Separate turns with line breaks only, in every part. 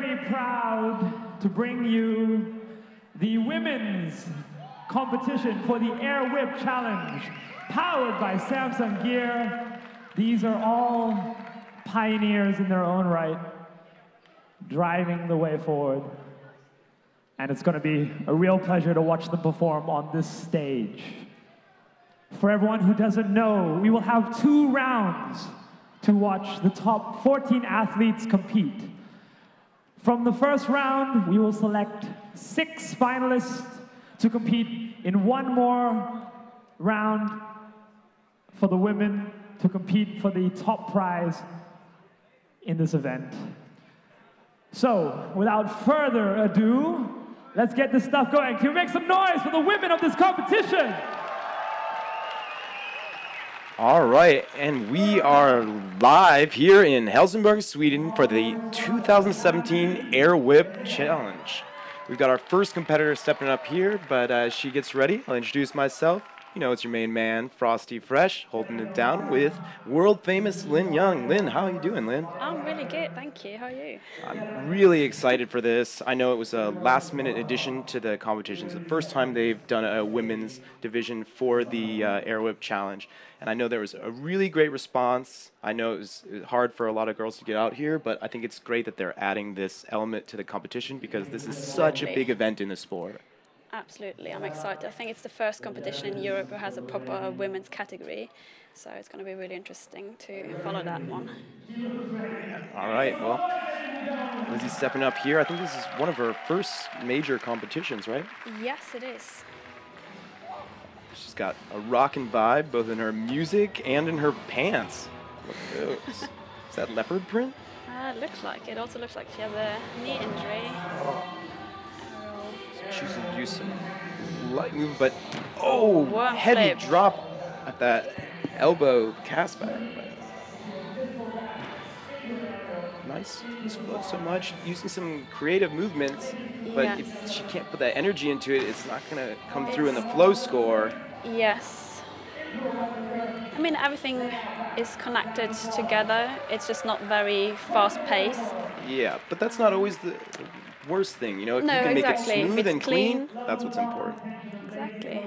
very proud to bring you the women's competition for the Air Whip Challenge, powered by Samsung Gear. These are all pioneers in their own right, driving the way forward. And it's going to be a real pleasure to watch them perform on this stage. For everyone who doesn't know, we will have 2 rounds to watch the top 14 athletes compete. From the first round, we will select 6 finalists to compete in one more round for the women to compete for the top prize in this event. So, without further ado, let's get this stuff going. Can we make some noise for the women of this competition?
All right, and we are live here in Helsingborg, Sweden for the 2017 Air Whip Challenge. We've got our first competitor stepping up here, but as she gets ready, I'll introduce myself. You know, it's your main man, Frosty Fresh, holding it down with world-famous Lynn Young. Lynn, how are you doing, Lynn?
I'm really good, thank you. How are you?
I'm really excited for this. I know it was a last-minute addition to the competition. It's the first time they've done a women's division for the Air Whip Challenge. And I know there was a really great response. I know it was hard for a lot of girls to get out here, but I think it's great that they're adding this element to the competition because this is such a big event in the sport.
Absolutely, I'm excited. I think it's the first competition in Europe who has a proper women's category, so it's going to be really interesting to follow that one.
Yeah. All right, well, Lizzie's stepping up here. I think this is one of her first major competitions, right?
Yes, it is.
She's got a rockin' vibe, both in her music and in her pants. Look at those. Is that leopard print?
Looks like it. Also looks like she has a knee injury.
Oh. She's used some light movement, but oh, heavy flip. Drop at that elbow cast back. Nice flow so much, using some creative movements, but if she can't put that energy into it, it's not going to come through in the flow score.
Yes. I mean, everything is connected together. It's just not very fast-paced.
Yeah, but that's not always the worst thing, you know, if you can make it smooth and clean, that's what's important.
Exactly.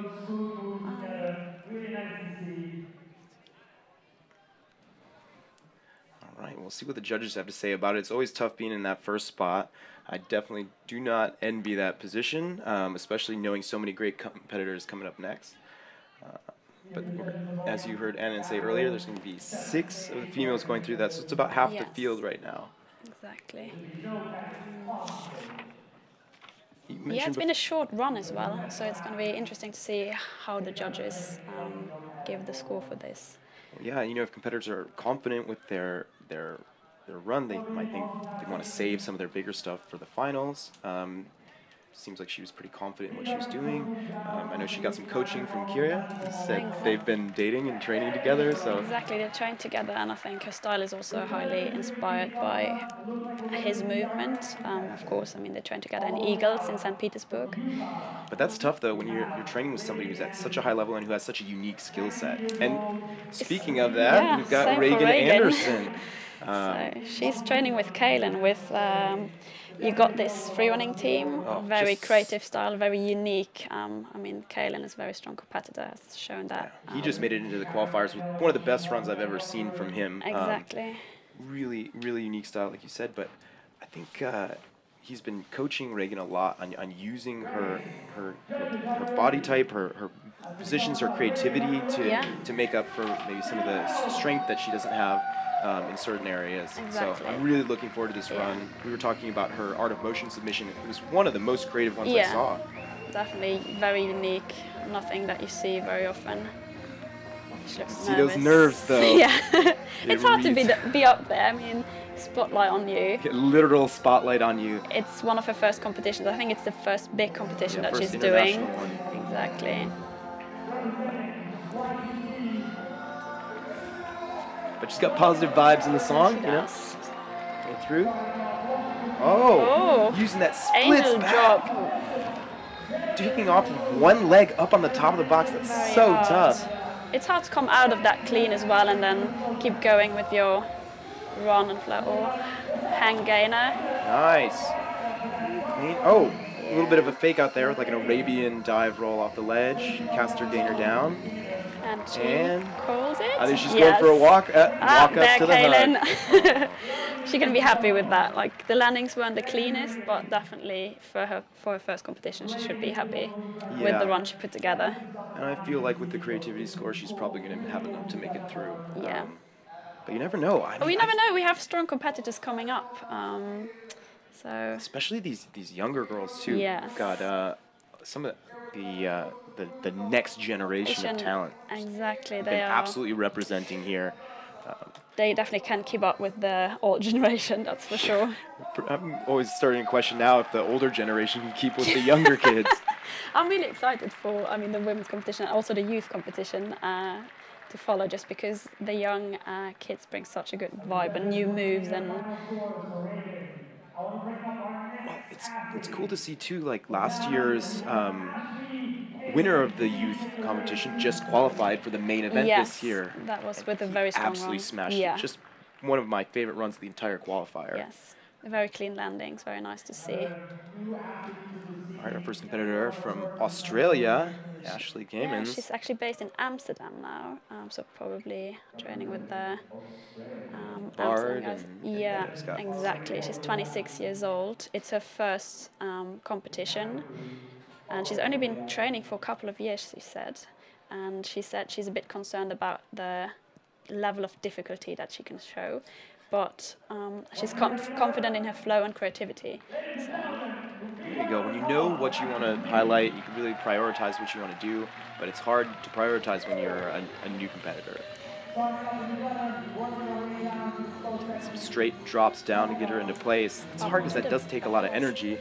All right, we'll see what the judges have to say about it. It's always tough being in that first spot. I definitely do not envy that position, especially knowing so many great competitors coming up next. But as you heard Anna say earlier, there's going to be 6 of the females going through that, so it's about half the field right now.
Exactly. Yeah, it's been a short run as well, so it's going to be interesting to see how the judges give the score for this.
Well, yeah, you know, if competitors are confident with their run, they might think they want to save some of their bigger stuff for the finals. Seems like she was pretty confident in what she was doing. I know she got some coaching from Kira. Said they've been dating and training together. So
exactly, they train together, and I think her style is also highly inspired by his movement. Of course, I mean, they train together in Eagles in St. Petersburg.
But that's tough, though, when you're training with somebody who's at such a high level and who has such a unique skill set. And speaking of that, we've got Reagan Anderson.
So she's training with Kaylin with. You got this free running team, very creative style, very unique. I mean, Kaylin is a very strong competitor, has shown that.
Yeah, he just made it into the qualifiers with one of the best runs I've ever seen from him.
Exactly.
Really, really unique style, like you said, but I think he's been coaching Reagan a lot on using her body type, her positions, her creativity to make up for maybe some of the strength that she doesn't have. In certain areas.
Exactly.
So I'm really looking forward to this run. We were talking about her art of motion submission. It was one of the most creative ones I saw.
Definitely very unique. Nothing that you see very often. She looks
see those nerves though.
Yeah. It's hard to be up there. I mean, spotlight on you.
Get literal spotlight on you.
It's one of her first competitions. I think it's the first big competition that she's doing. Exactly.
But she's got positive vibes in the song, you know? Go through. Oh, using that split drop. Taking off one leg up on the top of the box, that's so tough.
It's hard to come out of that clean as well and then keep going with your run and flat or hang gainer.
Nice. Clean. Oh, a little bit of a fake out there with like an Arabian dive roll off the ledge. Cast her gainer down.
And she calls it.
I think she's going for a walk up to the
hook. She's going to be happy with that. Like, the landings weren't the cleanest, but definitely for her first competition, she should be happy with the run she put together.
And I feel like with the creativity score, she's probably going to have enough to make it through.
Yeah.
But you never know.
We never know. We have strong competitors coming up. So
especially these younger girls too.
Yes.
We've got some of the next generation of talent.
Exactly.
They are absolutely representing here.
They definitely can keep up with the old generation, that's for sure.
I'm always starting to question now if the older generation can keep with the younger kids.
I'm really excited for, the women's competition and also the youth competition to follow, just because the young kids bring such a good vibe and new moves and.
Well, it's cool to see too. Like last year's winner of the youth competition just qualified for the main event this year.
That was with a very strong
absolutely
run.
Smashed it. Just one of my favorite runs of the entire qualifier.
Yes, very clean landings, very nice to see.
All right, our first competitor from Australia, Ashley Gaymans.
Yeah, she's actually based in Amsterdam now, so probably training with the
Bard
guys.
And
yeah, exactly. She's 26 years old. It's her first competition. And she's only been training for a couple of years, she said. And she said she's a bit concerned about the level of difficulty that she can show. But she's confident in her flow and creativity. So.
There you go. When you know what you want to highlight, you can really prioritize what you want to do. But it's hard to prioritize when you're a new competitor. Some straight drops down to get her into place. It's hard because that does take a lot of energy.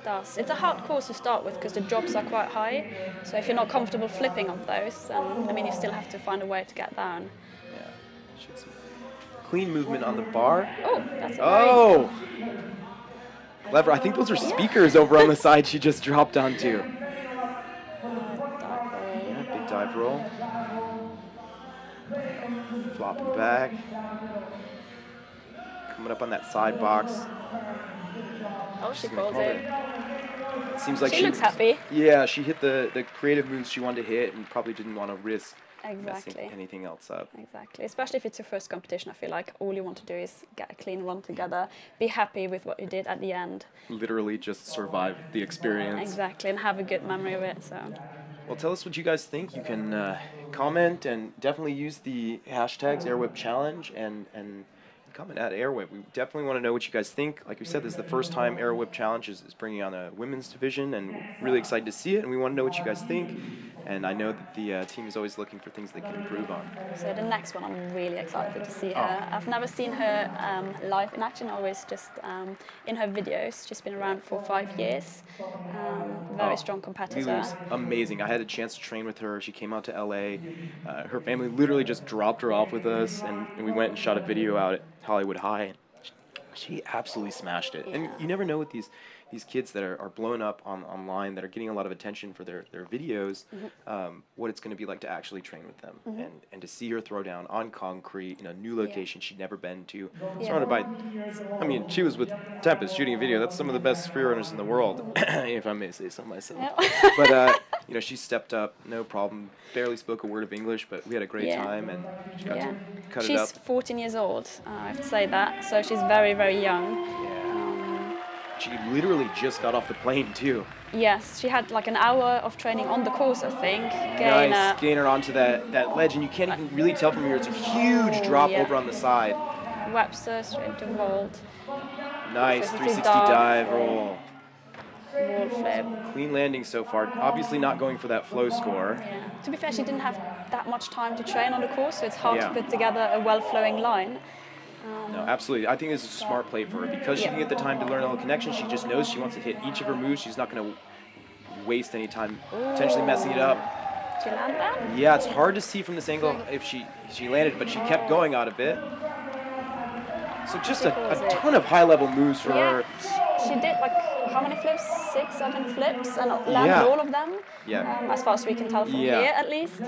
Does. It's a hard course to start with because the drops are quite high. So if you're not comfortable flipping off those, then you still have to find a way to get down.
Yeah. Should some clean movement on the bar.
Oh, that's
clever. I think those are speakers over on the side she just dropped onto. Yeah, big dive roll. Flopping back. Coming up on that side box.
Oh, she calls it.
It seems like
she looks happy.
Yeah, she hit the creative moves she wanted to hit and probably didn't want to risk messing anything else up.
Exactly. Especially if it's your first competition, I feel like all you want to do is get a clean run together, be happy with what you did at the end.
Literally just survive the experience.
Exactly, and have a good memory of it. So.
Well, tell us what you guys think. You can comment and definitely use the hashtags AirWhip Challenge and comment at AirWhip. We definitely want to know what you guys think. Like we said, this is the first time AirWhip Challenge is bringing on a women's division, and we're really excited to see it, and we want to know what you guys think. And I know that the team is always looking for things they can improve on.
So the next one, I'm really excited to see her. I've never seen her live in action, always just in her videos. She's been around for 5 years. Very strong competitor.
Lilu's amazing. I had a chance to train with her. She came out to LA. Her family literally just dropped her off with us, and we went and shot a video out at Hollywood High. She absolutely smashed it. Yeah. And you never know with these kids that are blowing up online, that are getting a lot of attention for their videos, what it's going to be like to actually train with them. And to see her throw down on concrete in a new location she'd never been to. Surrounded by, she was with Tempest shooting a video. That's some of the best free runners in the world, if I may say so myself. But, she stepped up, no problem. Barely spoke a word of English, but we had a great time, and she got to cut it up.
She's 14 years old, I have to say that. So she's very, very young.
She literally just got off the plane too.
Yes, she had like an hour of training on the course, I think.
Nice gainer onto that ledge, and you can't even really tell from here. It's a huge drop over on the side.
Webster straight to vault.
Nice 360 dive roll.
Wall flip.
Clean landing so far. Obviously not going for that flow score.
Yeah. To be fair, she didn't have that much time to train on the course, so it's hard to put together a well-flowing line.
No, absolutely. I think this is a smart play for her because she didn't get the time to learn all the connections. She just knows she wants to hit each of her moves. She's not going to waste any time potentially messing it up.
Did you land that?
Yeah, it's hard to see from this angle if she landed, but she kept going out a bit. So just a ton of high-level moves for her.
She did like how many flips? 6, 7 flips, and landed all of them.
Yeah.
As far as we can tell from here, at least.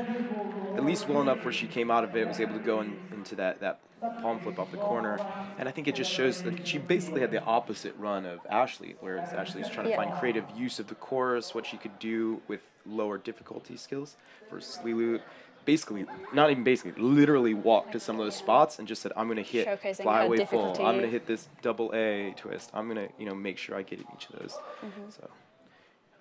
at least well enough where she came out of it, was able to go into that palm flip off the corner. And I think it just shows that she basically had the opposite run of Ashley, whereas Ashley was trying to find creative use of the course, what she could do with lower difficulty skills, versus Lilu basically, not even basically, literally walked to some of those spots and just said, I'm going to hit
Showcasing
fly
her
away full,
difficulty.
I'm going to hit this double A twist, I'm going to make sure I get each of those. So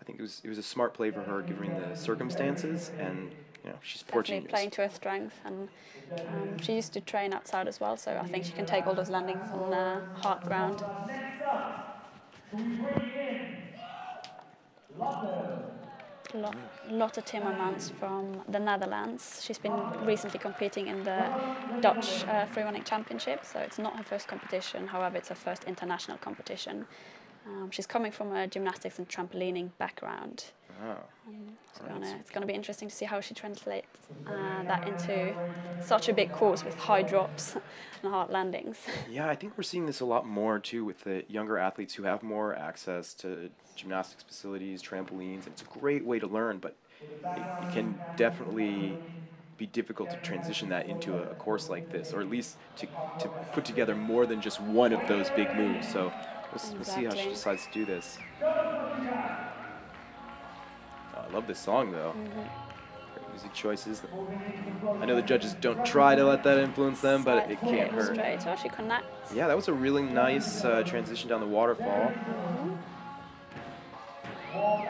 I think it was a smart play for her given the circumstances, and she's 14 years.
Playing to her strength, and she used to train outside as well, so I think she can take all those landings on hard ground. Lotte Timmermans from the Netherlands. She's been recently competing in the Dutch free-running championship, so it's not her first competition, however it's her first international competition. She's coming from a gymnastics and trampolining background. It's going to be interesting to see how she translates that into such a big course with high drops and hard landings. Yeah,
I think we're seeing this a lot more too with the younger athletes who have more access to gymnastics facilities, trampolines, and it's a great way to learn, but it can definitely be difficult to transition that into a course like this, or at least to put together more than just one of those big moves. So we'll see how she decides to do this. I love this song, though. Great music choices. I know the judges don't try to let that influence them, but it can't hurt.
Straight. Oh, she connects.
Yeah, that was a really nice transition down the waterfall. A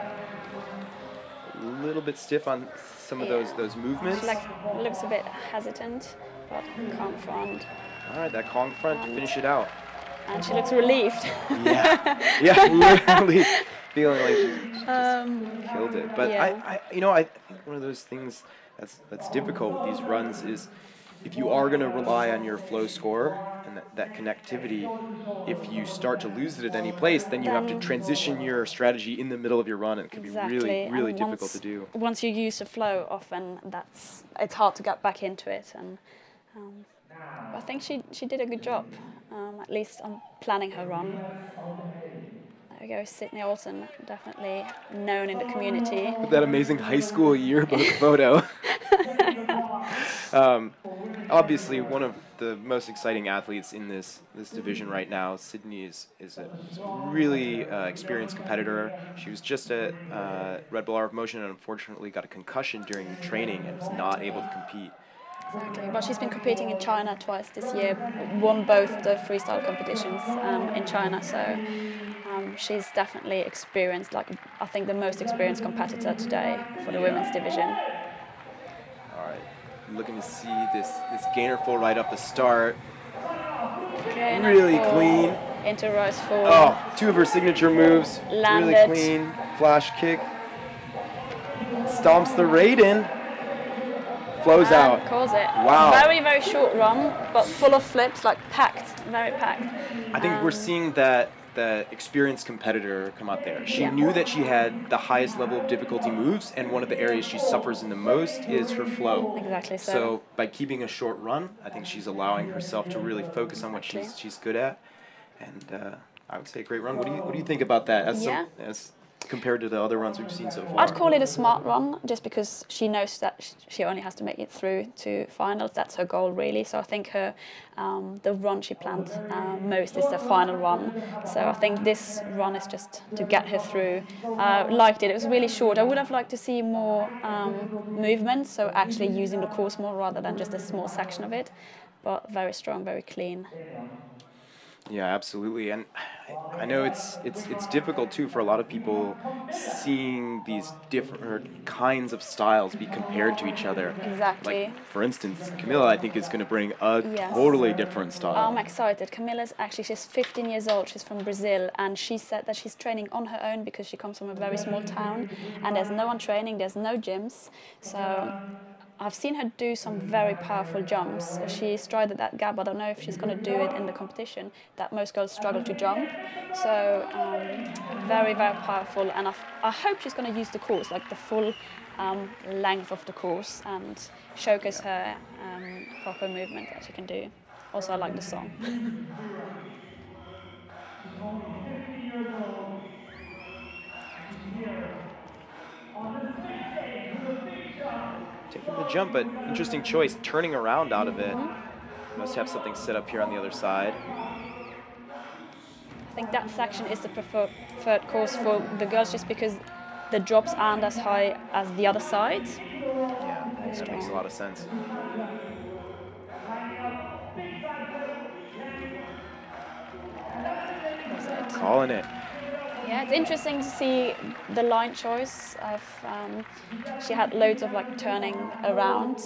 little bit stiff on some of those movements.
She looks a bit hesitant, but calm front.
All right, that calm front to finish it out.
And she looks relieved.
Literally feeling like she just killed it. But I think one of those things that's difficult with these runs is if you are going to rely on your flow score and that connectivity, if you start to lose it at any place, then you have to transition your strategy in the middle of your run, and it can be really difficult to do.
Once you use the flow, often it's hard to get back into it. And I think she did a good job, at least on planning her run. There we go, Sydney Olsen, definitely known in the community.
With that amazing high school yearbook photo. Obviously, one of the most exciting athletes in this division right now. Sydney is a really experienced competitor. She was just at Red Bull Hour of Motion and unfortunately got a concussion during training and was not able to compete.
Exactly, but she's been competing in China twice this year, won both the freestyle competitions in China, so she's definitely experienced, I think the most experienced competitor today for the women's division.
All right, looking to see this gainer full right off the start.
Gainer
really
full,
clean.
Into rise full.
Oh, two of her signature moves.
Landed.
Really clean. Flash kick. Stomps the raid in. Flows out.
Calls it.
Wow.
Very, very short run, but full of flips, packed, very packed.
I think we're seeing the experienced competitor come out there. She knew that she had the highest level of difficulty moves, and one of the areas she suffers in the most is her flow.
Exactly so.
So by keeping a short run, I think she's allowing herself to really focus on what she's good at. And I would say a great run. What do you think about that? As compared to the other runs we've seen so far?
I'd call it a smart run, just because she knows that she only has to make it through to finals. That's her goal, really. So I think the run she planned most is the final run. So I think this run is just to get her through. Liked it. It was really short. I would have liked to see more movement, so actually using the course more rather than just a small section of it. But very strong, very clean.
Yeah, absolutely, and I know it's difficult too for a lot of people seeing these different kinds of styles be compared to each other.
Exactly.
Like, for instance, Camilla, I think, is going to bring a totally different style.
I'm excited. Camilla's she's 15 years old. She's from Brazil, and she said that she's training on her own because she comes from a very small town, and there's no one training. There's no gyms, so. I've seen her do some very powerful jumps. She strided that gap. I don't know if she's going to do it in the competition, that most girls struggle to jump. So very, very powerful. And I hope she's going to use the course, like the full length of the course, and showcase her proper movement that she can do. Also, I like the song.
Taking the jump, but interesting choice. Turning around out of it. Must have something set up here on the other side.
I think that section is the preferred course for the girls just because the drops aren't as high as the other side.
Yeah, that makes a lot of sense. Calling it.
Yeah, it's interesting to see the line choice of she had loads of like turning around,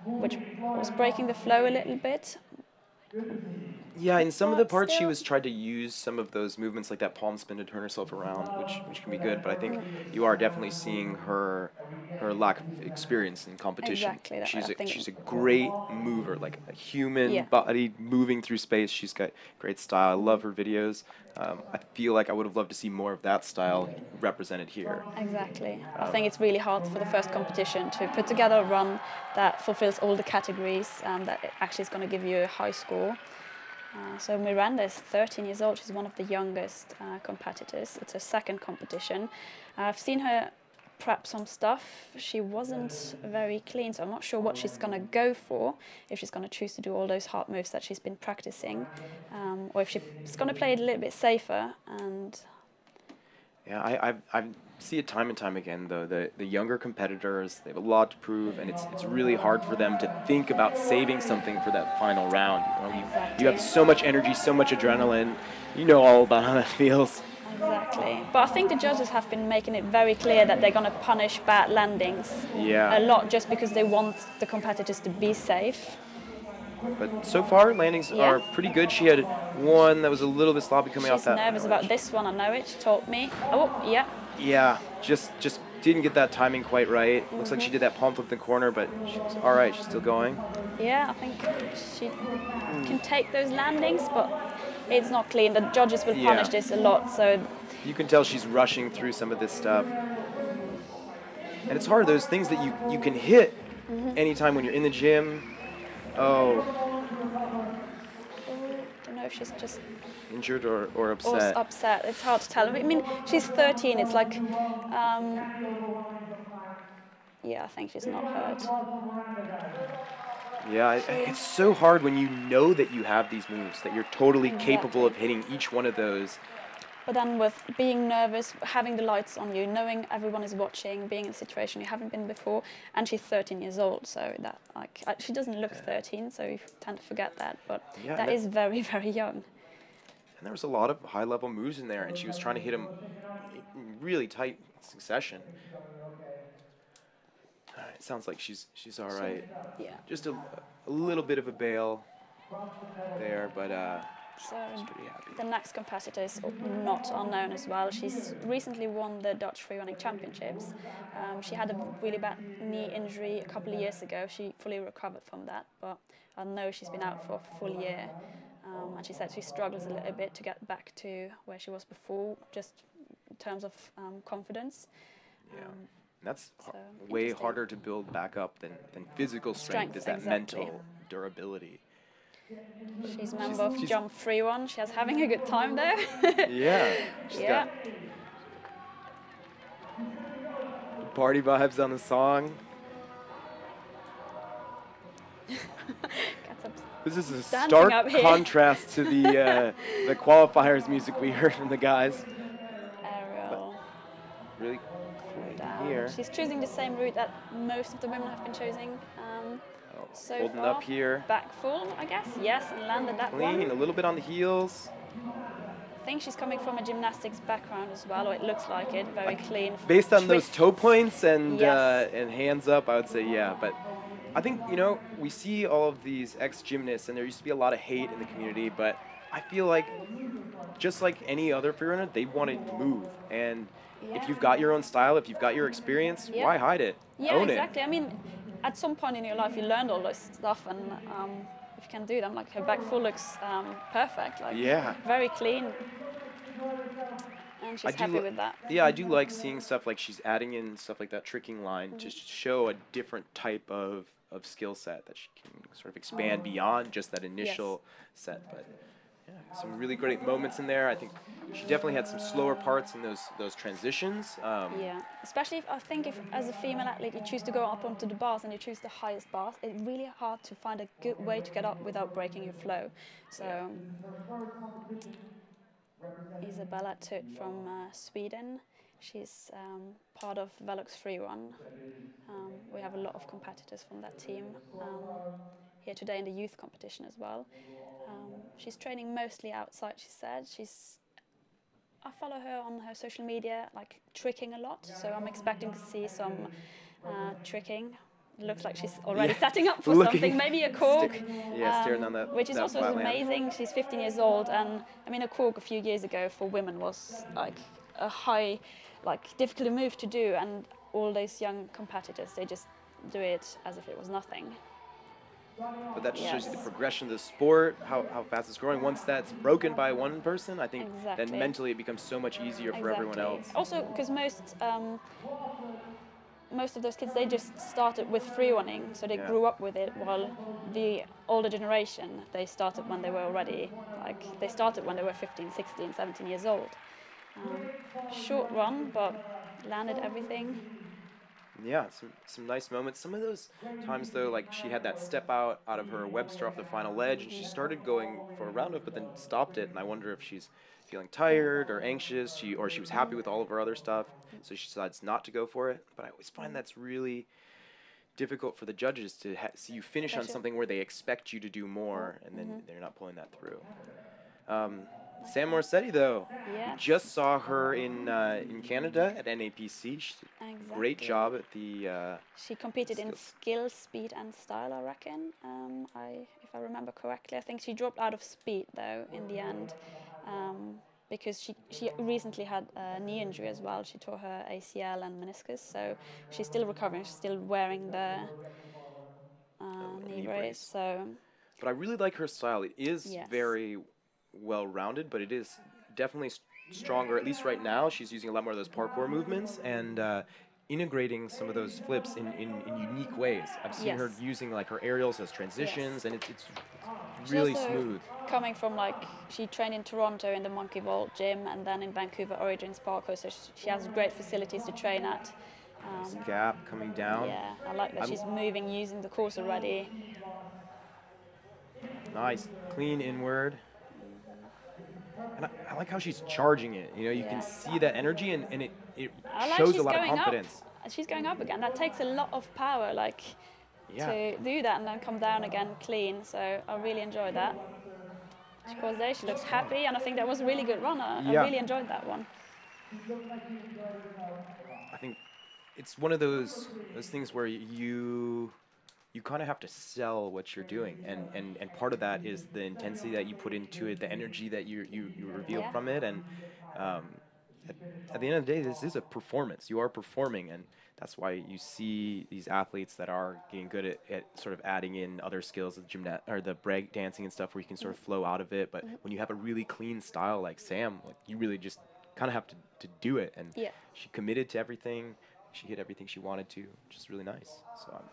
which was breaking the flow a little bit.
Yeah, in some of the
But
parts she
still-
was tried to use some of those movements like that palm spin to turn herself around, which can be good, but I think you are definitely seeing her lack of experience in competition.
Exactly, that-
She's
I think-
she's a great mover, like a human
Yeah.
body moving through space. She's got great style. I love her videos. I feel like I would have loved to see more of that style represented here.
Exactly. I think it's really hard for the first competition to put together a run that fulfills all the categories, that it actually is going to give you a high score. So Miranda is 13 years old. She's one of the youngest competitors. It's her second competition. I've seen her prep some stuff. She wasn't very clean, so I'm not sure what she's going to go for, if she's going to choose to do all those hard moves that she's been practicing, or if she's going to play it a little bit safer. And
Yeah, I see it time and time again, though. The younger competitors, they have a lot to prove, and it's really hard for them to think about saving something for that final round. You know, you have so much energy, so much adrenaline. You know all about how that feels.
Exactly. But I think the judges have been making it very clear that they're going to punish bad landings
Yeah.
a lot just because they want the competitors to be safe.
But so far, landings are pretty good. She had one that was a little bit sloppy coming off
She's
that.
nervous about this one, I know it. She told me. Oh, yeah.
Yeah, just didn't get that timing quite right. Looks like she did that palm flip in the corner, but she's all right. She's still going.
Yeah, I think she can take those landings, but it's not clean. The judges will punish this a lot, so
You can tell she's rushing through some of this stuff. And it's hard, those things that you can hit anytime when you're in the gym. Oh,
don't know if she's just
injured or
or
upset.
upset. It's hard to tell. I mean, she's 13. It's like, yeah, I think she's not hurt.
Yeah, it's so hard when you know that you have these moves, that you're totally capable of hitting each one of those.
But then with being nervous, having the lights on you, knowing everyone is watching, being in a situation you haven't been before, and she's 13 years old, so that she doesn't look 13, so you tend to forget that, but that is very, very young.
And there was a lot of high-level moves in there, and she was trying to hit them in really tight succession. It sounds like she's all right.
Yeah.
Just a little bit of a bail there, but
So
she's pretty happy.
the next competitor is not unknown as well. She's recently won the Dutch freerunning championships. She had a really bad knee injury a couple of years ago. She fully recovered from that, but I know she's been out for a full year. And she said she struggles a little bit to get back to where she was before, just in terms of confidence.
Yeah. That's way harder to build back up than physical strength is that mental durability.
She's a member of Jump Free One. She's having a good time there.
Yeah.
Yeah.
Party vibes on the song. This is a stark contrast to the qualifiers music we heard from the guys.
Aerial.
Really cool here.
She's choosing the same route that most of the women have been choosing so
holding
far.
up here.
Back full, I guess. Yes, and landed that one.
Clean, a little bit on the heels.
I think she's coming from a gymnastics background as well, or it looks like it. Very clean.
Based on those
twists.
toe points and hands up, I would say yeah. But I think, you know, we see all of these ex-gymnasts, and there used to be a lot of hate in the community, but I feel like just like any other freerunner, they want to move. And if you've got your own style, if you've got your experience, why hide it?
Yeah,
Own
exactly.
it.
I mean, at some point in your life, you learned all this stuff, and if you can do them, like her back full looks perfect. Like very clean. And she's happy with that.
Yeah, I do like seeing stuff like she's adding in stuff like that tricking line to show a different type of skill set that she can sort of expand beyond just that initial set. But Yeah, some really great moments in there. I think she definitely had some slower parts in those transitions.
Yeah, especially I think if as a female athlete you choose to go up onto the bars and you choose the highest bars, it's really hard to find a good way to get up without breaking your flow. So Isabella Tutt from Sweden, she's part of Velux Free Run. We have a lot of competitors from that team here today in the youth competition as well. She's training mostly outside, she said. I follow her on her social media, like tricking a lot, so I'm expecting to see some tricking. It looks like she's already setting up for something, maybe a cork.
Staring on that.
Which is
that
also amazing. She's 15 years old, and I mean, a cork a few years ago for women was like a high, like difficult move to do, and all those young competitors, they just do it as if it was nothing.
But that just shows you the progression of the sport, how fast it's growing. Once that's broken by one person, I think then mentally it becomes so much easier for everyone else.
Also, because most of those kids, they just started with free running, so they grew up with it, while the older generation, they started when they were already, they started when they were 15, 16, 17 years old. Short run, but landed everything.
Yeah, some nice moments. Some of those times, though, like she had that step out of her Webster off the final ledge, and she started going for a roundoff, but then stopped it, and I wonder if she's feeling tired or anxious, or she was happy with all of her other stuff, so she decides not to go for it. But I always find that's really difficult for the judges to see you finish on something where they expect you to do more, and then they're not pulling that through. Sam Morsetti, though, we just saw her in Canada at NAPC. Great job at the.
She competed in skill, speed, and style, I reckon. If I remember correctly, I think she dropped out of speed though in the end, because she recently had a knee injury as well. She tore her ACL and meniscus, so she's still recovering. She's still wearing the knee brace. So.
But I really like her style. It is very well-rounded, but it is definitely stronger, at least right now. She's using a lot more of those parkour movements and integrating some of those flips in unique ways. I've seen her using like her aerials as transitions, and it's really smooth.
Coming from she trained in Toronto in the Monkey Vault gym, and then in Vancouver Origins Parkour, so she has great facilities to train at.
This gap coming down.
Yeah, I like that she's moving using the course already.
Nice, clean inward. And I like how she's charging it. You know, you can see that energy, and it shows a lot of confidence.
She's going up again. That takes a lot of power, to do that and then come down again clean. So I really enjoyed that. She goes there, she looks happy, and I think that was a really good runner. I really enjoyed that one.
I think it's one of those things where you kind of have to sell what you're doing, and part of that is the intensity that you put into it, the energy that you reveal from it, and at the end of the day, this is a performance. You are performing, and that's why you see these athletes that are getting good at sort of adding in other skills, the break dancing and stuff, where you can sort of flow out of it. But when you have a really clean style like Sam, you really just kind of have to do it, and she committed to everything. She hit everything she wanted to, which is really nice. So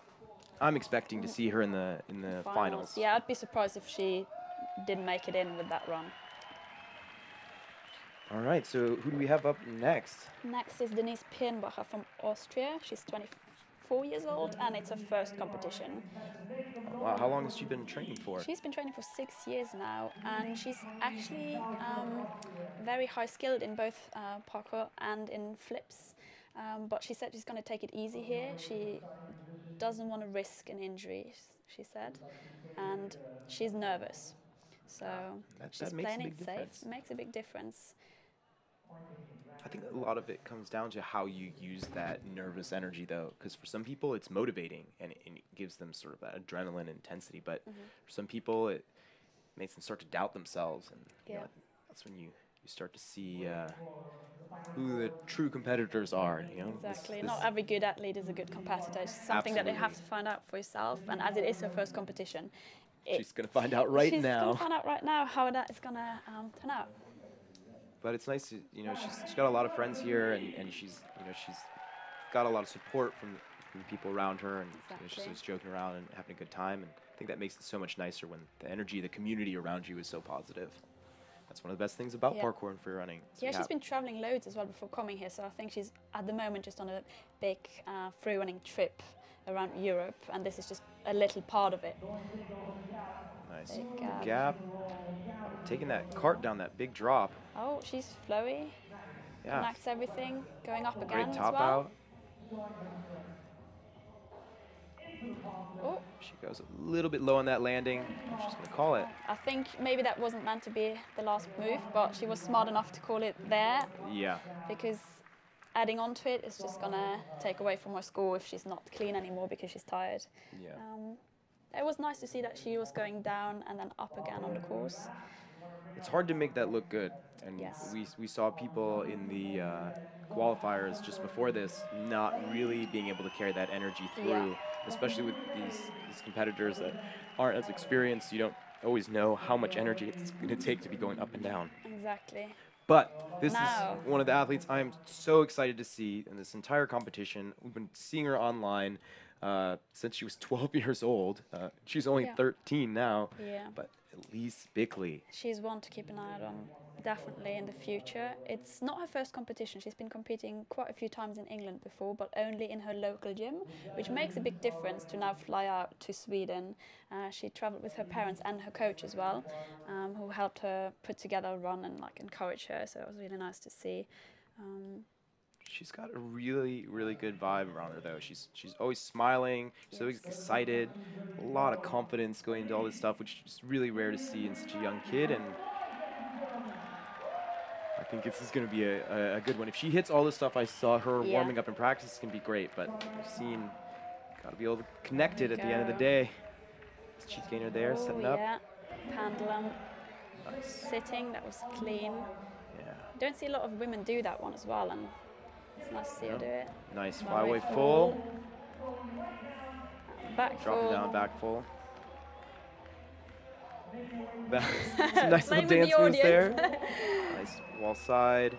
I'm expecting to see her in the finals.
Yeah, I'd be surprised if she didn't make it in with that run.
All right, so who do we have up next?
Next is Denise Pirnbacher from Austria. She's 24 years old, and it's her first competition.
Wow, how long has she been training for?
She's been training for 6 years now, and she's actually very high skilled in both parkour and in flips. But she said she's going to take it easy here. She doesn't want to risk an injury, she said, and she's nervous. So she's playing it safe. It makes a big difference.
I think a lot of it comes down to how you use that nervous energy, though, because for some people it's motivating and it gives them sort of that adrenaline intensity, but for some people it makes them start to doubt themselves, and you know, that's when you start to see who the true competitors are. You know,
exactly. Not every good athlete is a good competitor. It's something that you have to find out for yourself, and as it is her first competition,
she's going to find out right now.
She's going to find out right now how that is going to turn out.
But it's nice to, you know, she's got a lot of friends here, and she's got a lot of support from people around her, and she's just joking around and having a good time. And I think that makes it so much nicer when the energy, the community around you is so positive. That's one of the best things about
Yeah.
parkour and free running. So
Yeah,
we
she's been traveling loads as well before coming here, so I think she's at the moment just on a big free running trip around Europe, and this is just a little part of it.
Nice.
Big
Good gap. Taking that cart down that big drop.
Oh, she's flowy.
Yeah.
Connects everything. Going up
Great
again
top
as well.
out.
Oh,
She goes a little bit low on that landing. She's going to call it.
I think maybe that wasn't meant to be the last move, but she was smart enough to call it there,
Yeah.
because adding on to it is just gonna take away from her score if she's not clean anymore because she's tired.
Yeah.
It was nice to see that she was going down and then up again on the course.
It's hard to make that look good. And
Yes.
we saw people in the qualifiers just before this not really being able to carry that energy through,
Yeah.
especially with these competitors that aren't as experienced. You don't always know how much energy it's going to take to be going up and down.
Exactly.
But this
Now.
is one of the athletes I'm so excited to see in this entire competition. We've been seeing her online since she was 12 years old. She's only
Yeah.
13 now,
Yeah.
but Elise Bickley.
She's one to keep an eye on, definitely in the future. It's not her first competition. She's been competing quite a few times in England before, but only in her local gym, which makes a big difference to now fly out to Sweden. She traveled with her parents and her coach as well, who helped her put together a run and like encourage her. So it was really nice to see.
She's got a really, really good vibe around her, though. She's always smiling. She's always excited. A lot of confidence going into all this stuff, which is really rare to see in such a young kid. And I think this is going to be a good one. If she hits all the stuff I saw her
Yeah.
warming up in practice, it's going to be great. But we've seen, got to be able to connect it
There
at
you
the end of the
go.
day. Cheat gainer there,
Oh,
setting up.
yeah. Pendulum
Nice.
sitting, that was clean.
Yeah.
Don't see a lot of women do that one as well, and it's nice to see her do it.
Nice
Runway
flyway full.
Back
Dropping
full.
down, back full. Some nice
Playing
little
with
dance
the
moves there.
audience.
Nice wall side.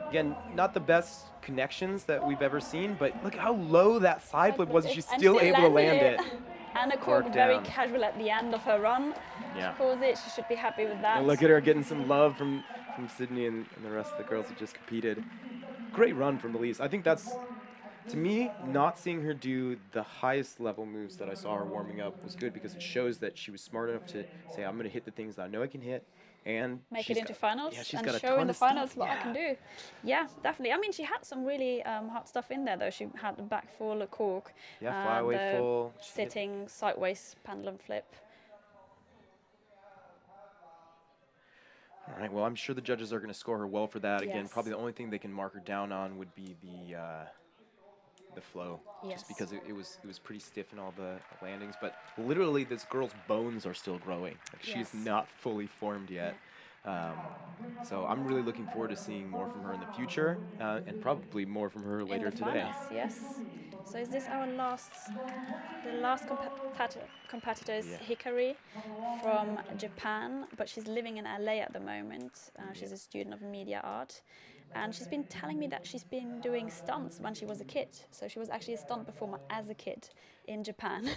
Again, not the best connections that we've ever seen, but look how low that side flip was, and she's
And
still able to land
landed
it.
And a
Cork
cork very
down.
casual at the end of her run.
Yeah.
She calls it, she should be happy with that.
And look at her getting some love from Sydney and the rest of the girls who just competed. Great run from Elise. I think that's, to me, not seeing her do the highest level moves that I saw her warming up was good, because it shows that she was smart enough to say, I'm going to hit the things that I know I can hit. And
Make
she's
it into
got-
finals
yeah, she's
and
got a
show
ton
in the
of stuff.
finals what I
Yeah.
can do. Yeah, definitely. I mean, she had some really hard stuff in there, though. She had the back full, a cork,
Yeah, flyway
the
full. She hit-
sitting sideways pendulum flip.
All right, well, I'm sure the judges are going to score her well for that. Again,
Yes.
probably the only thing they can mark her down on would be the flow,
Yes.
just because it was pretty stiff in all the landings. But literally, this girl's bones are still growing. Like, she's
Yes.
not fully formed yet. So I'm really looking forward to seeing more from her in the future, and probably more from her later
in the
today.
finals, yes. So is this our last, the last competitor is
Yeah.
Hikari from Japan, but she's living in LA at the moment. She's a student of media art. And she's been telling me that she's been doing stunts when she was a kid. So she was actually a stunt performer as a kid in Japan.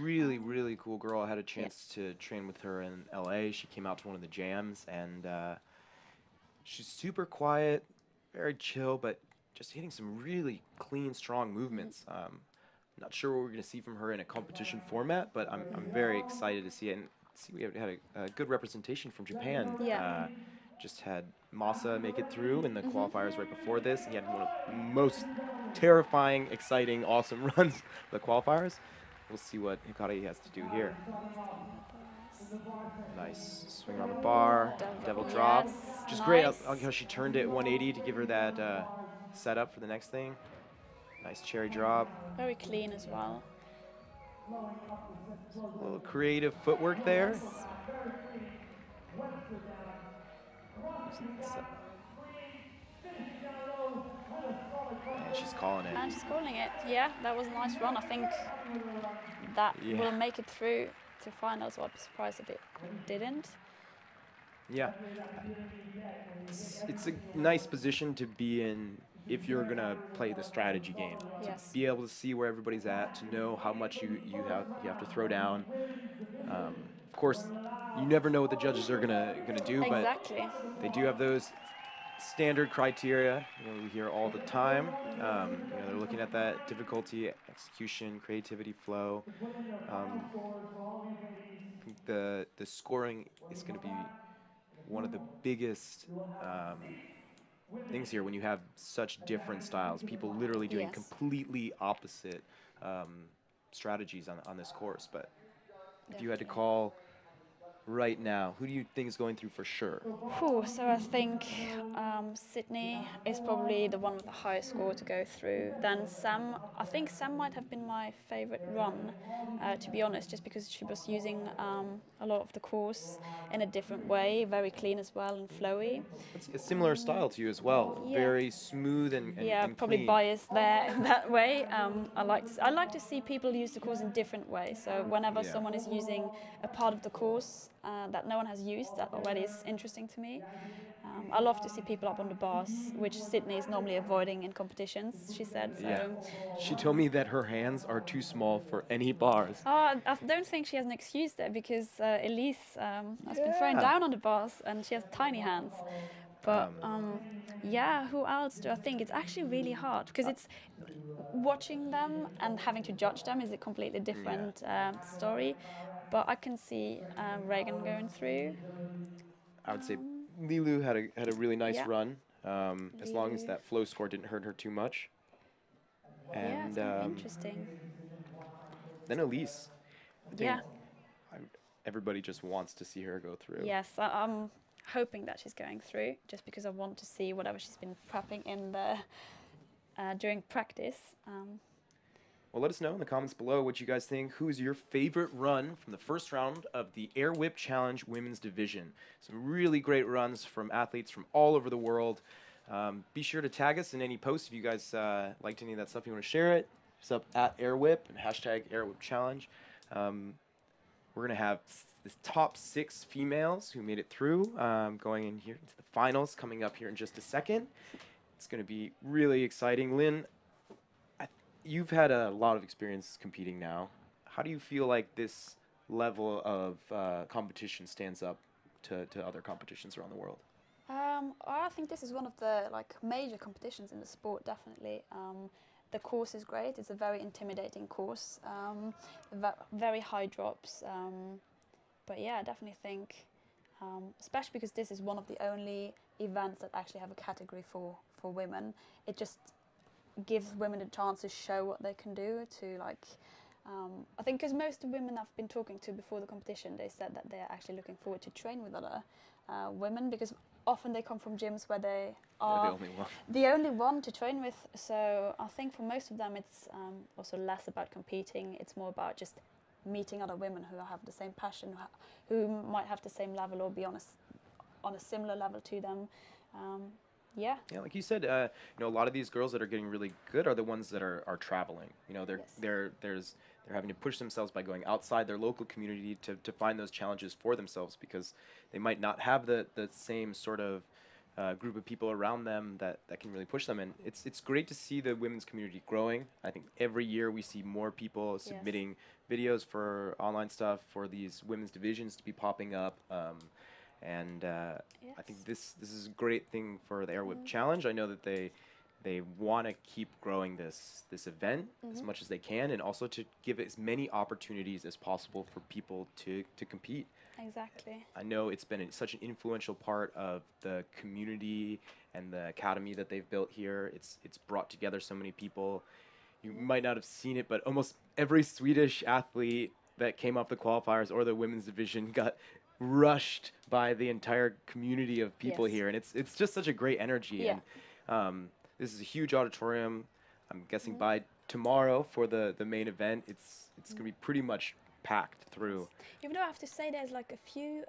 Really, really cool girl. I had a chance to train with her in LA. She came out to one of the jams, and she's super quiet, very chill, but just hitting some really clean, strong movements. Not sure what we're going to see from her in a competition format, but I'm very excited to see it. And see, we had a good representation from Japan.
Yeah.
Just had Masa make it through in the qualifiers right before this. He had one of the most terrifying, exciting, awesome runs of the qualifiers. We'll see what Hikari has to do here. Nice swing on the bar, devil drop.
Yes,
Just great. I
nice.
like how she turned it 180 to give her that setup for the next thing. Nice cherry drop.
Very clean as well.
A little creative footwork there.
Yes.
And she's calling it.
And she's calling it. Yeah, that was a nice run. I think that
Yeah.
will make it through to finals. I'd be surprised if it didn't.
Yeah. It's a nice position to be in if you're going to play the strategy game.
Yes.
To be able to see where everybody's at, to know how much you have to throw down. of course, you never know what the judges are gonna do,
Exactly.
but they do have those standard criteria. You know, we hear all the time. You know, they're looking at that difficulty, execution, creativity, flow. I think the scoring is going to be one of the biggest things here when you have such different styles. People literally doing
Yes.
completely opposite strategies on this course. But if you had to call right now, who do you think is going through for sure?
So I think Sydney is probably the one with the highest score to go through. Then Sam, I think Sam might have been my favourite run, to be honest, just because she was using a lot of the course in a different way, very clean as well and flowy.
It's a similar style to you as well,
Yeah.
very smooth and
Yeah,
and
probably
clean.
biased there in that way. I like to see people use the course in different ways. So whenever
Yeah.
someone is using a part of the course that no one has used, that already is interesting to me. I love to see people up on the bars, which Sydney is normally avoiding in competitions, she said. So.
Yeah. She told me that her hands are too small for any bars.
I don't think she has an excuse there because Elise has been thrown
Yeah.
down on the bars and she has tiny hands. But yeah, who else do I think? It's actually really hard because it's watching them and having to judge them is a completely different story. But I can see Reagan going through.
I would say Lilu had a really nice
Yeah.
run, as long as
Lilu.
that flow score didn't hurt her too much.
Yeah,
And
it's gonna be interesting.
then Elise. I think
Yeah.
everybody just wants to see her go through.
Yes, I'm hoping that she's going through, just because I want to see whatever she's been prepping in the during practice.
Well, let us know in the comments below what you guys think. Who's your favorite run from the first round of the Air Whip Challenge Women's Division? Some really great runs from athletes from all over the world. Be sure to tag us in any posts if you guys liked any of that stuff. You want to share it. Just up at Air Whip and hashtag Air Whip Challenge. We're going to have the top 6 females who made it through going in here into the finals coming up here in just a second. It's going to be really exciting. Lynn, you've had a lot of experience competing now. How do you feel like this level of competition stands up to other competitions around the world?
I think this is one of the major competitions in the sport, definitely. The course is great. It's a very intimidating course, very high drops. But yeah, I definitely think, especially because this is one of the only events that actually have a category for women, it just gives women a chance to show what they can do. I think because most of the women I've been talking to before the competition, they said that they're actually looking forward to train with other women, because often they come from gyms where they are the only one to train with. So I think for most of them it's also less about competing. It's more about just meeting other women who have the same passion, who might have the same level or be on a similar level to them. Yeah, like
you said, you know, a lot of these girls that are getting really good are the ones that are traveling. You know, they're having to push themselves by going outside their local community to find those challenges for themselves, because they might not have the same sort of group of people around them that can really push them. And it's great to see the women's community growing. I think every year we see more people submitting videos for online stuff, for these women's divisions to be popping up. I think this is a great thing for the Air Whip Challenge. I know that they want to keep growing this event as much as they can, and also to give as many opportunities as possible for people to compete.
Exactly.
I know it's been such an influential part of the community and the academy that they've built here. It's brought together so many people. You might not have seen it, but almost every Swedish athlete that came off the qualifiers or the women's division got rushed by the entire community of people here, and it's just such a great energy. And this is a huge auditorium. I'm guessing by tomorrow for the main event, it's gonna be pretty much packed through.
Even though I have to say there's a few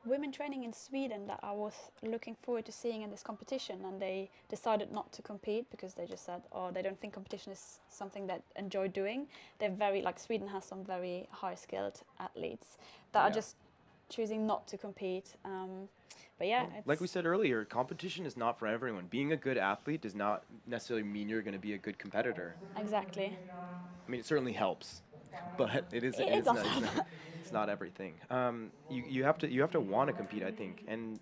women training in Sweden that I was looking forward to seeing in this competition, and they decided not to compete because they just said, oh, they don't think competition is something that enjoy doing. They're very, Sweden has some very high skilled athletes that are just choosing not to compete. But yeah,
like we said earlier, competition is not for everyone. Being a good athlete does not necessarily mean you're going to be a good competitor.
Exactly.
I mean, it certainly helps, but it
does
not. it's not everything. You have to want to compete, I think, and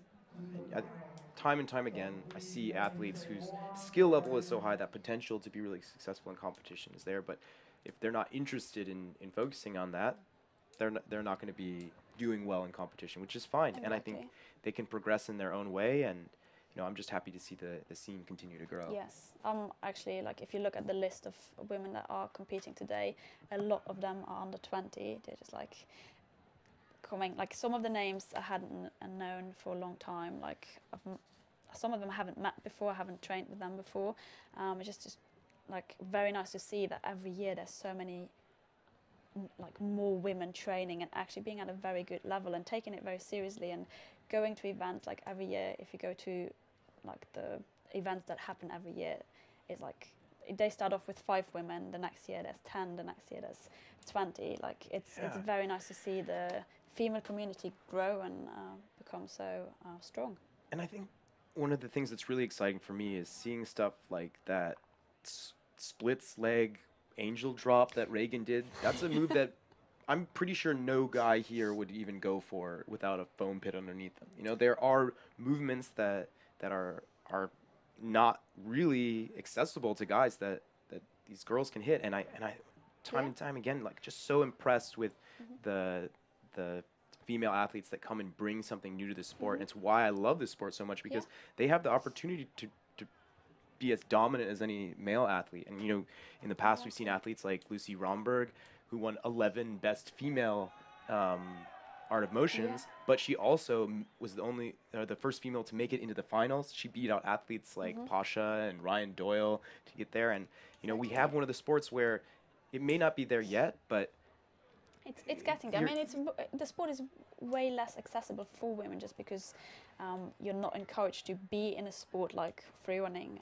time and time again, I see athletes whose skill level is so high that potential to be really successful in competition is there. But if they're not interested in focusing on that, they're not going to be doing well in competition, which is fine.
Exactly.
And I think they can progress in their own way. And I'm just happy to see the scene continue to grow.
Yes, actually, like if you look at the list of women that are competing today, a lot of them are under 20. They're just like coming, like some of the names I hadn't known for a long time. Like some of them I haven't met before, I haven't trained with them before. It's just like very nice to see that every year there's so many like more women training and actually being at a very good level and taking it very seriously and going to events like every year. If you go to like the events that happen every year, it's like they start off with 5 women, the next year there's 10, the next year there's 20. Like it's very nice to see the female community grow and become so strong.
And I think one of the things that's really exciting for me is seeing stuff like that splits leg angel drop that Reagan did. That's a move that I'm pretty sure no guy here would even go for without a foam pit underneath them. There are movements that are not really accessible to guys that these girls can hit, and I time and time again, like, just so impressed with the female athletes that come and bring something new to the sport. And it's why I love this sport so much, because they have the opportunity to be as dominant as any male athlete. And in the past we've seen athletes like Lucy Romberg, who won 11 best female art of motions, but she also was the first female to make it into the finals. She beat out athletes like Pasha and Ryan Doyle to get there. And we have one of the sports where it may not be there yet, but
it's getting there. I mean, the sport is way less accessible for women just because you're not encouraged to be in a sport like free running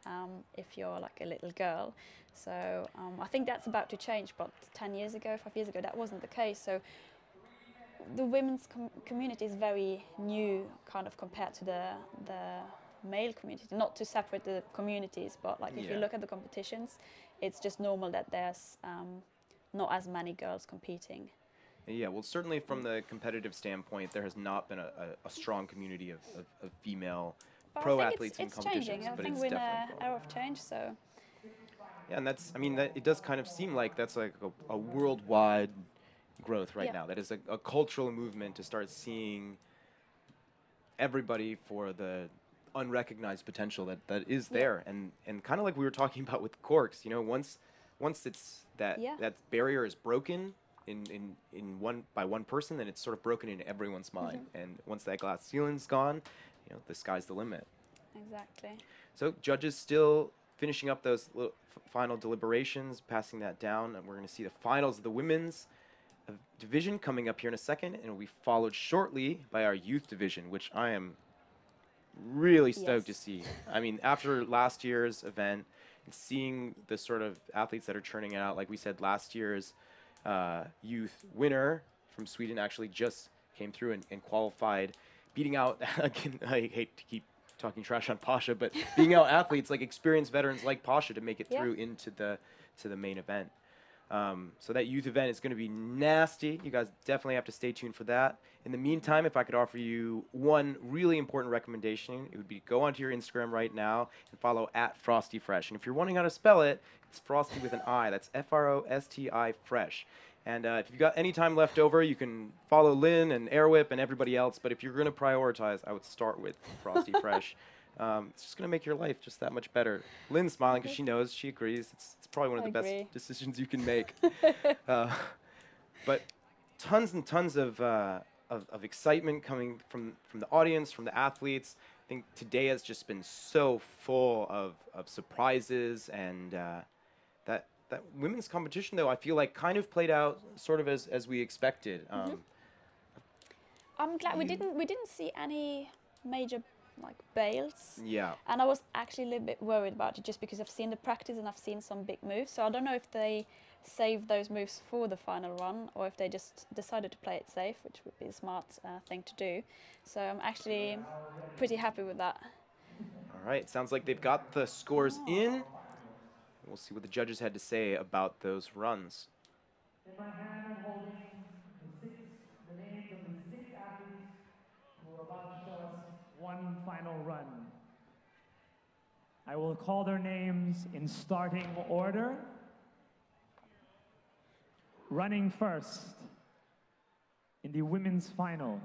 if you're like a little girl. So I think that's about to change, but 10 years ago, 5 years ago, that wasn't the case. So the women's community is very new, kind of, compared to the male community. Not to separate the communities, but like if you look at the competitions, it's just normal that there's not as many girls competing.
Yeah, well, certainly from the competitive standpoint, there has not been a strong community of female pro athletes in competitions.
Changing. I
but
think
it's
we're in
definitely
an era of change, so.
Yeah, and it does kind of seem like that's like a worldwide growth right now. That is a cultural movement to start seeing everybody for the unrecognized potential that is there, and kind of like we were talking about with corks. Once it's that barrier is broken by one person, then it's sort of broken in everyone's mind. And once that glass ceiling's gone, the sky's the limit.
Exactly.
So judges still finishing up those final deliberations, passing that down, and we're going to see the finals of the women's division coming up here in a second, and it will be followed shortly by our youth division, which I am really stoked to see. I mean, after last year's event and seeing the sort of athletes that are churning it out, like we said, last year's youth winner from Sweden actually just came through and qualified, beating out, again, I hate to keep talking trash on Pasha, but beating out athletes like experienced veterans like Pasha to make it through into the main event. So that youth event is going to be nasty. You guys definitely have to stay tuned for that. In the meantime, if I could offer you one really important recommendation, it would be go onto your Instagram right now and follow @FrostyFresh. And if you're wondering how to spell it, it's Frosty with an I. That's F-R-O-S-T-I Fresh. And if you've got any time left over, you can follow Lynn and Airwhip and everybody else. But if you're going to prioritize, I would start with Frosty Fresh. It's just going to make your life just that much better. Lynn's smiling because she knows, she agrees. It's probably one of the best decisions you can make. But tons and tons of excitement coming from the audience, from the athletes. I think today has just been so full of surprises, and that women's competition, though, I feel like kind of played out sort of as we expected.
I'm glad we didn't see any major bails.
Yeah.
And I was actually a little bit worried about it just because I've seen the practice and I've seen some big moves. So I don't know if they saved those moves for the final run or if they just decided to play it safe, which would be a smart thing to do. So I'm actually pretty happy with that.
All right. Sounds like they've got the scores in. We'll see what the judges had to say about those runs.
In my hand, I'm holding the one final run. I will call their names in starting order. Running first in the women's final.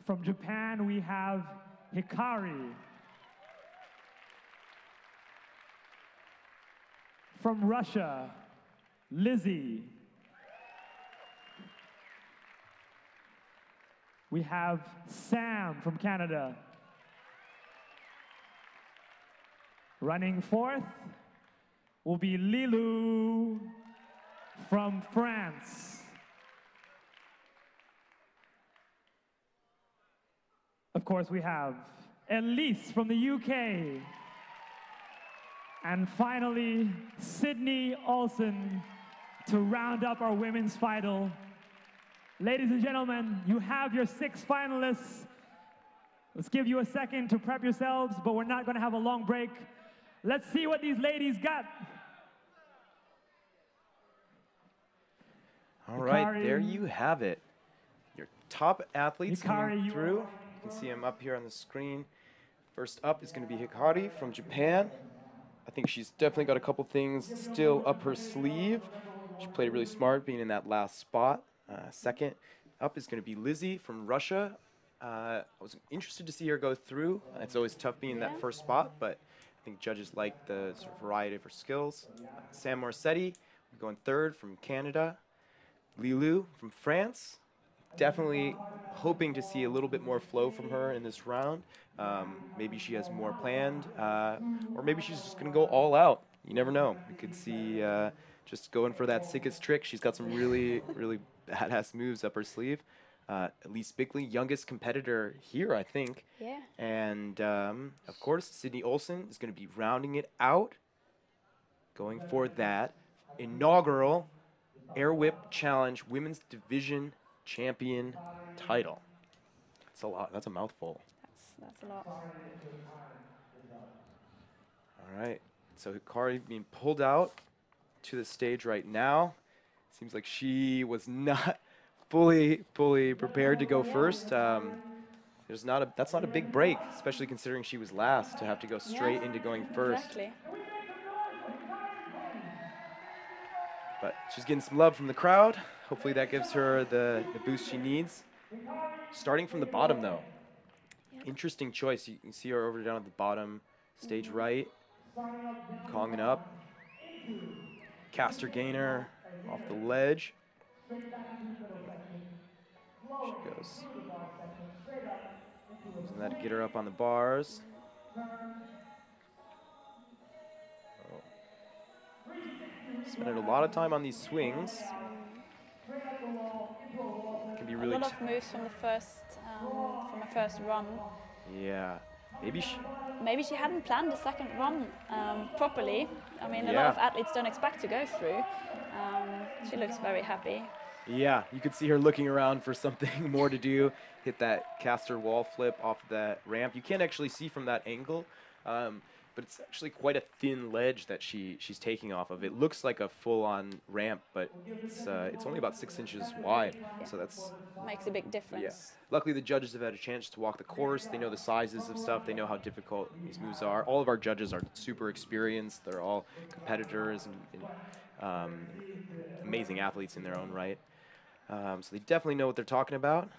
From Japan, we have Hikari. From Russia, Lizzie. We have Sam from Canada. Running fourth will be Lilou from France. Of course, we have Elise from the UK. And finally, Sydney Olsen to round up our women's final. Ladies and gentlemen, you have your 6 finalists. Let's give you a second to prep yourselves, but we're not going to have a long break. Let's see what these ladies got.
All right, there you have it. Your top athletes coming through. You can see them up here on the screen. First up is going to be Hikari from Japan. I think she's definitely got a couple things still up her sleeve. She played really smart being in that last spot. Second up is going to be Lizzie from Russia. I was interested to see her go through. It's always tough being in that first spot, but I think judges like the sort of variety of her skills. Sam Morsetti going third from Canada. Lilou from France. Definitely hoping to see a little bit more flow from her in this round. Maybe she has more planned, or maybe she's just going to go all out. You never know. You could see just going for that sickest trick. She's got some really, really badass moves up her sleeve. Elise Bickley, youngest competitor here, I think.
Yeah.
And, of course, Sydney Olsen is going to be rounding it out, going for that inaugural Air Whip Challenge Women's Division Champion title. That's a lot. That's a mouthful.
That's a lot.
All right. So Hikari being pulled out to the stage right now. Seems like she was not fully prepared to go first. That's not a big break, especially considering she was last to have to go straight into going first.
Exactly.
But she's getting some love from the crowd. Hopefully that gives her the boost she needs. Starting from the bottom, though. Interesting choice. You can see her over down at the bottom, stage right. Konging up. Caster gainer off the ledge. She goes. Using that to get her up on the bars. Spending a lot of time on these swings. Can be really
a lot of moves from the first run.
Yeah,
maybe she hadn't planned the second run properly. I mean, a lot of athletes don't expect to go through. She looks very happy.
Yeah, you could see her looking around for something more to do. Hit that caster wall flip off that ramp. You can't actually see from that angle, but it's actually quite a thin ledge that she's taking off of. It looks like a full-on ramp, but it's only about 6 inches wide, so that's
makes a big difference.
Yeah. Luckily, the judges have had a chance to walk the course. They know the sizes of stuff. They know how difficult these moves are. All of our judges are super experienced. They're all competitors and amazing athletes in their own right. So they definitely know what they're talking about.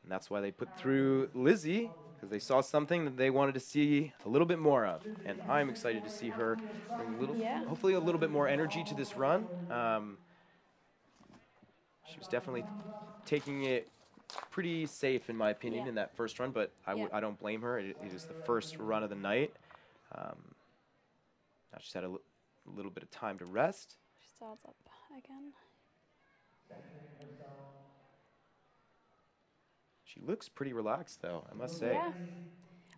And that's why they put through Lizzie, because they saw something that they wanted to see a little bit more of. And I'm excited to see her bring hopefully a little bit more energy to this run. She was definitely taking it pretty safe, in my opinion, in that first run, but I don't blame her. It is the first run of the night. Now she's had a little bit of time to rest.
She starts up again.
She looks pretty relaxed, though, I must say.
Yeah.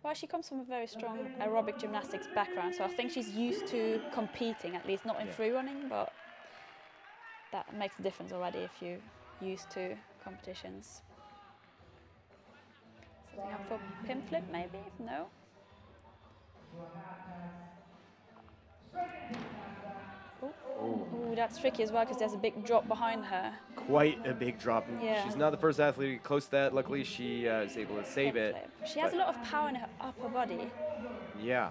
Well, she comes from a very strong aerobic gymnastics background, so I think she's used to competing, at least not in free running, but that makes a difference already if you're used to competitions. Setting up for pin flip, maybe? No? Ooh, that's tricky as well because there's a big drop behind her.
quite a big drop. And
Yeah.
she's not the first athlete to get close to that. Luckily, she is able to save it.
She has a lot of power in her upper body.
Yeah.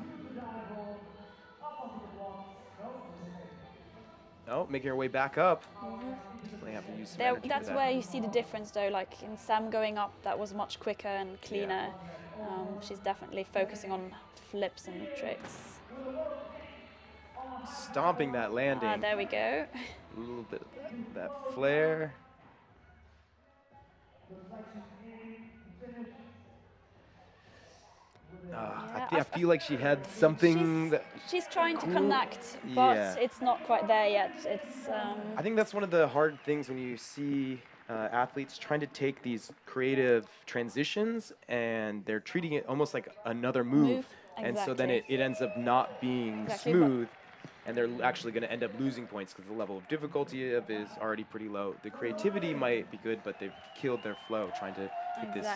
Oh, making her way back up. Definitely have to use some energy
That's
for that.
where you see the difference, though. Like in Sam going up, that was much quicker and cleaner. She's definitely focusing on flips and tricks.
Stomping that landing.
There we go.
A little bit of that flare. I feel like she had something
she's trying to
cool.
connect, but
Yeah.
it's not quite there yet. It's.
I think that's one of the hard things when you see athletes trying to take these creative transitions and they're treating it almost like another move. And so then it ends up not being smooth, and they're actually going to end up losing points because the level of difficulty of it is already pretty low. The creativity might be good, but they've killed their flow trying to get this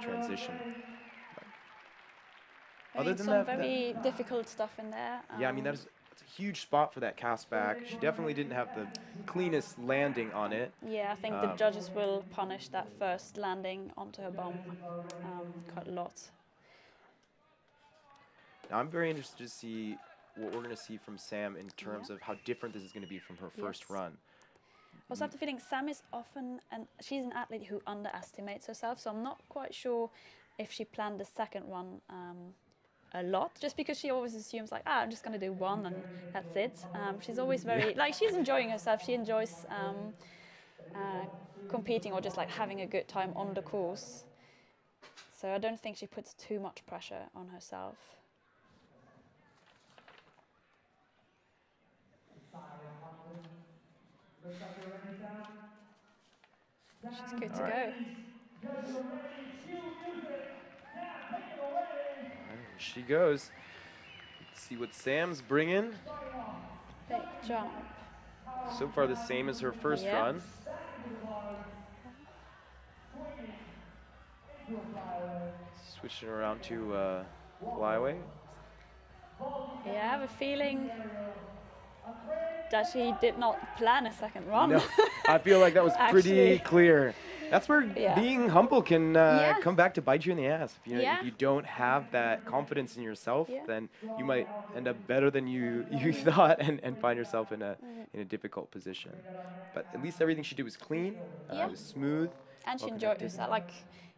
transition. Other than
some very difficult stuff in there.
Yeah, I mean, that's a huge spot for that cast back. She definitely didn't have the cleanest landing on it.
Yeah, I think the judges will punish that first landing onto her bum quite a lot.
Now, I'm very interested to see what we're going to see from Sam in terms of how different this is going to be from her first run.
I also have the feeling Sam is often, she's an athlete who underestimates herself, so I'm not quite sure if she planned the second run a lot, just because she always assumes like, I'm just going to do one and that's it. She's always very, like, she's enjoying herself. She enjoys competing or just like having a good time on the course. So I don't think she puts too much pressure on herself. She's good to go.
She goes. Let's see what Sam's bringing.
Big jump.
So far the same as her first run. Switching around to flyaway.
Yeah, I have a feeling that she did not plan a second run.
No, I feel like that was pretty clear. That's where being humble can come back to bite you in the ass. If you don't have that confidence in yourself, then you might end up better than you thought and find yourself in a difficult position. But at least everything she did was clean, it was smooth.
And she enjoyed herself. Like,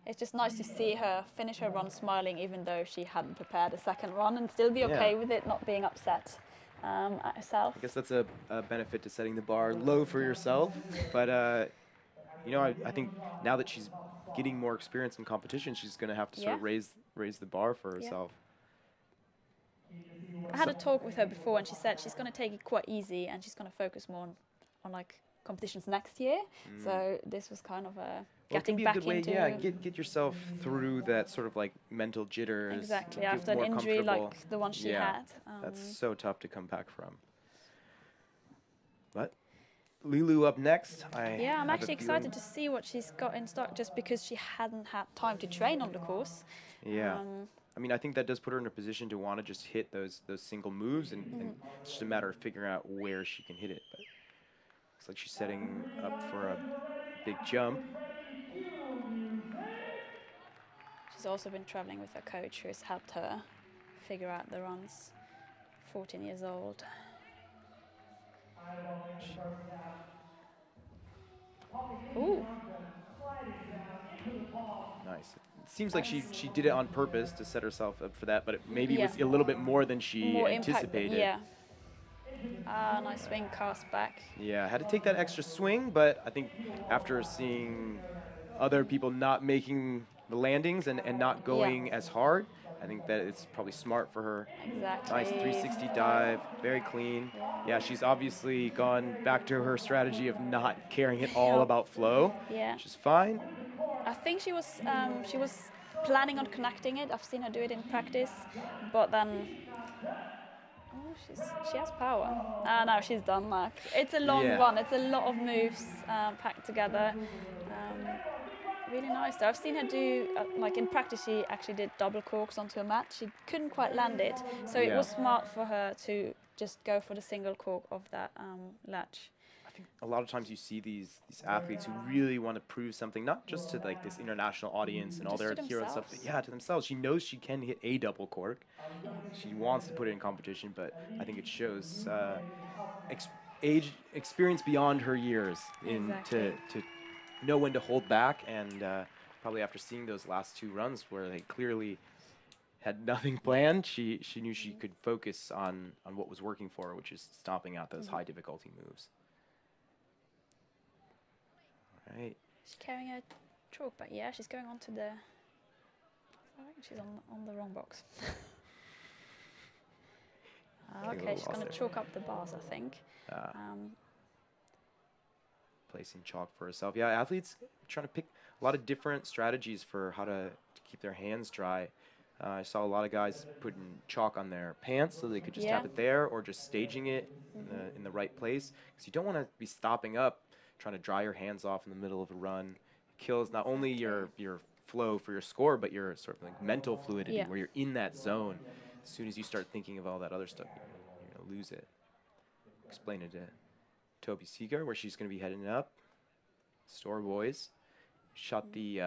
it's just nice to see her finish her run smiling, even though she hadn't prepared a second run, and still be okay with it, not being upset at herself.
I guess that's a benefit to setting the bar low for yourself. But you know, I think now that she's getting more experience in competition, she's going to have to sort of raise the bar for herself.
I had a talk with her before, and she said she's going to take it quite easy, and she's going to focus more on like competitions next year. So this was kind of a getting back into.
Get yourself through that sort of like mental jitters.
Exactly, after an injury like the one she had.
That's so tough to come back from. But Lulu up next.
I'm actually excited to see what she's got in stock, just because she hadn't had time to train on the course.
Yeah. I mean, I think that does put her in a position to want to just hit those single moves, and it's just a matter of figuring out where she can hit it. But looks like she's setting up for a big jump.
She's also been traveling with a coach who has helped her figure out the runs. 14 years old. Ooh.
Nice. It seems like she did it on purpose to set herself up for that, but it maybe was a little bit more than she anticipated.
Nice swing cast back.
Yeah, had to take that extra swing, but I think after seeing other people not making the landings and not going as hard, I think that it's probably smart for her.
Exactly.
Nice 360 dive, very clean. Yeah, she's obviously gone back to her strategy of not caring at all about flow, which is fine.
I think she was planning on connecting it. I've seen her do it in practice, but then she has power. Now she's done, Mark. It's a long run. It's a lot of moves packed together. Really nice though. I've seen her do, like in practice, she actually did double corks onto a mat. She couldn't quite land it, so it was smart for her to just go for the single cork of that latch.
I think a lot of times you see these athletes who really want to prove something, not just to like this international audience and all
Just
their
to
hero stuff, but
themselves.
yeah, to themselves. She knows she can hit a double cork. She wants to put it in competition, but I think it shows experience beyond her years
Exactly.
to know when to hold back, and probably after seeing those last two runs where they clearly had nothing planned, she knew she could focus on what was working for her, which is stomping out those high difficulty moves. All right.
She's carrying a chalk, but yeah, she's going on to the. I reckon she's on the wrong box. Okay, she's going to chalk up the bars, I think.
Placing chalk for herself. Yeah, athletes trying to pick a lot of different strategies for how to keep their hands dry. I saw a lot of guys putting chalk on their pants so they could just tap it there, or just staging it in the right place. Because you don't want to be stopping up, trying to dry your hands off in the middle of a run. It kills not only your flow for your score, but your sort of like mental fluidity, where you're in that zone. As soon as you start thinking of all that other stuff, you're going to lose it. Explain it to Toby Seeger, where she's going to be heading up. Store Boys shot the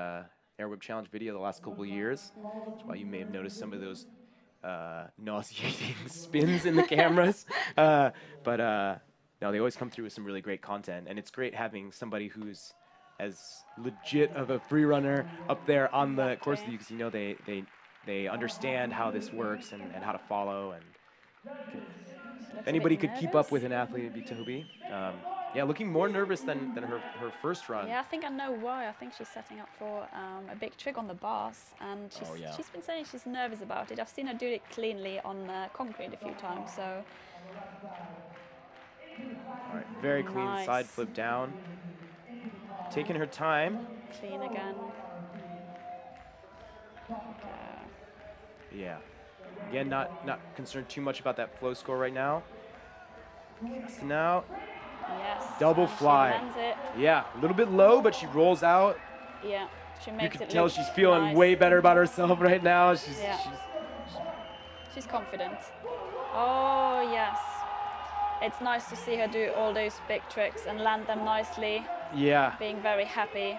Air Whip Challenge video the last couple of years. That's why you may have noticed some of those nauseating spins in the cameras. No, they always come through with some really great content, and it's great having somebody who's as legit of a free runner up there on the course with you, because you know they understand how this works and how to follow. And if anybody could keep up with an athlete, it'd be Toby. Yeah, looking more nervous than her first run.
Yeah, I think I know why. I think she's setting up for a big trick on the bars, and she's been saying she's nervous about it. I've seen her do it cleanly on concrete a few times, so.
All right, very clean side flip down. Taking her time.
Clean again.
Yeah. Again, not concerned too much about that flow score right now. So now,
yes,
double fly.
She lands it.
Yeah, a little bit low, but she rolls out.
Yeah, she makes it.
You can tell she's feeling way better about herself right now.
She's confident. Oh yes, it's nice to see her do all those big tricks and land them nicely.
Yeah.
Being very happy.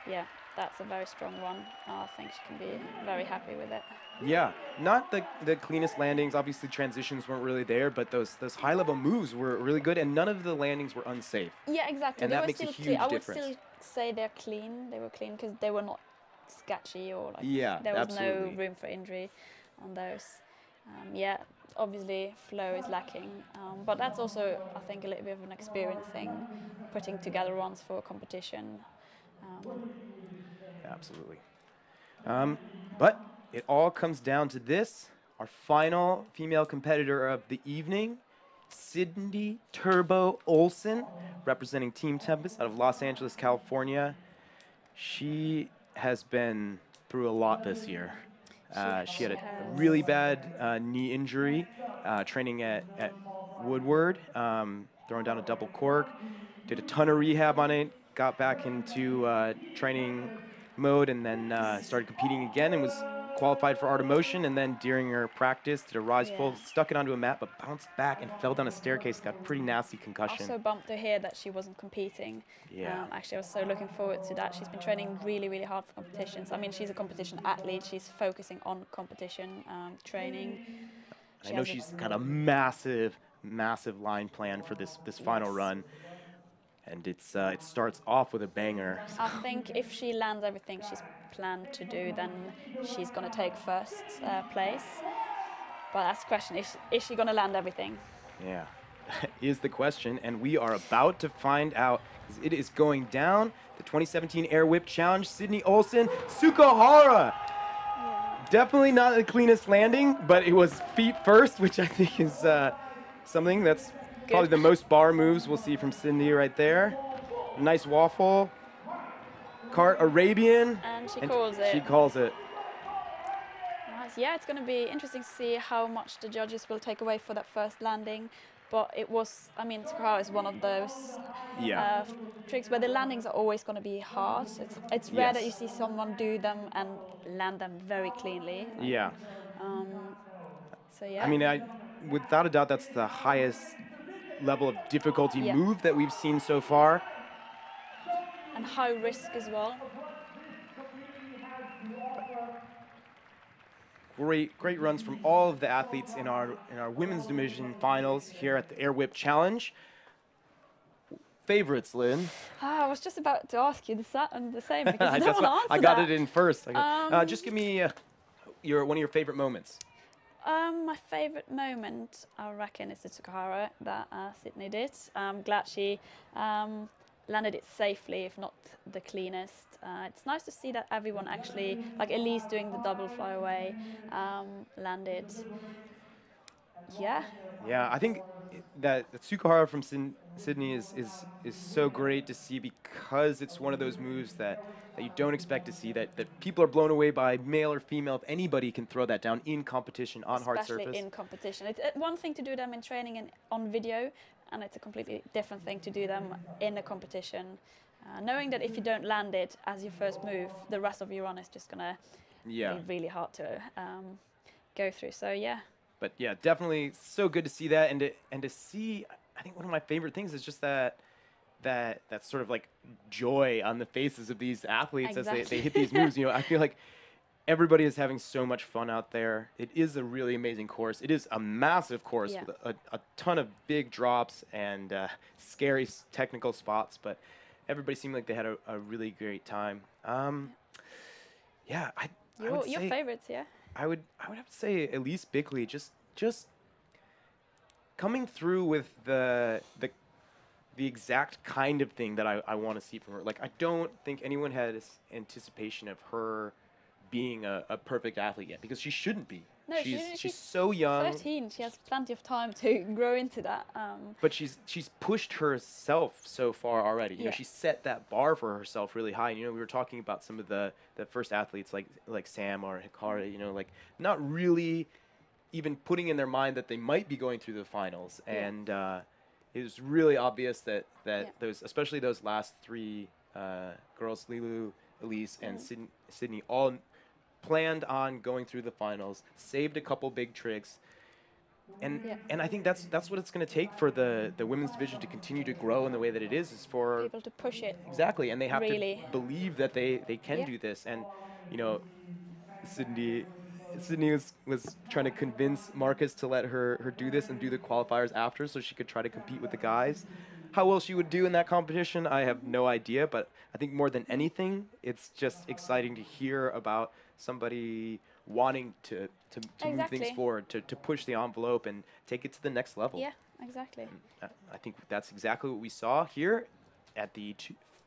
Yeah, that's a very strong one. I think she can be very happy with it.
Yeah, not the cleanest landings. Obviously, transitions weren't really there, but those high-level moves were really good, and none of the landings were unsafe.
Yeah, exactly.
And
they
that
were
makes
still
a huge
clean.
difference.
I would still say they're clean. They were clean because they were not sketchy or like
there
was no room for injury on those. Yeah, obviously flow is lacking, but that's also, I think, a little bit of an experience thing, putting together runs for a competition.
Absolutely. But it all comes down to this. Our final female competitor of the evening, Sydney Turbo Olsen, representing Team Tempest out of Los Angeles, California. She has been through a lot this year. She had a really bad knee injury training at Woodward, throwing down a double cork, did a ton of rehab on it, got back into training mode, and then started competing again and was qualified for Art of Motion, and then during her practice did a rise full, stuck it onto a mat, but bounced back and fell down a staircase, got a pretty nasty concussion.
Also bummed to hear that she wasn't competing.
Yeah.
Actually, I was so looking forward to that. She's been training really, really hard for competitions. I mean, she's a competition athlete. She's focusing on competition training.
I know she's got a massive line planned for this final run. And it starts off with a banger.
I think if she lands everything she's planned to do, then she's going to take first place. But that's the question, is she going to land everything?
Yeah, is the question, and we are about to find out. It is going down, the 2017 Air Whip Challenge, Sydney Olsen, Sukahara. Yeah. Definitely not the cleanest landing, but it was feet first, which I think is something that's probably the most bar moves we'll see from Sydney right there. Nice waffle. Cart Arabian.
And she calls it.
She calls it.
Nice. Yeah, it's going to be interesting to see how much the judges will take away for that first landing. But it was, I mean, Sukahara is one of those tricks where the landings are always going to be hard. It's rare that you see someone do them and land them very cleanly.
Yeah.
So yeah.
I mean, without a doubt, that's the highest level of difficulty
Yeah.
move that we've seen so far.
And high risk as well.
Great runs from all of the athletes in our women's division finals here at the Air Whip Challenge. Favorites, Lynn?
I was just about to ask you the same because I don't
That's
want to
why
answer
I got
that.
it in first. Just give me one of your favorite moments.
My favourite moment, I reckon, is the Tsukahara that Sydney did. I'm glad she landed it safely, if not the cleanest. It's nice to see that everyone actually, like Elise doing the double flyaway, landed. Yeah.
Yeah, I think that the Tsukahara from Sydney is so great to see because it's one of those moves that you don't expect to see, that people are blown away by, male or female. If anybody can throw that down in competition on hard surface.
Especially in competition. It's one thing to do them in training and on video, and it's a completely different thing to do them in a competition. Knowing that if you don't land it as your first move, the rest of your run is just going to be really hard to go through. So, yeah.
But, yeah, definitely so good to see that. And to see, I think one of my favorite things is just that sort of like joy on the faces of these athletes as they hit these moves. You know, I feel like everybody is having so much fun out there. It is a really amazing course. It is a massive course with a ton of big drops and scary technical spots, but everybody seemed like they had a really great time. Yeah,
Your favorites, yeah?
I would have to say Elise Bickley, just coming through with the exact kind of thing that I want to see from her. Like, I don't think anyone had this anticipation of her being a perfect athlete yet, because she shouldn't be.
No,
she's so young.
13. She has plenty of time to grow into that.
But she's pushed herself so far already. You know, she set that bar for herself really high. And, you know, we were talking about some of the first athletes like Sam or Hikari, you know, like not really even putting in their mind that they might be going through the finals. And it was really obvious that those, especially those last three girls, Lilu, Elise, and Sydney, all planned on going through the finals, saved a couple big tricks, and I think that's what it's going to take for the women's division to continue to grow in the way that it is for
people to push it.
Exactly, and they have
really
to believe that they can do this. And, you know, Sydney was trying to convince Marcus to let her do this and do the qualifiers after so she could try to compete with the guys. How well she would do in that competition, I have no idea, but I think more than anything, it's just exciting to hear about somebody wanting to move things forward, to push the envelope and take it to the next level.
Yeah, exactly.
And I think that's exactly what we saw here at the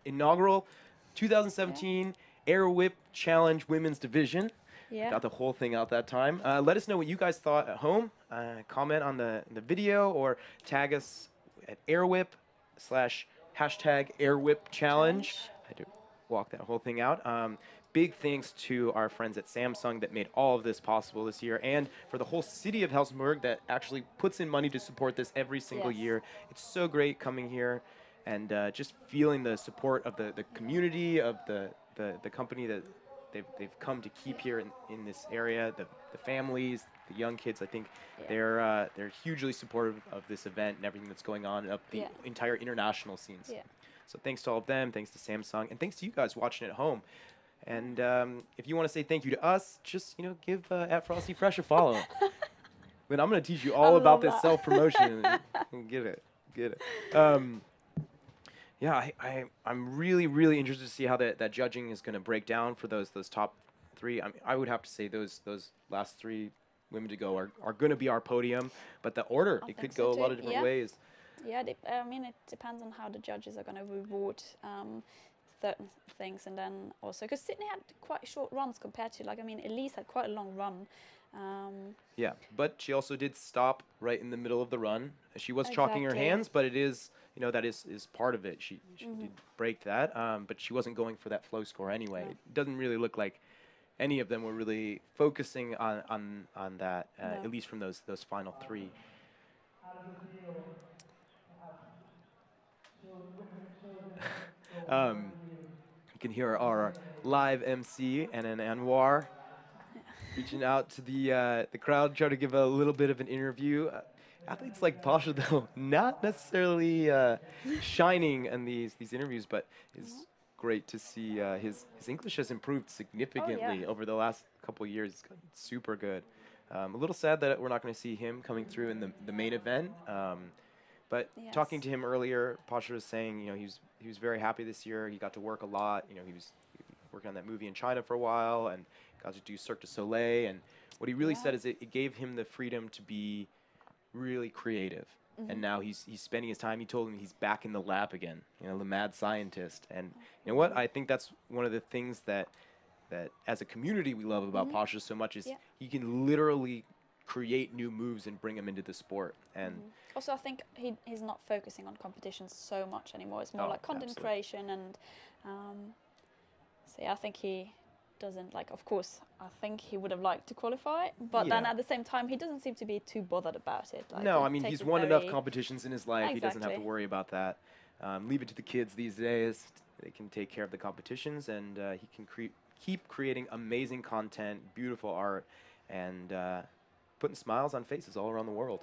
inaugural 2017 Air Whip Challenge Women's Division.
Yeah.
Got the whole thing out that time. Let us know what you guys thought at home. Comment on the video or tag us at #AirWhip challenge. I had to walk that whole thing out. Big thanks to our friends at Samsung that made all of this possible this year, and for the whole city of Helsingborg that actually puts in money to support this every single year. It's so great coming here and just feeling the support of the community, of the company that they've come to keep here in this area, the families, the young kids. I think they're hugely supportive of this event and everything that's going on, of the entire international scenes. So thanks to all of them, thanks to Samsung, and thanks to you guys watching at home. And if you want to say thank you to us, just, you know, give at Frosty Fresh a follow. But I'm going to teach you all about this self-promotion. And get it. Yeah, I'm really interested to see how that judging is going to break down for those top three. I mean, I would have to say those last three women to go are going to be our podium, but the order, it could go a lot of different ways.
Yeah, I mean, it depends on how the judges are going to reward certain things, and then also because Sydney had quite short runs compared to, like, I mean, Elise had quite a long run.
Yeah, but she also did stop right in the middle of the run. She was chalking her hands, but it is, you know, that is part of it. She did break that, but she wasn't going for that flow score anyway. No. It doesn't really look like any of them were really focusing on that, at least from those final three. You can hear our live MC and Anwar reaching out to the crowd, try to give a little bit of an interview. Athletes like Pasha, though, not necessarily shining in these interviews, but it's great to see his English has improved significantly over the last couple of years. It's gotten super good. A little sad that we're not going to see him coming through in the main event. But talking to him earlier, Pasha was saying, you know, he was very happy this year. He got to work a lot. You know, he was working on that movie in China for a while and got to do Cirque du Soleil. And what he really said is it gave him the freedom to be really creative. And now he's spending his time. He told him he's back in the lab again, you know, the mad scientist. And you know what? I think that's one of the things that as a community we love about Pasha so much is he can literally create new moves and bring them into the sport. And
also, I think he's not focusing on competitions so much anymore. It's more like content creation, and so yeah, I think he doesn't like. Of course, I think he would have liked to qualify, but then at the same time, he doesn't seem to be too bothered about it. Like,
no, I mean he's won enough competitions in his life. He doesn't have to worry about that. Leave it to the kids these days. They can take care of the competitions, and he can keep creating amazing content, beautiful art, and putting smiles on faces all around the world.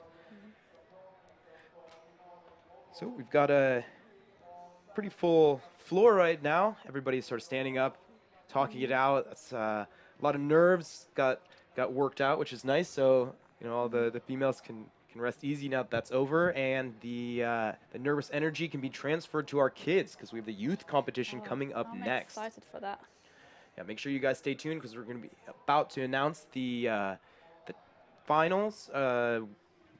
So we've got a pretty full floor right now. Everybody's sort of standing up, talking it out. It's a lot of nerves got worked out, which is nice. So you know all the females can rest easy now that that's over, and the nervous energy can be transferred to our kids because we have the youth competition coming up next.
I'm excited for that.
Yeah, make sure you guys stay tuned because we're going to be about to announce the finals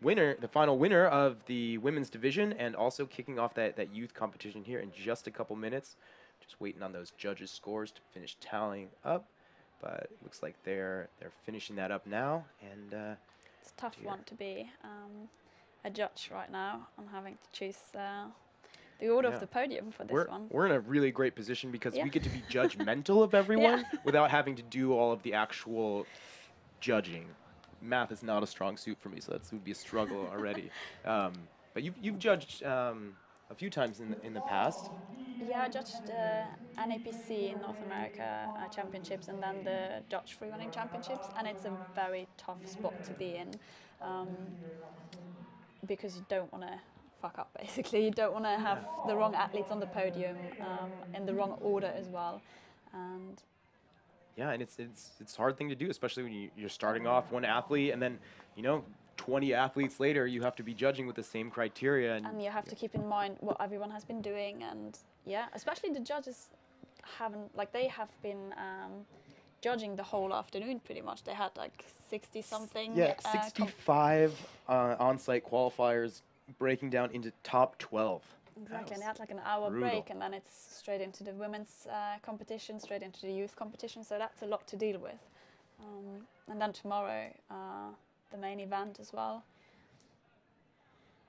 the final winner of the women's division, and also kicking off that youth competition here in just a couple minutes. Just waiting on those judges' scores to finish tallying up, but it looks like they're finishing that up now. And
it's a tough one to be a judge right now. I'm having to choose the order of the podium for this one.
We're in a really great position because we get to be judgmental of everyone without having to do all of the actual judging. Math is not a strong suit for me, so that would be a struggle already. But you've judged a few times in the past.
Yeah, I judged NAPC in North America championships, and then the Dutch freerunning championships, and it's a very tough spot to be in because you don't want to fuck up. Basically, you don't want to have the wrong athletes on the podium in the wrong order as well, and.
Yeah, and it's a hard thing to do, especially when you're starting off one athlete, and then 20 athletes later you have to be judging with the same criteria.
And you have to keep in mind what everyone has been doing, and especially the judges have been judging the whole afternoon pretty much. They had like 60 something.
Yeah, 65 on-site qualifiers breaking down into top 12.
Exactly, and they had like an hour break, and then it's straight into the women's competition, straight into the youth competition, so that's a lot to deal with. And then tomorrow, the main event as well.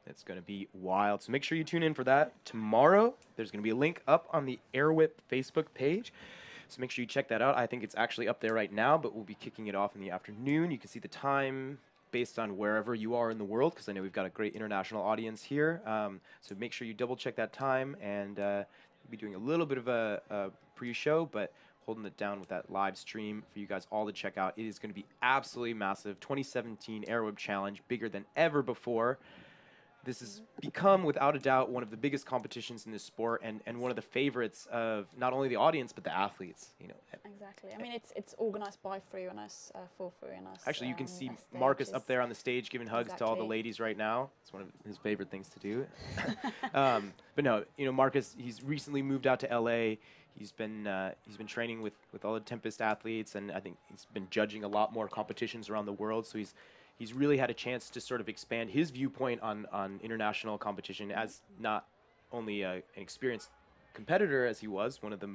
It's going to be wild, so make sure you tune in for that tomorrow. There's going to be a link up on the Airwhip Facebook page, so make sure you check that out. I think it's actually up there right now, but we'll be kicking it off in the afternoon. You can see the time based on wherever you are in the world, because I know we've got a great international audience here. So make sure you double check that time, and we'll be doing a little bit of a pre-show, but holding it down with that live stream for you guys all to check out. It is going to be absolutely massive. 2017 Airwhip Challenge, bigger than ever before. This has become, without a doubt, one of the biggest competitions in this sport, and one of the favorites of not only the audience but the athletes.
Exactly. I mean, it's organized by freerunners, for freerunners.
Actually, you can see Marcus up there on the stage giving hugs to all the ladies right now. It's one of his favorite things to do. But no, Marcus, he's recently moved out to LA. He's been training with all the Tempest athletes, and I think he's been judging a lot more competitions around the world. So he's really had a chance to sort of expand his viewpoint on international competition as not only an experienced competitor as he was, one of the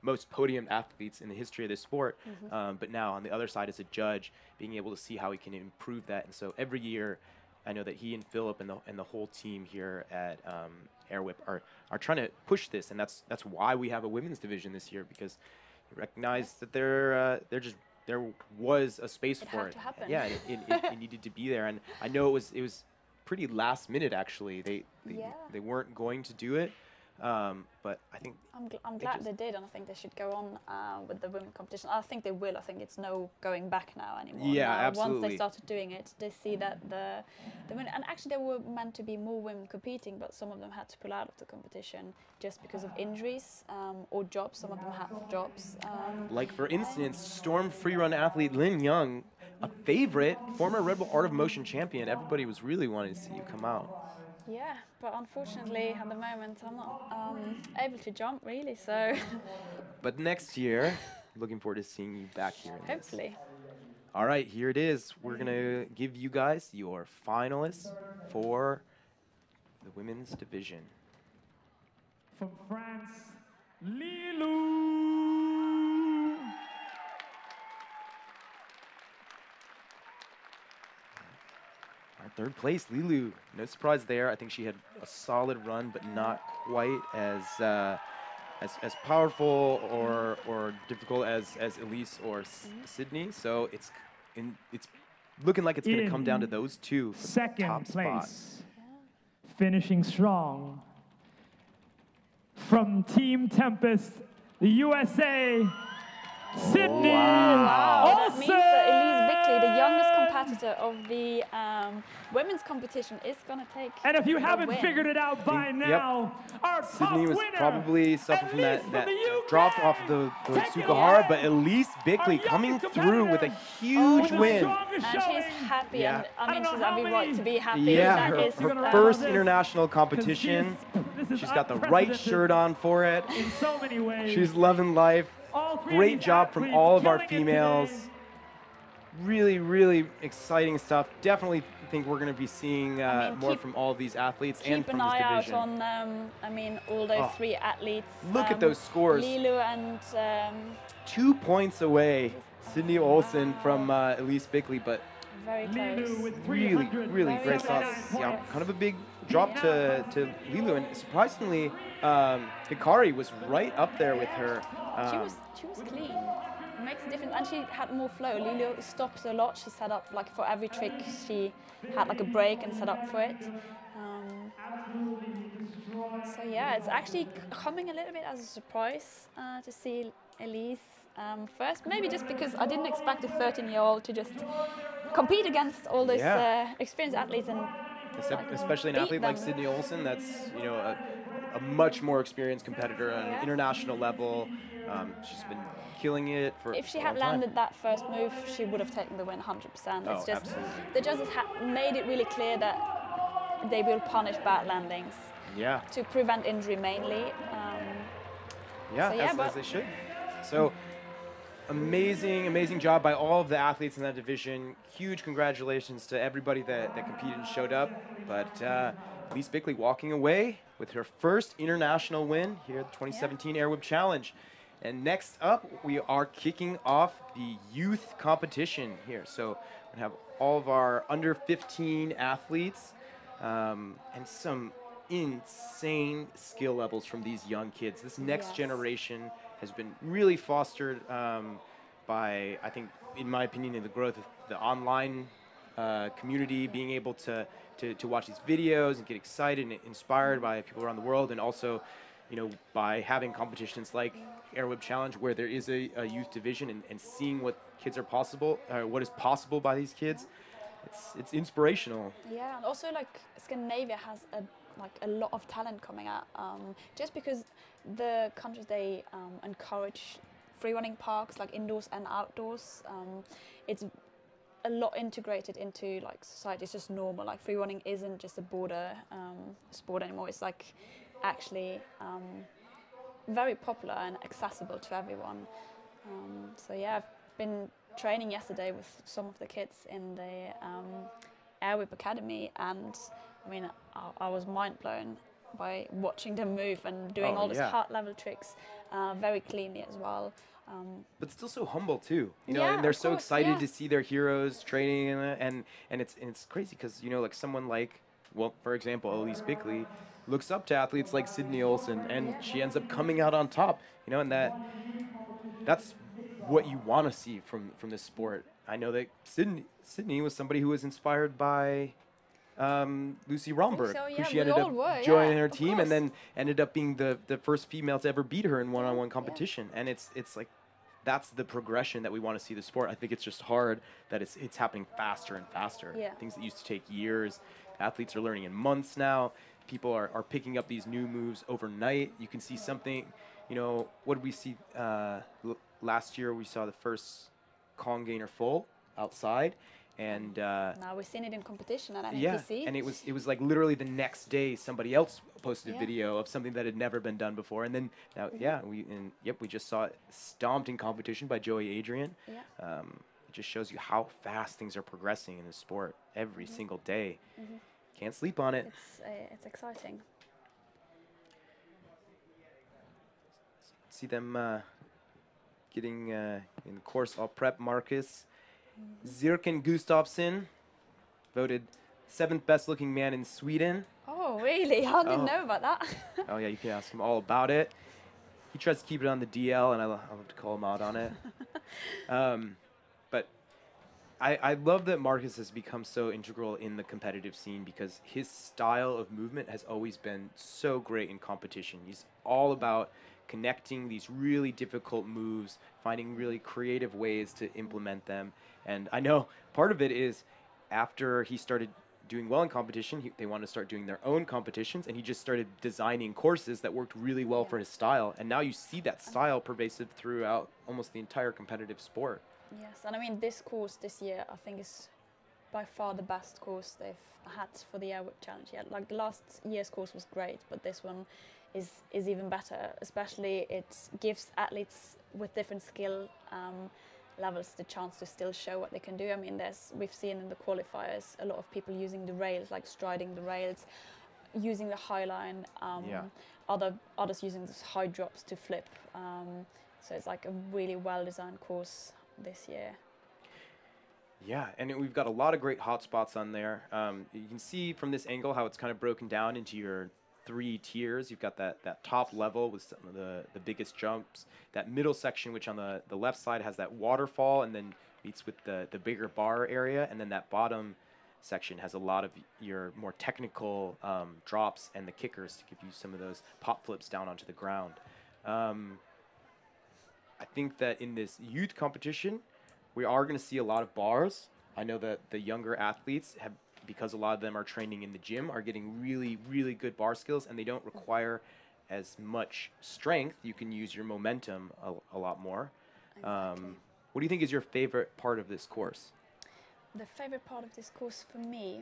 most podium athletes in the history of this sport, but now on the other side as a judge, being able to see how he can improve that. And so every year, I know that he and Philip and the whole team here at Airwhip are trying to push this, and that's why we have a women's division this year, because you recognize that there was a space for it.
Had to happen.
Yeah, it needed to be there, and I know it was pretty last minute actually. They weren't going to do it. But I think
I'm glad they did, and I think they should go on with the women competition. I think they will. I think it's no going back now anymore.
Yeah,
now,
absolutely.
Once they started doing it, they see that the women, and actually there were meant to be more women competing, but some of them had to pull out of the competition just because of injuries or jobs. Some of them have jobs.
Like for instance, Storm freerun athlete Lin Young, a favorite, former Red Bull Art of Motion champion. Everybody was really wanting to see you come out.
Yeah, but unfortunately at the moment I'm not able to jump really, so.
But next year, looking forward to seeing you back here. In
Hopefully.
This. All right, here it is. We're gonna give you guys your finalists for the women's division.
From France, Lilou.
Our third place, Lilou. No surprise there. I think she had a solid run, but not quite as powerful or difficult as Elise or Sydney. So it's looking like it's going to come down to those two for
second
the top
place,
spot.
finishing strong. From Team Tempest, the USA, Sydney
That means that
Olsen!
Elise Bickley, the youngest competitor of the women's competition, is going to take
And if you
the
haven't
win.
figured it out by now, our top
Sydney was
winner,
probably suffering from
Elise
that
from the UK,
drop off the
taking
Tsukahara,
it.
but Elise Bickley
Our
coming
youngest
through with a
competitor.
huge
With the
win.
strongest
And she's
showing.
happy,
Yeah.
and I
I
mean,
don't know
she's
how
every
many-
right to be happy.
Yeah,
That
her
is,
first
this,
international
'cause
competition.
this is
She's got the right
unprecedented
shirt on for it.
in so many ways.
She's loving life.
All three of
Great
these
job from
athletes
all of our
killing it
females.
today.
Really, really exciting stuff. Definitely think we're going to be seeing more
keep-
from all of these athletes and
keep
from
an
this
eye out
division.
on, I mean, all those
Oh.
three athletes.
Look at those scores.
Lilou and
2 points away, Sydney Olsen from Elise Bickley, but
very
Lilou
close.
with
really,
300
really
Very
great
close.
sauce. Yeah, kind of a big drop to Lilou, and surprisingly, Hikari was right up there with her.
She was clean. It makes a difference, and she had more flow. Lilou stopped a lot. She set up like for every trick. She had like a break and set up for it. So yeah, it's actually coming a little bit as a surprise to see Elise first. Maybe just because I didn't expect a 13-year-old to just compete against all those
Yeah.
experienced athletes and
Especially an
beat
athlete like
them.
Sydney Olsen, that's a much more experienced competitor on an international level. She's been killing it for.
If she
a
had
long time.
landed that first move, she would have taken the win 100%.
Oh,
It's just
absolutely.
the judges made it really clear that they will punish bad landings
Yeah.
to prevent injury mainly.
Yeah,
So, yeah,
as
but-
they should. So, amazing job by all of the athletes in that division. Huge congratulations to everybody that competed and showed up. But Elise Bickley walking away with her first international win here at the 2017 Air Whip Challenge. And next up, we are kicking off the youth competition here. So we're gonna have all of our under 15 athletes and some insane skill levels from these young kids. This next
Yes.
generation has been really fostered by, I think, in my opinion, the growth of the online community, being able to watch these videos and get excited and inspired by people around the world, and also, by having competitions like Air Whip Challenge, where there is a youth division, and seeing what what is possible by these kids. It's inspirational.
Yeah, and also like Scandinavia has a lot of talent coming out. Just because the countries they encourage free running parks, like indoors and outdoors, it's a lot integrated into like society. It's just normal. Like free running isn't just a border sport anymore. It's like actually very popular and accessible to everyone. So yeah, I've been training yesterday with some of the kids in the Air Whip Academy, and I mean, I was mind blown by watching them move and doing all these hard level tricks very cleanly as well.
But still so humble too,
Yeah,
and they're
of
so
course,
excited
yeah.
to see their heroes training, and it's crazy because like someone like, well, for example, Elise Bickley looks up to athletes like Sydney Olsen, and she ends up coming out on top, and that's what you want to see from this sport. I know that Sydney was somebody who was inspired by Lucy Romberg,
so, yeah,
who she
we
ended
all
up
were,
joining
yeah,
her
of
team, and
course.
then ended up being the first female to ever beat her in one-on-one competition. And it's like that's the progression that we want to see the sport. I think it's just hard that it's happening faster and faster.
Yeah.
Things that used to take years, athletes are learning in months now. People are picking up these new moves overnight. You can see something, you know, what did we see last year? We saw the first Kong gainer full outside. And
Now we've seen it in competition at
yeah,
NAPC.
and it was like literally the next day somebody else posted a
Yeah.
video of something that had never been done before, and then now we just saw it stomped in competition by Joey Adrian.
Yeah.
It just shows you how fast things are progressing in the sport every single day. Can't sleep on it.
It's exciting.
See them getting in the course all prep. Marcus Zirken Gustafsson, voted 7th best looking man in Sweden.
Oh, really? I didn't
Oh.
know about that.
Oh yeah, you can ask him all about it. He tries to keep it on the DL, and I love to call him out on it. But I love that Marcus has become so integral in the competitive scene because his style of movement has always been so great in competition. He's all about connecting these really difficult moves, finding really creative ways to implement them. And I know part of it is after he started doing well in competition, they wanted to start doing their own competitions, and he just started designing courses that worked really well for his style. And now you see that style pervasive throughout almost the entire competitive sport.
Yes, and I mean this course this year I think is by far the best course they've had for the Air Whip Challenge yet. Like the last year's course was great, but this one is even better. Especially it gives athletes with different skill levels the chance to still show what they can do. I mean, we've seen in the qualifiers a lot of people using the rails, like striding the rails, using the high line. Others using those high drops to flip. So it's like a really well-designed course this year.
Yeah, and we've got a lot of great hot spots on there. You can see from this angle how it's kind of broken down into your 3 tiers. You've got that top level with some of the biggest jumps, that middle section which on the left side has that waterfall and then meets with the bigger bar area, and then that bottom section has a lot of your more technical drops and the kickers to give you some of those pop flips down onto the ground. I think that in this youth competition, we are going to see a lot of bars. I know that the younger athletes have, because a lot of them are training in the gym, are getting really, really good bar skills, and they don't require as much strength. You can use your momentum a lot more.
Exactly.
What do you think is your favorite part of this course?
The favorite part of this course for me,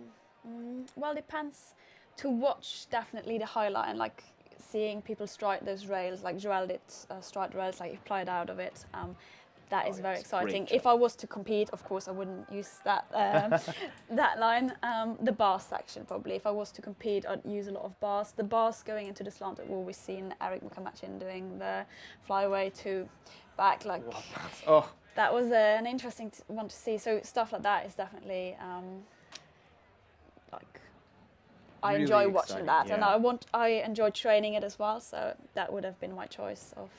well, depends. To watch definitely the high line, like seeing people stride those rails, like Joel did stride rails, like he plied out of it. That is very exciting. If I was to compete, of course, I wouldn't use that that line. The bar section, probably. If I was to compete, I'd use a lot of bars. The bars going into the slanted wall, we've seen Eric Mukamachin doing the flyaway to back. Like, that was an interesting one to see. So stuff like that is definitely like I
Really
enjoy
exciting,
watching that,
yeah.
and I enjoy training it as well. So that would have been my choice of.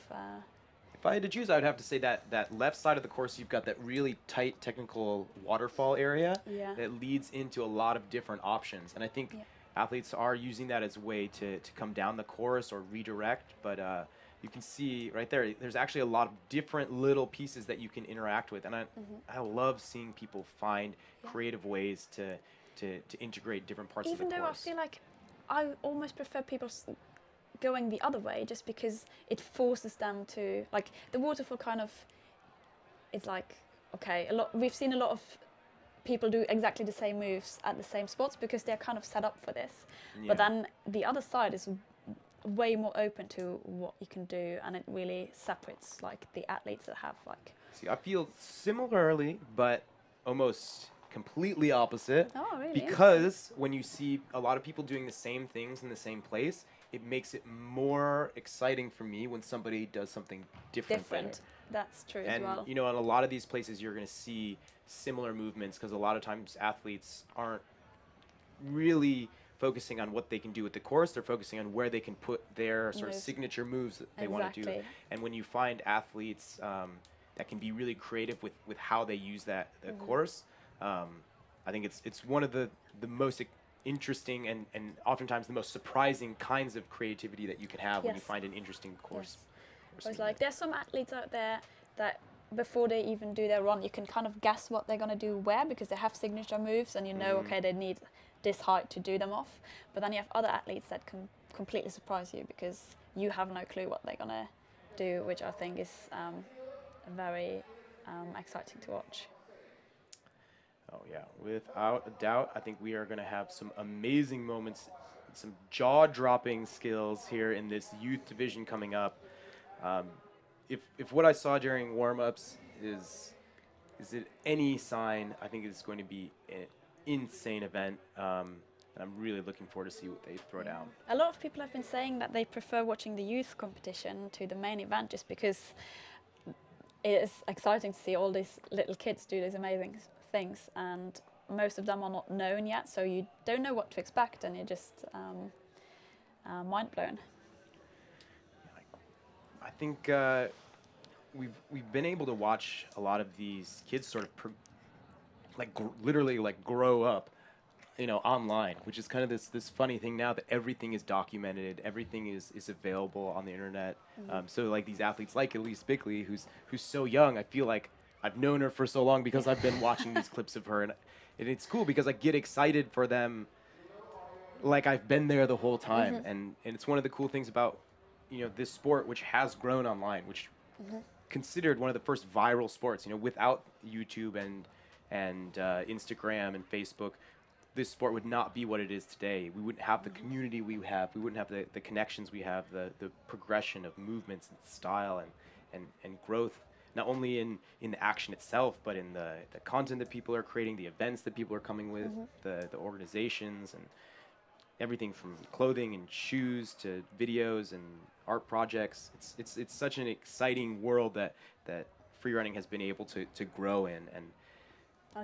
If I had to choose, I would have to say that left side of the course, you've got that really tight technical waterfall area that leads into a lot of different options. And I think athletes are using that as a way to come down the course or redirect. But you can see right there, there's actually a lot of different little pieces that you can interact with. And I love seeing people find creative ways to integrate different parts of the course.
Even though I feel like I almost prefer people going the other way, just because it forces them to, like, the waterfall kind of, it's like, okay, we've seen a lot of people do exactly the same moves at the same spots because they're kind of set up for this. But then the other side is way more open to what you can do, and it really separates like the athletes that have like.
See, I feel similarly, but almost completely opposite.
Oh, really?
Because when you see a lot of people doing the same things in the same place, it makes it more exciting for me when somebody does something different.
That's true
And,
as well.
you know, in a lot of these places, you're going to see similar movements because a lot of times athletes aren't really focusing on what they can do with the course. They're focusing on where they can put their sort of signature moves that they want to do. And when you find athletes that can be really creative with how they use the course, I think it's one of the most interesting and oftentimes the most surprising kinds of creativity that you can have when you
Yes.
find an interesting course.
Yes. It's like there's some athletes out there that before they even do their run, you can kind of guess what they're going to do where, because they have signature moves and you know, okay, they need this height to do them off. But then you have other athletes that can completely surprise you because you have no clue what they're going to do, which I think is very exciting to watch.
Oh yeah, without a doubt, I think we are going to have some amazing moments, some jaw-dropping skills here in this youth division coming up. If what I saw during warm-ups is it any sign, I think it's going to be an insane event, and I'm really looking forward to see what they throw down.
A lot of people have been saying that they prefer watching the youth competition to the main event just because it is exciting to see all these little kids do these amazing things, and most of them are not known yet, so you don't know what to expect, and you're just mind blown.
I think we've been able to watch a lot of these kids sort of literally grow up, you know, online, which is kind of this funny thing now that everything is documented, everything is available on the internet. So like these athletes like Elise Bickley, who's so young, I feel like I've known her for so long because I've been watching these clips of her, and it's cool because I get excited for them like I've been there the whole time. And it's one of the cool things about, you know, this sport, which has grown online, which considered one of the first viral sports, you know, without YouTube and Instagram and Facebook, this sport would not be what it is today. We wouldn't have the community we have. We wouldn't have the connections we have, the progression of movements and style and growth, not only in the action itself, but in the content that people are creating, the events that people are coming with, the organizations, and everything from clothing and shoes to videos and art projects. It's such an exciting world that free running has been able to grow in. And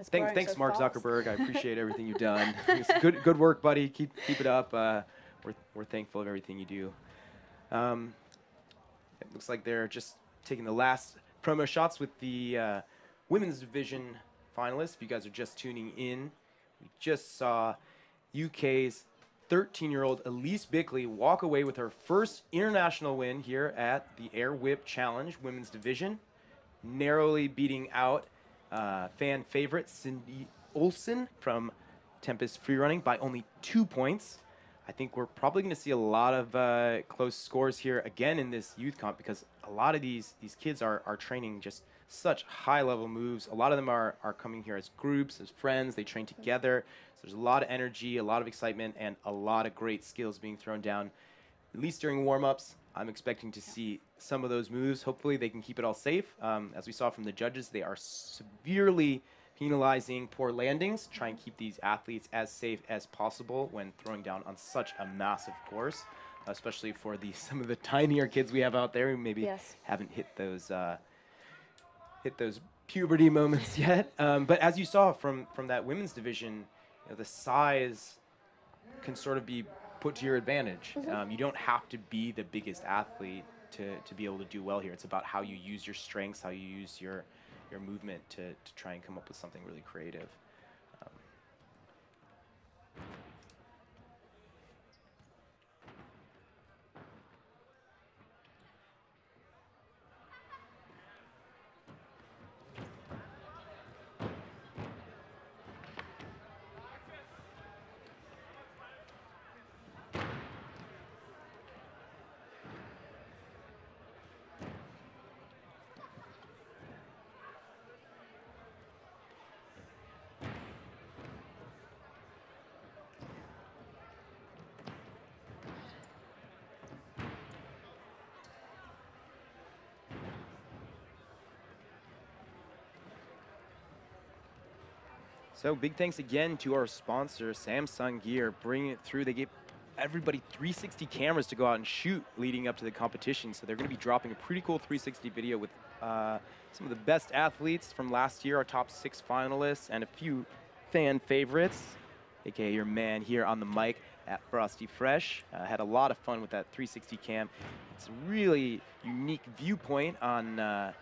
thanks,
so
Mark
fast.
Zuckerberg. I appreciate everything you've done. It's good work, buddy. Keep it up. We're thankful of everything you do. It looks like they're just taking the last promo shots with the women's division finalists. If you guys are just tuning in, we just saw UK's 13-year-old Elise Bickley walk away with her first international win here at the Air Whip Challenge women's division, narrowly beating out fan favorite Cindy Olsen from Tempest Free Running by only 2 points. I think we're probably going to see a lot of close scores here again in this youth comp, because a lot of these kids are training just such high-level moves. A lot of them are coming here as groups, as friends. They train together. So there's a lot of energy, a lot of excitement, and a lot of great skills being thrown down, at least during warm-ups. I'm expecting to see some of those moves. Hopefully they can keep it all safe. As we saw from the judges, they are severely penalizing poor landings, try and keep these athletes as safe as possible when throwing down on such a massive course, especially for some of the tinier kids we have out there who maybe haven't hit those puberty moments yet. But as you saw from that women's division, you know, the size can sort of be put to your advantage. You don't have to be the biggest athlete to be able to do well here. It's about how you use your strengths, how you use your movement to try and come up with something really creative. So big thanks again to our sponsor, Samsung Gear, bringing it through. They gave everybody 360 cameras to go out and shoot leading up to the competition. So they're going to be dropping a pretty cool 360 video with some of the best athletes from last year, our top 6 finalists, and a few fan favorites, aka your man here on the mic at Frosty Fresh. Had a lot of fun with that 360 cam. It's a really unique viewpoint on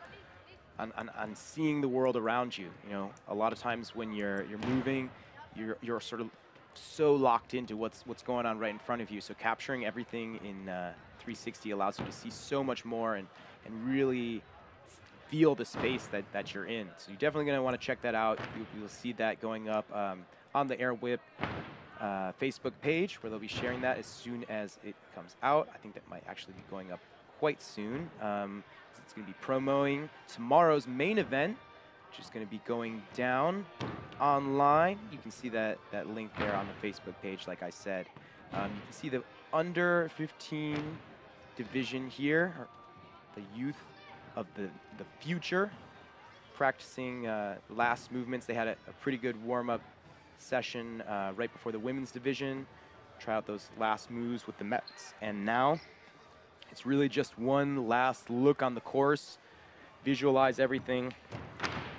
seeing the world around you. You know, a lot of times when you're moving, you're sort of so locked into what's going on right in front of you. So capturing everything in 360 allows you to see so much more and really feel the space that you're in. So you're definitely going to want to check that out. You'll see that going up on the Air Wipp Facebook page, where they'll be sharing that as soon as it comes out. I think that might actually be going up quite soon. It's going to be promoting tomorrow's main event, which is going to be going down online. You can see that link there on the Facebook page, like I said. You can see the under 15 division here, the youth of the future, practicing last movements. They had a pretty good warm-up session right before the women's division, try out those last moves with the Mets, and now it's really just one last look on the course, visualize everything,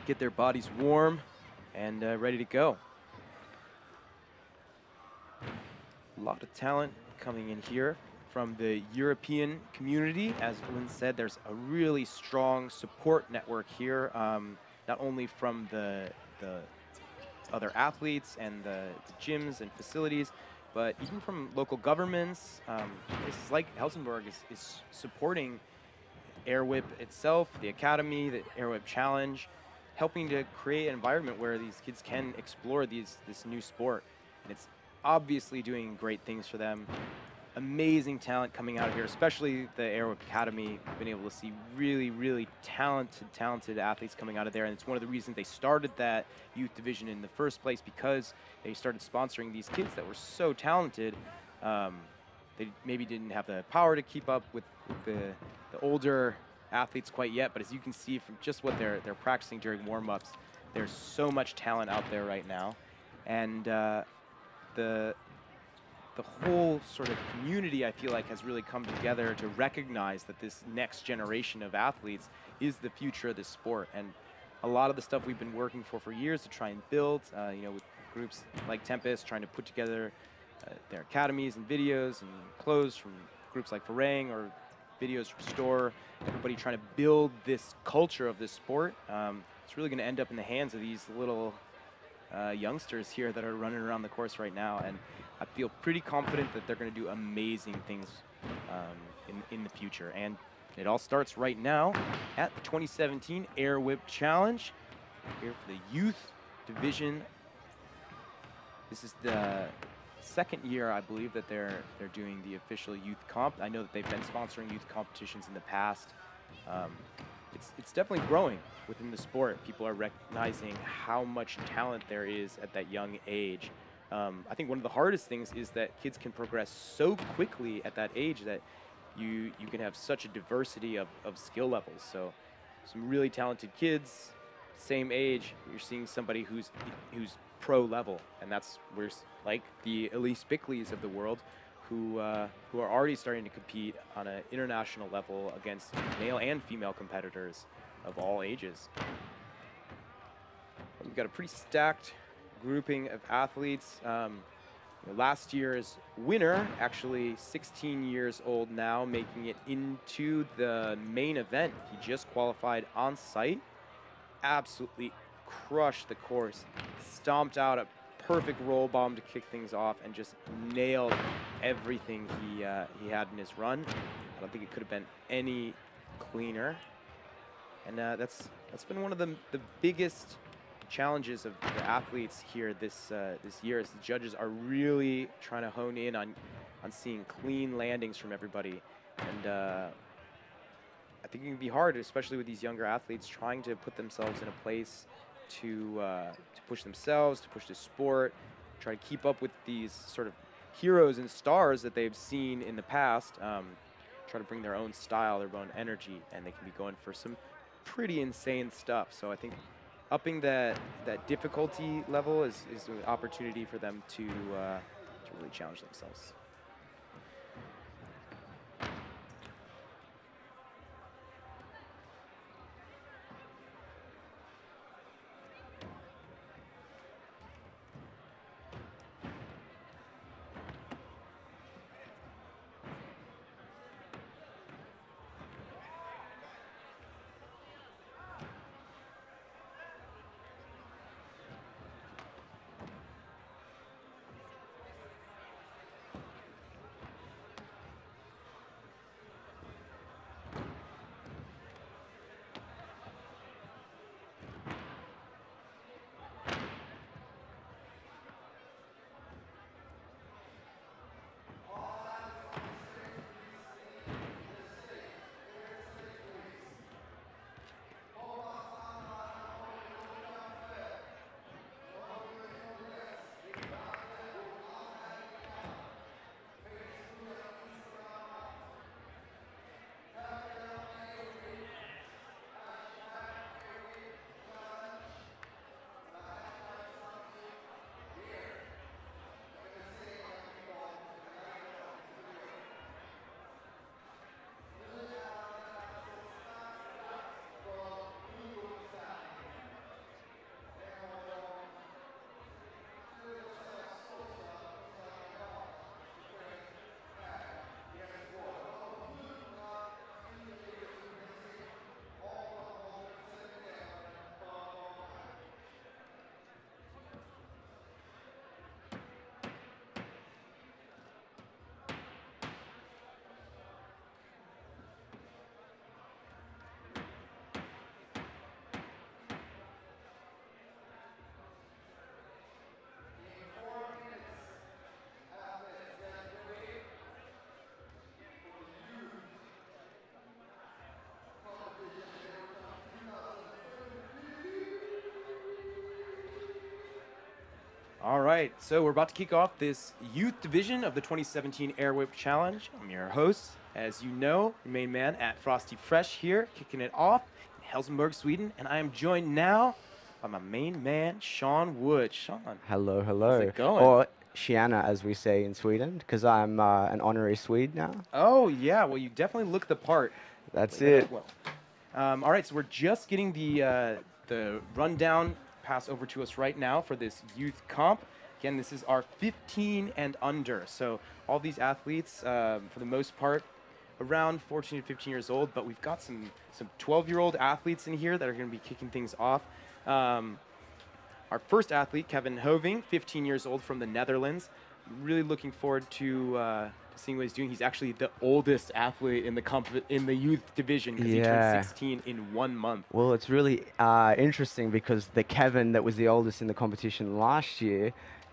get their bodies warm and ready to go. A lot of talent coming in here from the European community. As Lynn said, there's a really strong support network here, not only from the other athletes and the gyms and facilities, but even from local governments. Places like Helsingborg is supporting Air Wipp itself, the academy, the Air Wipp Challenge, helping to create an environment where these kids can explore this new sport. And it's obviously doing great things for them. Amazing talent coming out of here, especially the Air Wipp Academy. We've been able to see really, really talented athletes coming out of there, and it's one of the reasons they started that youth division in the first place, because they started sponsoring these kids that were so talented. They maybe didn't have the power to keep up with the older athletes quite yet, but as you can see from just what they're practicing during warm-ups, there's so much talent out there right now, and the whole sort of community, I feel like, has really come together to recognize that this next generation of athletes is the future of this sport. And a lot of the stuff we've been working for years to try and build, with groups like Tempest, trying to put together their academies and videos and clothes from groups like Farang or videos from Store, everybody trying to build this culture of this sport. It's really going to end up in the hands of these little youngsters here that are running around the course right now, and I feel pretty confident that they're going to do amazing things in the future. And it all starts right now at the 2017 Air Wipp Challenge here for the youth division. This is the second year, I believe, that they're doing the official youth comp. I know that they've been sponsoring youth competitions in the past. It's definitely growing within the sport. People are recognizing how much talent there is at that young age. I think one of the hardest things is that kids can progress so quickly at that age that you can have such a diversity of skill levels. So some really talented kids, same age, you're seeing somebody who's pro level, and that's where like the Elise Bickleys of the world who are already starting to compete on an international level against male and female competitors of all ages. We've got a pretty stacked grouping of athletes. Last year's winner, actually 16 years old now, making it into the main event. He just qualified on site, absolutely crushed the course, stomped out a perfect roll bomb to kick things off, and just nailed everything he had in his run. I don't think it could have been any cleaner. And that's been one of the biggest challenges of the athletes here this year, as the judges are really trying to hone in on seeing clean landings from everybody. And I think it can be hard, especially with these younger athletes, trying to put themselves in a place to push themselves, to push the sport, try to keep up with these sort of heroes and stars that they've seen in the past, try to bring their own style, their own energy, and they can be going for some pretty insane stuff. So I think upping that difficulty level is an opportunity for them to really challenge themselves. All right, so we're about to kick off this youth division of the 2017 Air Whip Challenge. I'm your host, as you know, your main man at Frosty Fresh here, kicking it off in Helsingborg, Sweden, and I am joined now by my main man, Sean Wood. Sean.
Hello, hello.
How's it going?
Or Shiana, as we say in Sweden, because I'm an honorary Swede now.
Oh, yeah, well, you definitely look the part.
That's it.
Well. All right, so we're just getting the rundown pass over to us right now for this youth comp. Again, this is our 15 and under. So all these athletes, for the most part, around 14 to 15 years old, but we've got some 12-year-old athletes in here that are going to be kicking things off. Our first athlete, Kevin Hoving, 15 years old from the Netherlands. Really looking forward to seeing what he's doing. He's actually the oldest athlete in the youth division because he turned 16 in 1 month.
Well, it's really interesting because the Kevin that was the oldest in the competition last year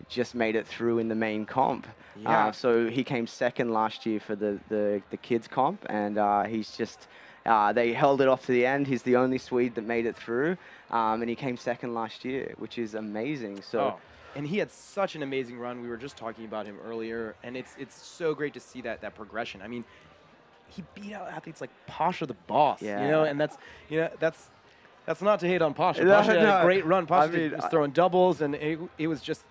just made it through in the main comp.
Yeah.
So he came second last year for the kids comp, and he's just they held it off to the end. He's the only Swede that made it through, and he came second last year, which is amazing. So.
Oh. And he had such an amazing run. We were just talking about him earlier, and it's so great to see that progression. I mean, he beat out athletes like Pasha the Boss,
Yeah.
you know, and that's not to hate on Pasha. Pasha had a great run. Pasha was throwing doubles, and it was just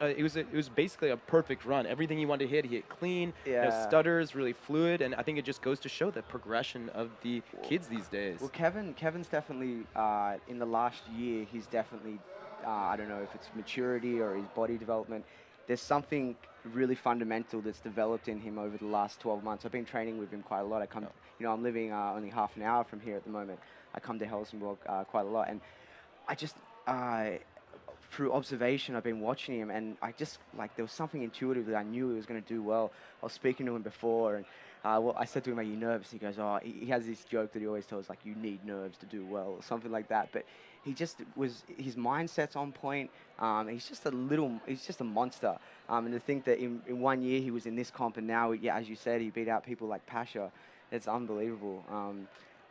it was basically a perfect run. Everything he wanted to hit, he hit clean.
Yeah.
You know, stutters, really fluid, and I think it just goes to show the progression of the kids these days.
Well, Kevin's definitely in the last year. He's definitely. I don't know if it's maturity or his body development. There's something really fundamental that's developed in him over the last 12 months. I've been training with him quite a lot. I'm living only half an hour from here at the moment. I come to Helsingborg quite a lot, and I just through observation, I've been watching him, and I just there was something intuitive that I knew he was going to do well. I was speaking to him before, and I said to him, "Are you nervous?" He goes, "Oh," he has this joke that he always tells, like, "You need nerves to do well," or something like that. But he just his mindset's on point. He's just a monster. And to think that in 1 year he was in this comp, and now, as you said, he beat out people like Pasha. It's unbelievable.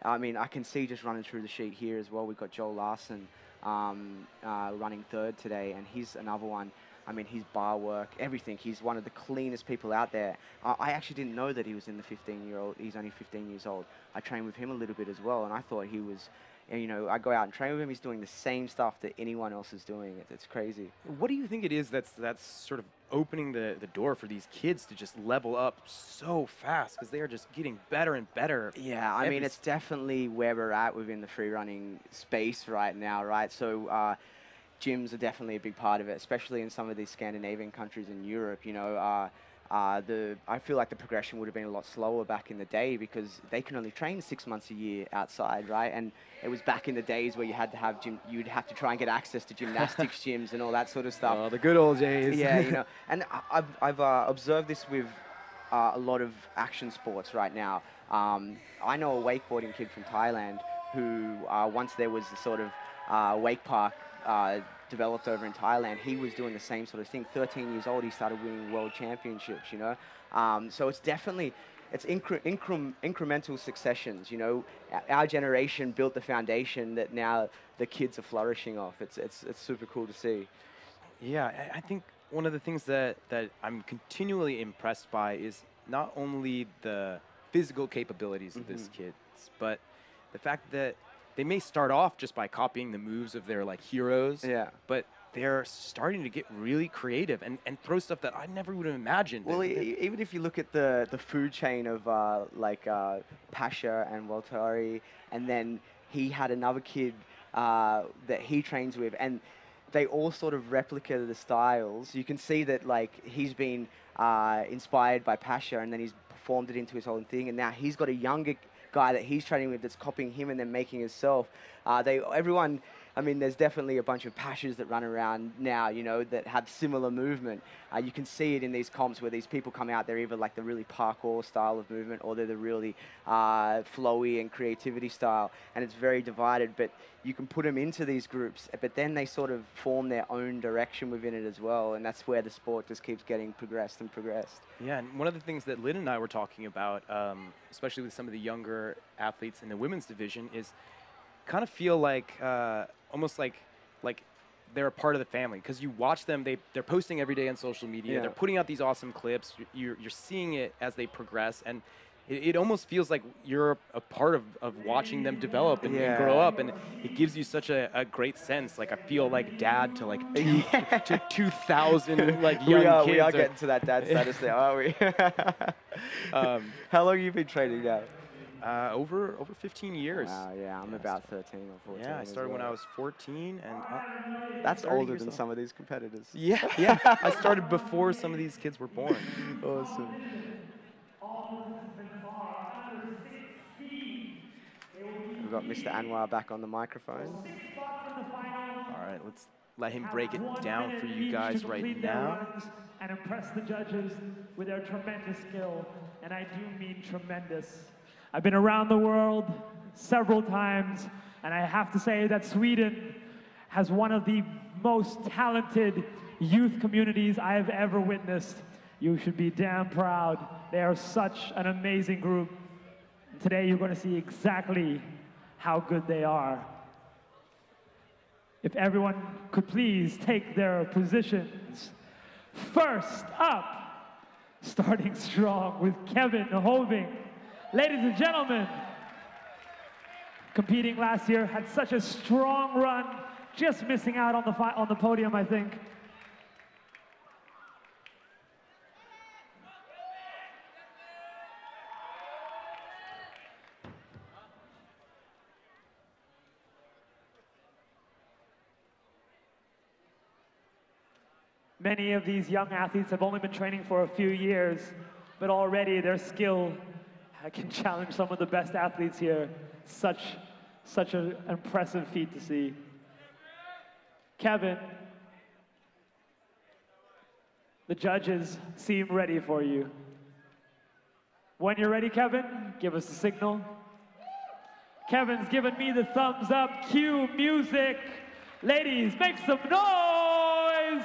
I mean, I can see just running through the sheet here as well. We've got Joel Larson running third today, and he's another one. I mean, his bar work, everything. He's one of the cleanest people out there. I actually didn't know that he was in the 15-year-old. He's only 15 years old. I trained with him a little bit as well, and I thought he was, you know, I go out and train with him. He's doing the same stuff that anyone else is doing. It's crazy.
What do you think it is that's sort of opening the door for these kids to just level up so fast, because they are just getting better and better?
Yeah, I mean, it's definitely where we're at within the free running space right now, right? So gyms are definitely a big part of it, especially in some of these Scandinavian countries in Europe. You know, I feel like the progression would have been a lot slower back in the day because they can only train 6 months a year outside, right? And it was back in the days where you had to have you'd have to try and get access to gymnastics gyms and all that sort of stuff.
Oh, the good old days.
Yeah, you know, and I've observed this with a lot of action sports right now. I know a wakeboarding kid from Thailand who once there was a sort of wake park developed over in Thailand, he was doing the same sort of thing. 13 years old, he started winning world championships, you know. So it's definitely, it's incremental successions, you know. Our generation built the foundation that now the kids are flourishing off. It's super cool to see.
Yeah, I think one of the things that I'm continually impressed by is not only the physical capabilities of these kids, but the fact that they may start off just by copying the moves of their heroes, but they're starting to get really creative and throw stuff that I never would have imagined.
Well, even if you look at the food chain of Pasha and Waltari, and then he had another kid that he trains with, and they all sort of replicated the styles. You can see that he's been inspired by Pasha, and then he's performed it into his own thing, and now he's got a younger guy that he's training with that's copying him and then making himself. Everyone, I mean, there's definitely a bunch of Pashas that run around now, you know, that have similar movement. You can see it in these comps where these people come out, they're either the really parkour style of movement or they're the really flowy and creativity style, and it's very divided, but you can put them into these groups, but then they sort of form their own direction within it as well, and that's where the sport just keeps getting progressed and progressed.
Yeah, and one of the things that Lynn and I were talking about, especially with some of the younger athletes in the women's division, is kind of feel like almost like they're a part of the family because you watch them. They're posting every day on social media.
Yeah.
They're putting out these awesome clips. You're seeing it as they progress, and it almost feels like you're a part of watching them develop and grow up, and it gives you such a great sense. Like I feel like dad to like to 2,000 like young kids.
We are getting to that dad status there, aren't we? How long have you been training now?
Over 15 years.
Wow, yeah, I'm about 13 or 14.
Yeah, I started when I was 14, and
that's
30
older
years
than
old.
some of these competitors.
Yeah. I started before some of these kids were born.
Awesome. We've got Mr. Anwar back on the microphone.
All right, let's let him break it down for you guys right now.
And impress the judges with their tremendous skill, and I do mean tremendous. I've been around the world several times, and I have to say that Sweden has one of the most talented youth communities I have ever witnessed. You should be damn proud. They are such an amazing group. Today you're going to see exactly how good they are. If everyone could please take their positions. First up, starting strong with Kevin Hoving. Ladies and gentlemen, competing last year, had such a strong run, just missing out on the podium, I think. Many of these young athletes have only been training for a few years, but already their skill can challenge some of the best athletes here. Such an impressive feat to see. Kevin, the judges seem ready for you. When you're ready, Kevin, give us a signal. Kevin's given me the thumbs up. Cue music. Ladies, make some noise!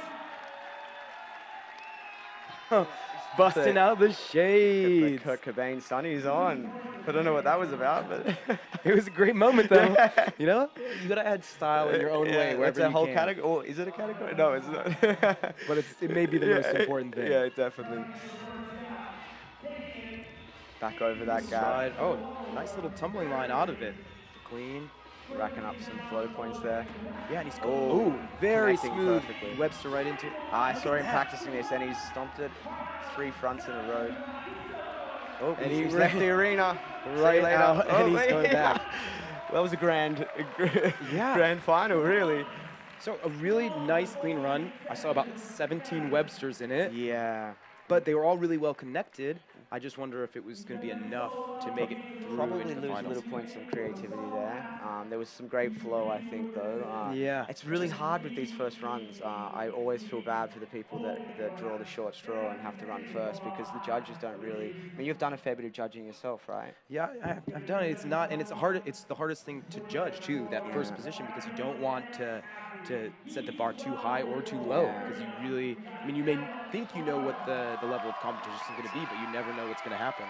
Busting out the shades.
The Kurt Cobain Sonny's on. I don't know what that was about, but
It was a great moment, though. You know, you gotta add style in your own way.
That's
Wherever
a whole
you can.
category. Or is it a category? No, it's not.
But it may be the most important thing.
Yeah, definitely. Back over that guy.
Slide. Oh, nice little tumbling line out of it. Clean.
Racking up some flow points there.
Yeah, and he's
Oh,
Ooh, very
connecting
smooth.
perfectly.
Webster right into it.
I saw him practicing this, and he's stomped it 3 fronts in a row. Oh,
And
he's
he
left the
ran
arena. See you
right
later.
out, and he's going
yeah.
back.
That was a grand
Yeah.
final, really.
So a really nice clean run. I saw about 17 Websters in it,
Yeah.
but they were all really well connected. I just wonder if it was going to be enough to make it through
Probably
into the
lose a
finals.
little points on creativity there. There was some great flow, I think, though.
Yeah.
It's really hard with these first runs. I always feel bad for the people that draw the short straw and have to run first because the judges don't really. I mean, you've done a fair bit of judging yourself, right?
Yeah, I've done it. It's not, and it's hard. It's the hardest thing to judge too. That first position because you don't want to set the bar too high or too low
Yeah.
because you really. I mean, you may think you know what the level of competition is going to be, but you never know what's going to happen.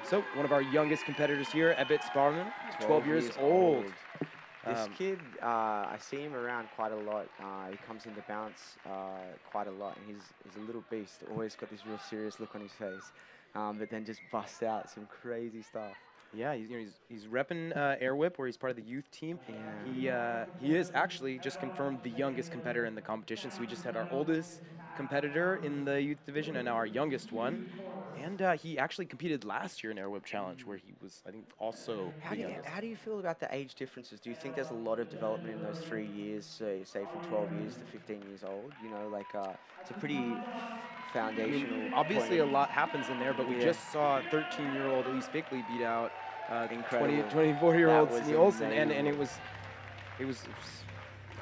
So one of our youngest competitors here, Ebit Sparman, 12 years old.
This kid, I see him around quite a lot. He comes into bounce quite a lot, and he's a little beast. Always got this real serious look on his face, but then just busts out some crazy stuff.
Yeah, he's repping Air Whip, where he's part of the youth team.
Yeah.
He is actually just confirmed the youngest competitor in the competition. So we just had our oldest competitor in the youth division and now our youngest one. And he actually competed last year in Air Whip Challenge, where he was, I think, also
How
the
do you,
youngest.
how do you feel about the age differences? Do you think there's a lot of development in those 3 years, say from 12 years to 15 years old? You know, like it's a pretty foundational.
Obviously,
point
a lot happens in there, but we
Yeah.
just saw 13-year-old Elise Bickley beat out
Incredible.
24-year-old
That was
Sydney Olsen, and
amazing.
it was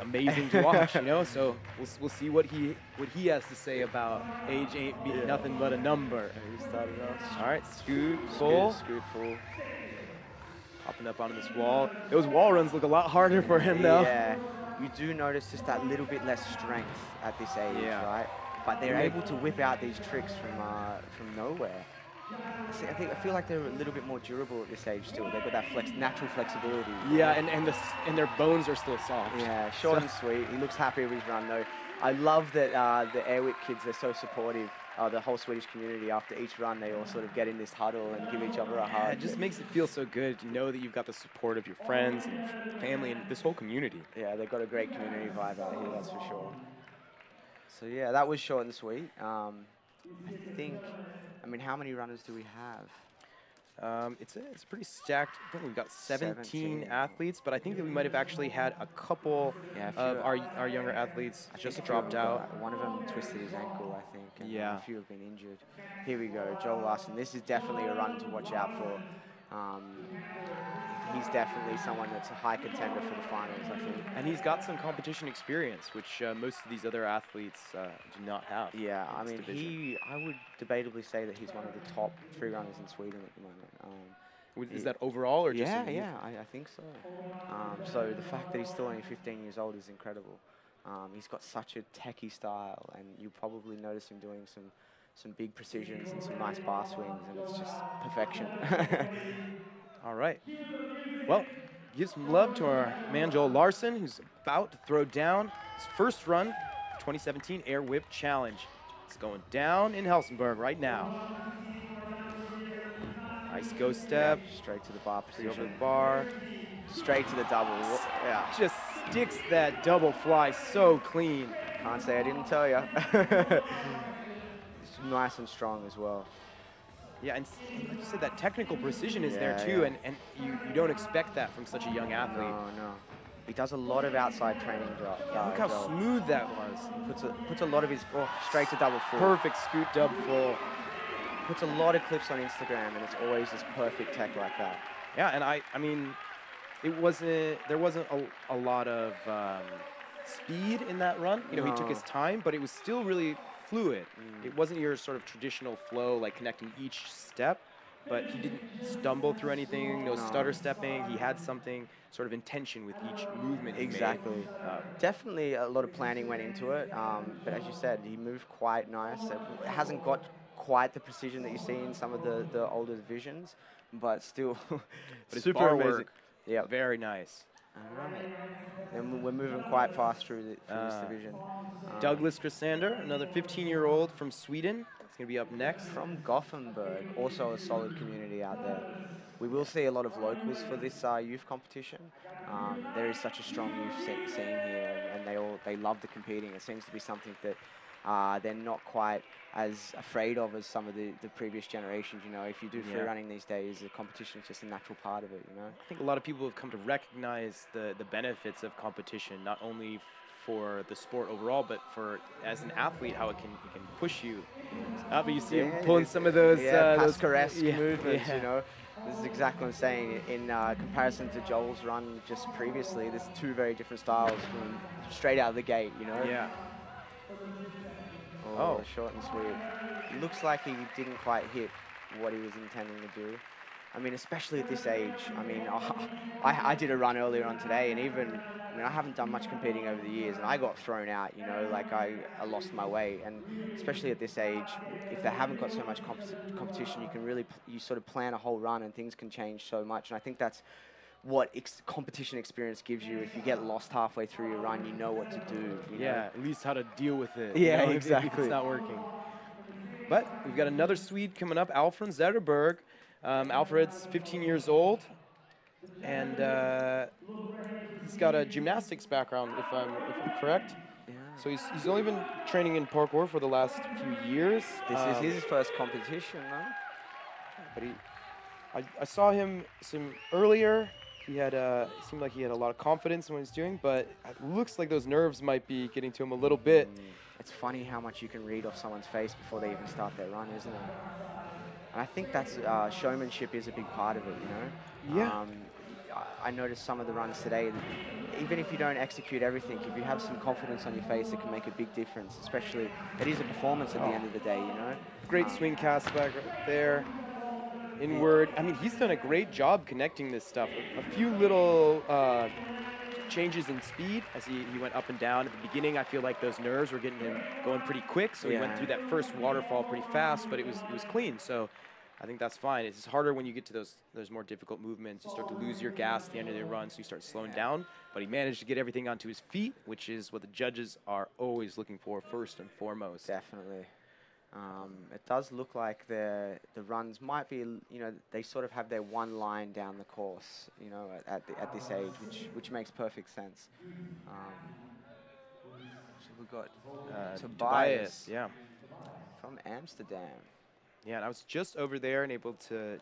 amazing to watch, you know. So we'll see what he has to say about age ain't nothing but a number.
He started off.
All right, scoot full,
Scoot full.
popping up onto this wall. Those wall runs look a lot harder for him though.
Yeah, you do notice just that little bit less strength at this age,
Yeah.
right? But they're able to whip out these tricks from nowhere. See, I feel like they're a little bit more durable at this age still. They've got that natural flexibility.
Yeah, and their bones are still soft.
Yeah, short and sweet. He looks happy with his run though. I love that the Air Whip kids are so supportive. The whole Swedish community, after each run, they all sort of get in this huddle and give each other a hug.
Yeah, it just makes it feel so good to know that you've got the support of your friends and family and this whole community.
Yeah, they've got a great community vibe out here, that's for sure. So yeah, that was short and sweet. I mean, how many runners do we have?
It's pretty stacked. I think we've got 17 athletes, but I think that we might have actually had a couple of our younger athletes just dropped out.
One of them twisted his ankle, I think, and
yeah.
a few have been injured. Here we go, Joel Larson. This is definitely a run to watch out for. He's definitely someone that's a high contender for the finals, I think.
And he's got some competition experience, which most of these other athletes do not have.
Yeah, I mean, I would debatably say that he's one of the top free runners in Sweden at the moment.
Is that overall or just?
Yeah, I think so. So the fact that he's still only 15 years old is incredible. He's got such a techie style, and you probably notice him doing some big precisions and some nice bar swings, and it's just perfection.
All right. Well, give some love to our man Joel Larson, who's about to throw down his first run, 2017 Air Whip Challenge. It's going down in Helsingborg right now. Nice go step.
Straight to the bar position.
Over the bar.
Straight to the double. Yeah.
Just sticks that double fly so clean.
Can't say I didn't tell you. It's nice and strong as well.
Yeah, and like you said, that technical precision is there too, and you don't expect that from such a young athlete.
No. He does a lot of outside training jobs.
Look how smooth that was.
Puts a lot of his straight to double full.
Perfect scoot dub full.
Puts a lot of clips on Instagram, and it's always this perfect tech like that.
Yeah, and I mean, there wasn't a lot of speed in that run. You know, he took his time, but it was still really fluid. It wasn't your sort of traditional flow, like connecting each step, but he didn't stumble through anything, no stutter stepping. He had something sort of intention with each movement he made.
Definitely a lot of planning went into it, but as you said, he moved quite nice. It hasn't got quite the precision that you see in some of the older divisions, but still super amazing.
Yeah, very nice.
All right. And we're moving quite fast through this division.
Douglas Cassander, another 15-year-old from Sweden. It's going to be up next.
From Gothenburg, also a solid community out there. We will see a lot of locals for this youth competition. There is such a strong youth scene here, and they love the competing. It seems to be something that they're not quite as afraid of as some of the previous generations. You know, if you do free running these days, the competition is just a natural part of it, you know.
I think a lot of people have come to recognize the benefits of competition, not only for the sport overall, but for as an athlete, how it can push you. But you see him pulling some of those
Pascal-esque movements, you know. This is exactly what I'm saying. In comparison to Joel's run just previously, there's two very different styles from straight out of the gate, you know.
Yeah.
Oh, short and sweet. It looks like he didn't quite hit what he was intending to do. I mean, especially at this age. I mean, I did a run earlier on today, and I haven't done much competing over the years, and I got thrown out, you know, like I lost my way. And especially at this age, if they haven't got so much competition, you sort of plan a whole run, and things can change so much. And I think that's what competition experience gives you. If you get lost halfway through your run, you know what to do. You know?
At least how to deal with it.
Yeah,
you know,
exactly.
If it's not working. But we've got another Swede coming up, Alfred Zetterberg. Alfred's 15 years old, and he's got a gymnastics background, if I'm correct.
Yeah.
So he's only been training in parkour for the last few years.
This is his first competition, though.
But I saw him some earlier. He seemed like he had a lot of confidence in what he's doing, but it looks like those nerves might be getting to him a little bit.
It's funny how much you can read off someone's face before they even start their run, isn't it? And I think that's showmanship is a big part of it, you know.
Yeah.
I noticed some of the runs today. Even if you don't execute everything, if you have some confidence on your face, it can make a big difference. Especially, it is a performance at the end of the day, you know.
Great swing cast back right there. Inward. I mean, he's done a great job connecting this stuff. A few little changes in speed as he went up and down. At the beginning, I feel like those nerves were getting him going pretty quick, so he went through that first waterfall pretty fast, but it was clean. So I think that's fine. It's harder when you get to those more difficult movements. You start to lose your gas at the end of the run, so you start slowing down. But he managed to get everything onto his feet, which is what the judges are always looking for first and foremost.
Definitely. It does look like the runs might be, they sort of have their one line down the course, at this age, which makes perfect sense. So we've got Tobias,
yeah,
from Amsterdam.
Yeah, and I was just over there and able to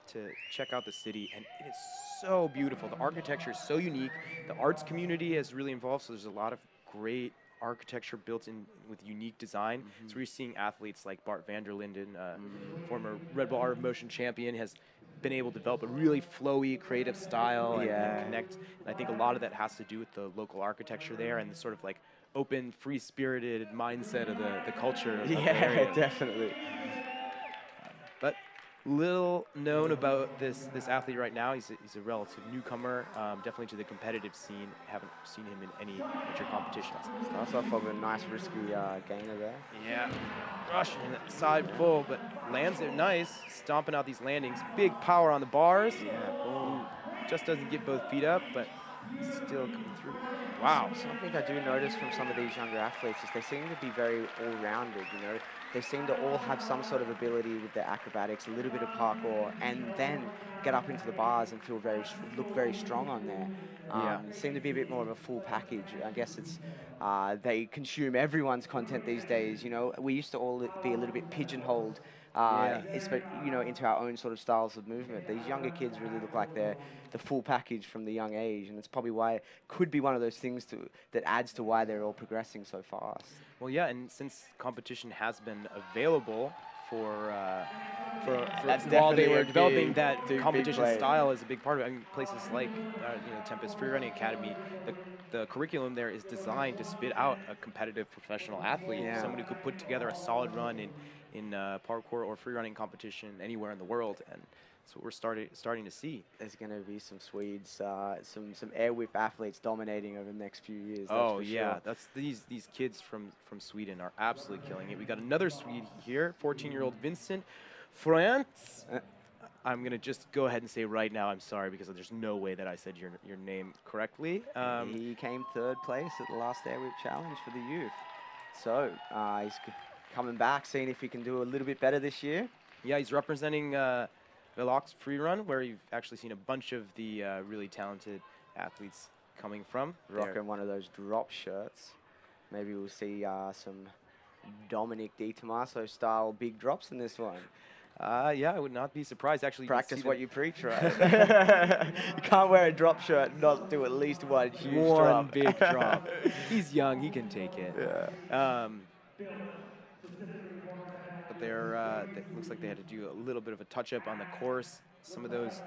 check out the city, and it is so beautiful. The architecture is so unique. The arts community is really involved, so there's a lot of great architecture built in with unique design. So we're seeing athletes like Bart van der Linden, former Red Bull Art of Motion champion, has been able to develop a really flowy, creative style and connect. And I think a lot of that has to do with the local architecture there and the sort of like open, free-spirited mindset of the culture of the area.
Definitely.
But little known about this athlete right now. He's a relative newcomer, definitely to the competitive scene. Haven't seen him in any major competitions.
Starts off with a nice risky gainer there.
Yeah, rushing that side full, but lands it nice, stomping out these landings. Big power on the bars.
Yeah, boom.
Just doesn't get both feet up, but still coming through. Wow.
Something I do notice from some of these younger athletes is they seem to be very all-rounded, They seem to all have some sort of ability with their acrobatics, a little bit of parkour, and then get up into the bars and look very strong on there. Seem to be a bit more of a full package. I guess it's they consume everyone's content these days. We used to all be a little bit pigeonholed, into our own sort of styles of movement. These younger kids really look like they're the full package from the young age, and it's probably why it could be one of those things that adds to why they're all progressing so fast.
Well, yeah, and since competition has been available for while they were developing that competition style is a big part of it. I mean, places like Tempest Freerunning Academy, the curriculum there is designed to spit out a competitive professional athlete, someone who could put together a solid run in parkour or freerunning competition anywhere in the world, and that's what we're starting to see.
There's going to be some Swedes, some air whip athletes dominating over the next few years.
Oh yeah, that's these kids from Sweden are absolutely killing it. We got another Swede here, 14-year-old Vincent Frantz. I'm gonna just go ahead and say right now, I'm sorry, because there's no way that I said your name correctly.
He came third place at the last Air Whip Challenge for the youth. So he's coming back, seeing if he can do a little bit better this year.
Yeah, he's representing Velox Freerun, where you've actually seen a bunch of the really talented athletes coming from.
Rocking one of those drop shirts. Maybe we'll see some Dominic Di Tommaso style big drops in this one.
Yeah, I would not be surprised. Actually,
practice what you preach, right? You can't wear a drop shirt and not do at least one huge drop.
Big drop. He's young; he can take it.
Yeah.
But it looks like they had to do a little bit of a touch-up on the course. Some of those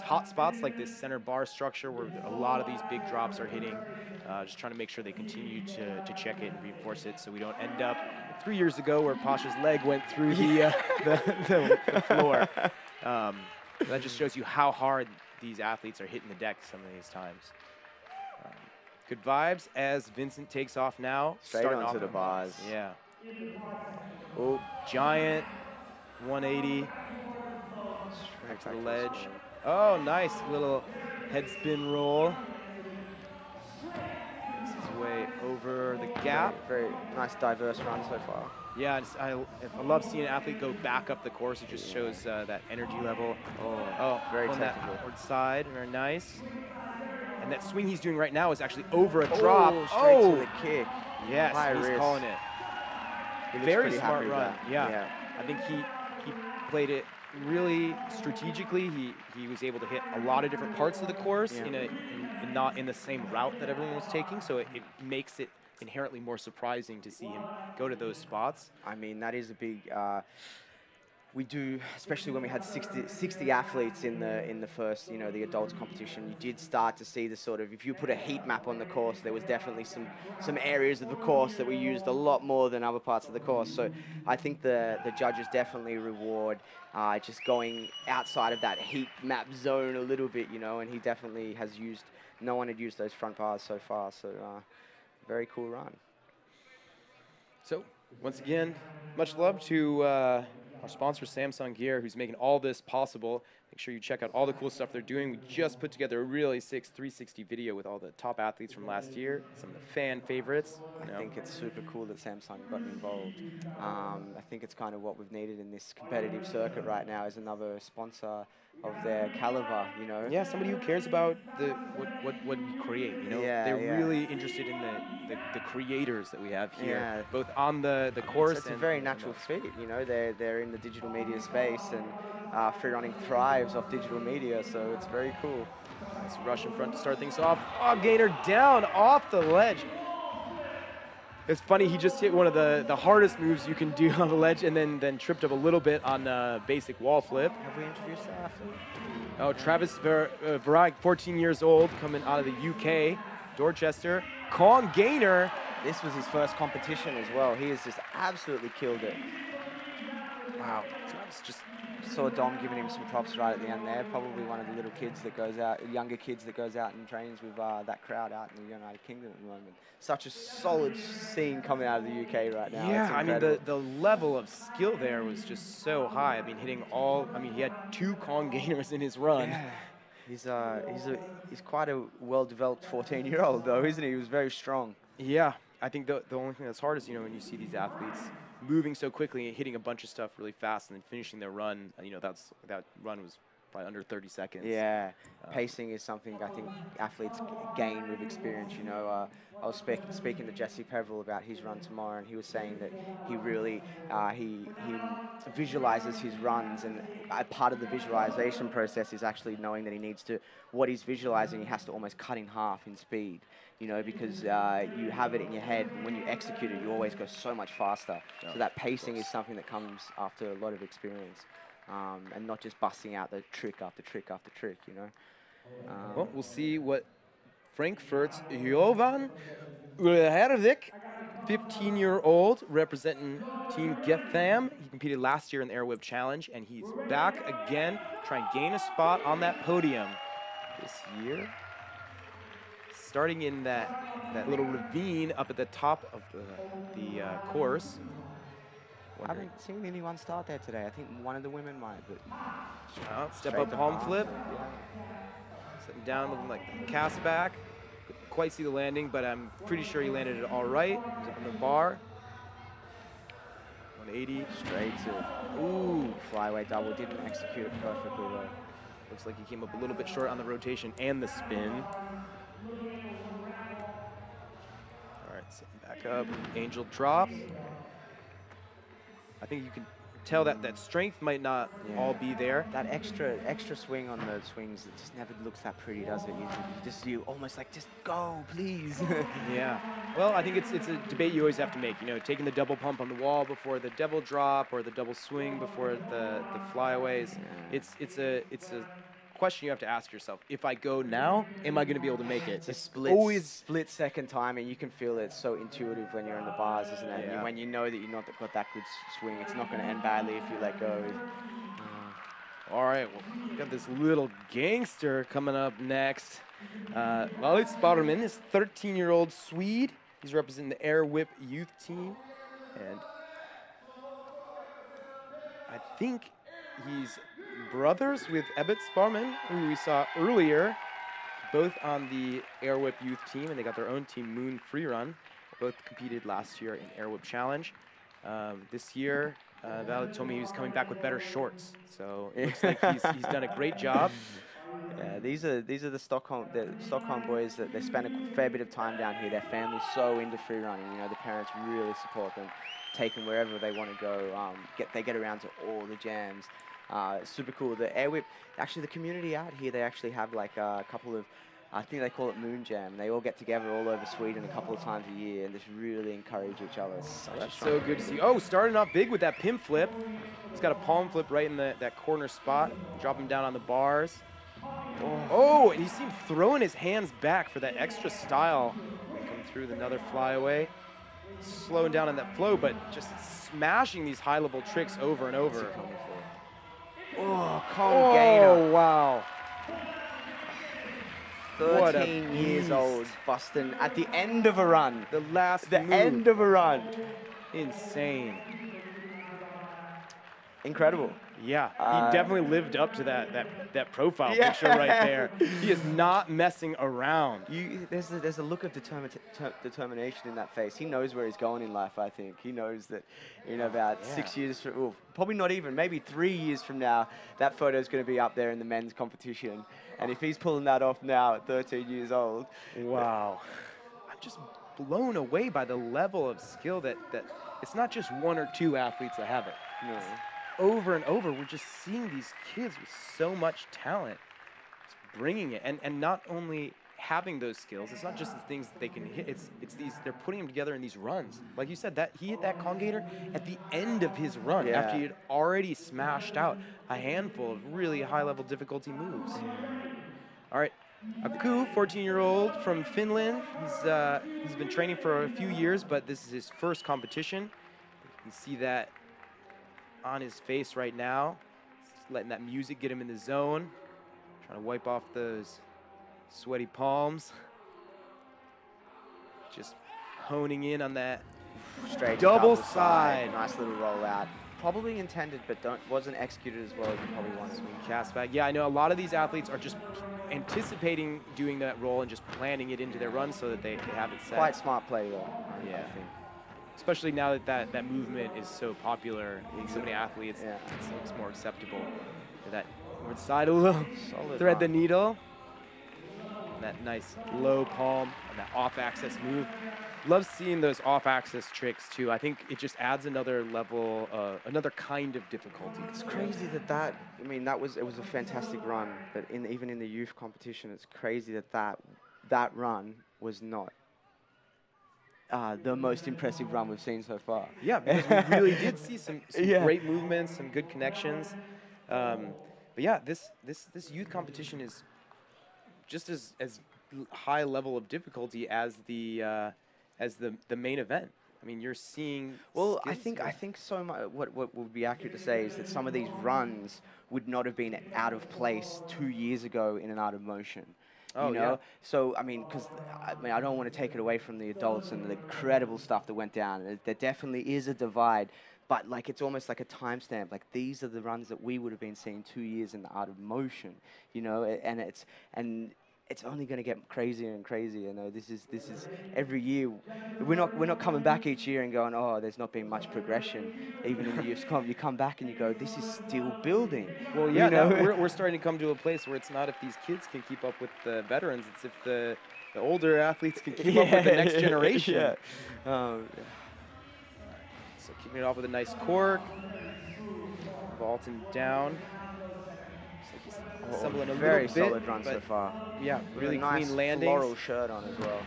hot spots, like this center bar structure, where a lot of these big drops are hitting. Just trying to make sure they continue to check it and reinforce it, so we don't end up 3 years ago where Pasha's leg went through the floor. That just shows you how hard these athletes are hitting the deck some of these times. Good vibes as Vincent takes off now.
Straight onto the bars.
Yeah. Oh, giant 180. Back to the ledge. Oh, nice little head spin roll. Makes his way over the gap.
Very nice, diverse run so far.
Yeah, I love seeing an athlete go back up the course. It just shows that energy level. Oh,
very
on
technical.
that outward side, very nice. And that swing he's doing right now is actually over a drop.
Straight to the kick.
Yes, he's calling it. Very smart run.
Yeah.
I think he played it really strategically. He was able to hit a lot of different parts of the course not in the same route that everyone was taking, so it makes it inherently more surprising to see him go to those spots.
I mean, that is a big we do, especially when we had 60 athletes in the first, the adults competition, you did start to see the sort of, if you put a heat map on the course, there was definitely some areas of the course that we used a lot more than other parts of the course. So I think the judges definitely reward just going outside of that heat map zone a little bit, and he definitely has no one had used those front bars so far. So very cool run.
So once again, much love to our sponsor, Samsung Gear, who's making all this possible. Make sure you check out all the cool stuff they're doing. We just put together a really sick 360 video with all the top athletes from last year, some of the fan favorites.
I think it's super cool that Samsung got involved. I think it's kind of what we've needed in this competitive circuit right now is another sponsor of their caliber, you know?
Yeah, somebody who cares about what we create, you know?
Yeah,
they're really interested in the creators that we have here,
Yeah.
both on the course
It's a
and
very natural fit, you know? They're in the digital media space, and free running thrives off digital media, so it's very cool.
Nice rush in front to start things off. Oh, Gainer down off the ledge. It's funny, he just hit one of the hardest moves you can do on the ledge and then tripped up a little bit on a basic wall flip.
Have we introduced that athlete?
Oh, Travis Varag, 14 years old, coming out of the UK, Dorchester. Kong Gainer.
This was his first competition as well. He has just absolutely killed it.
Wow, Travis just...
Saw Dom giving him some props right at the end there. Probably one of the little kids that goes out, younger kids that goes out and trains with that crowd out in the United Kingdom at the moment. Such a solid scene coming out of the UK right now.
Yeah, I mean, the level of skill there was just so high. I mean, he had 2 Kong Gainers in his run.
Yeah. He's quite a well-developed 14-year-old though, isn't he? He was very strong.
Yeah, I think the only thing that's hard is, you know, when you see these athletes moving so quickly and hitting a bunch of stuff really fast and then finishing their run, you know, that run was probably under 30 seconds.
Yeah, pacing is something I think athletes gain with experience, you know. I was speaking to Jesse Peveril about his run tomorrow, and he was saying that he really, he visualizes his runs, and a part of the visualization process is actually knowing that he needs to, what he's visualizing, he has to almost cut in half in speed. You know, because you have it in your head, and when you execute it, you always go so much faster. Yeah, so that pacing is something that comes after a lot of experience, and not just busting out the trick after trick after trick, you know.
Well, we'll see what Frankfurt's Jovan Ulhervik, 15-year-old, representing Team Getham. He competed last year in the Air Whip Challenge, and he's back again, trying to gain a spot on that podium this year. Starting in that little ravine up at the top of the course.
I haven't seen anyone start there today. I think one of the women might, but...
Step up palm flip. Sitting down looking like the cast back. Couldn't quite see the landing, but I'm pretty sure he landed it all right. He's up on the bar. 180.
Straight to... Ooh, flyway double. Didn't execute it perfectly though.
Looks like he came up a little bit short on the rotation and the spin. Sitting back up, angel drop. I think you can tell that strength might not all be there.
That extra swing on the swings, it just never looks that pretty, does it? You almost like, just go, please.
Yeah. Well, I think it's a debate you always have to make. You know, taking the double pump on the wall before the double drop, or the double swing before the flyaways. Yeah. It's a question you have to ask yourself. If I go now, am I going to be able to make it?
It's always split-second timing. You can feel it. It's so intuitive when you're in the bars, isn't it?
Yeah.
When you know that you've not got that good swing, it's not going to end badly if you let go.
All right, well, we got this little gangster coming up next. Larson Sparman is 13-year-old Swede. He's representing the Air Whip youth team. And I think he's brothers with Ebbet Sparman, who we saw earlier, both on the Air Whip youth team, and they got their own team, Moon Free Run. Both competed last year in Air Whip Challenge. This year, Val told me he was coming back with better shorts, so it looks like he's done a great job.
Yeah, these are the Stockholm boys that they spend a fair bit of time down here. Their family's so into free running. You know, the parents really support them, take them wherever they want to go. They get around to all the jams. Super cool. The Air Whip, actually the community out here, they actually have like a couple of, I think they call it Moon Jam. They all get together all over Sweden a couple of times a year and just really encourage each other.
That's so good to see. Oh, starting off big with that pin flip. He's got a palm flip right in that corner spot. Drop him down on the bars. Oh, and you see him throwing his hands back for that extra style. Coming through with another flyaway. Slowing down on that flow, but just smashing these high-level tricks over and over.
Oh, Kong Gainer.
Oh, wow.
13 years old, busting at the end of a run.
The
end of a run.
Insane.
incredible.
Yeah, he definitely lived up to that profile
Yeah.
picture right there. He is not messing around.
There's a look of determination in that face. He knows where he's going in life, I think. He knows that in about 6 years, probably not even, maybe 3 years from now, that photo is going to be up there in the men's competition. And if he's pulling that off now at 13 years old.
Wow. I'm just blown away by the level of skill that it's not just one or two athletes that have it.
No.
Over and over, we're just seeing these kids with so much talent, just bringing it, and not only having those skills. It's not just the things that they can hit. It's these. They're putting them together in these runs. Like you said, that he hit that congator at the end of his run after he had already smashed out a handful of really high-level difficulty moves. All right, Aku, 14-year-old from Finland. He's been training for a few years, but this is his first competition. You can see that on his face right now. He's letting that music get him in the zone. Trying to wipe off those sweaty palms. Just honing in on that
Straight
double side.
Nice little rollout. Probably intended, but wasn't executed as well as you probably wanted.
Swing cast back. Yeah, I know a lot of these athletes are just anticipating doing that roll and just planning it into their run so that they have it set.
Quite smart play, though.
Yeah.
I think.
Especially now that movement is so popular in so many athletes, it's more acceptable. That forward side a little,
Solid
thread the
run.
needle. That nice low palm and that off-axis move. Love seeing those off-axis tricks too. I think it just adds another level, another kind of difficulty.
It's crazy that I mean, it was a fantastic run, but even in the youth competition, it's crazy that run was not the most impressive run we've seen so far.
Yeah, because we really did see some great movements, some good connections. But yeah, this youth competition is just as high level of difficulty as the main event. I mean, you're seeing.
Well, I think so much. What would be accurate to say is that some of these runs would not have been out of place 2 years ago in an art of motion.
Oh,
you know? So, I mean, I don't want to take it away from the adults and the incredible stuff that went down. There definitely is a divide, but like it's almost like a timestamp. Like these are the runs that we would have been seeing 2 years in the art of motion, you know, and it's only going to get crazier and crazier. You know, this is every year. We're not coming back each year and going, oh, there's not been much progression. Even in the youth comp, you come back and you go, this is still building.
Well, yeah,
you know?
we're starting to come to a place where it's not if these kids can keep up with the veterans, it's if the older athletes can keep up with the next generation. So keeping it off with a nice cork, vaulting down.
Very solid run so far.
Yeah, really
nice
clean landings.
Floral shirt on as well.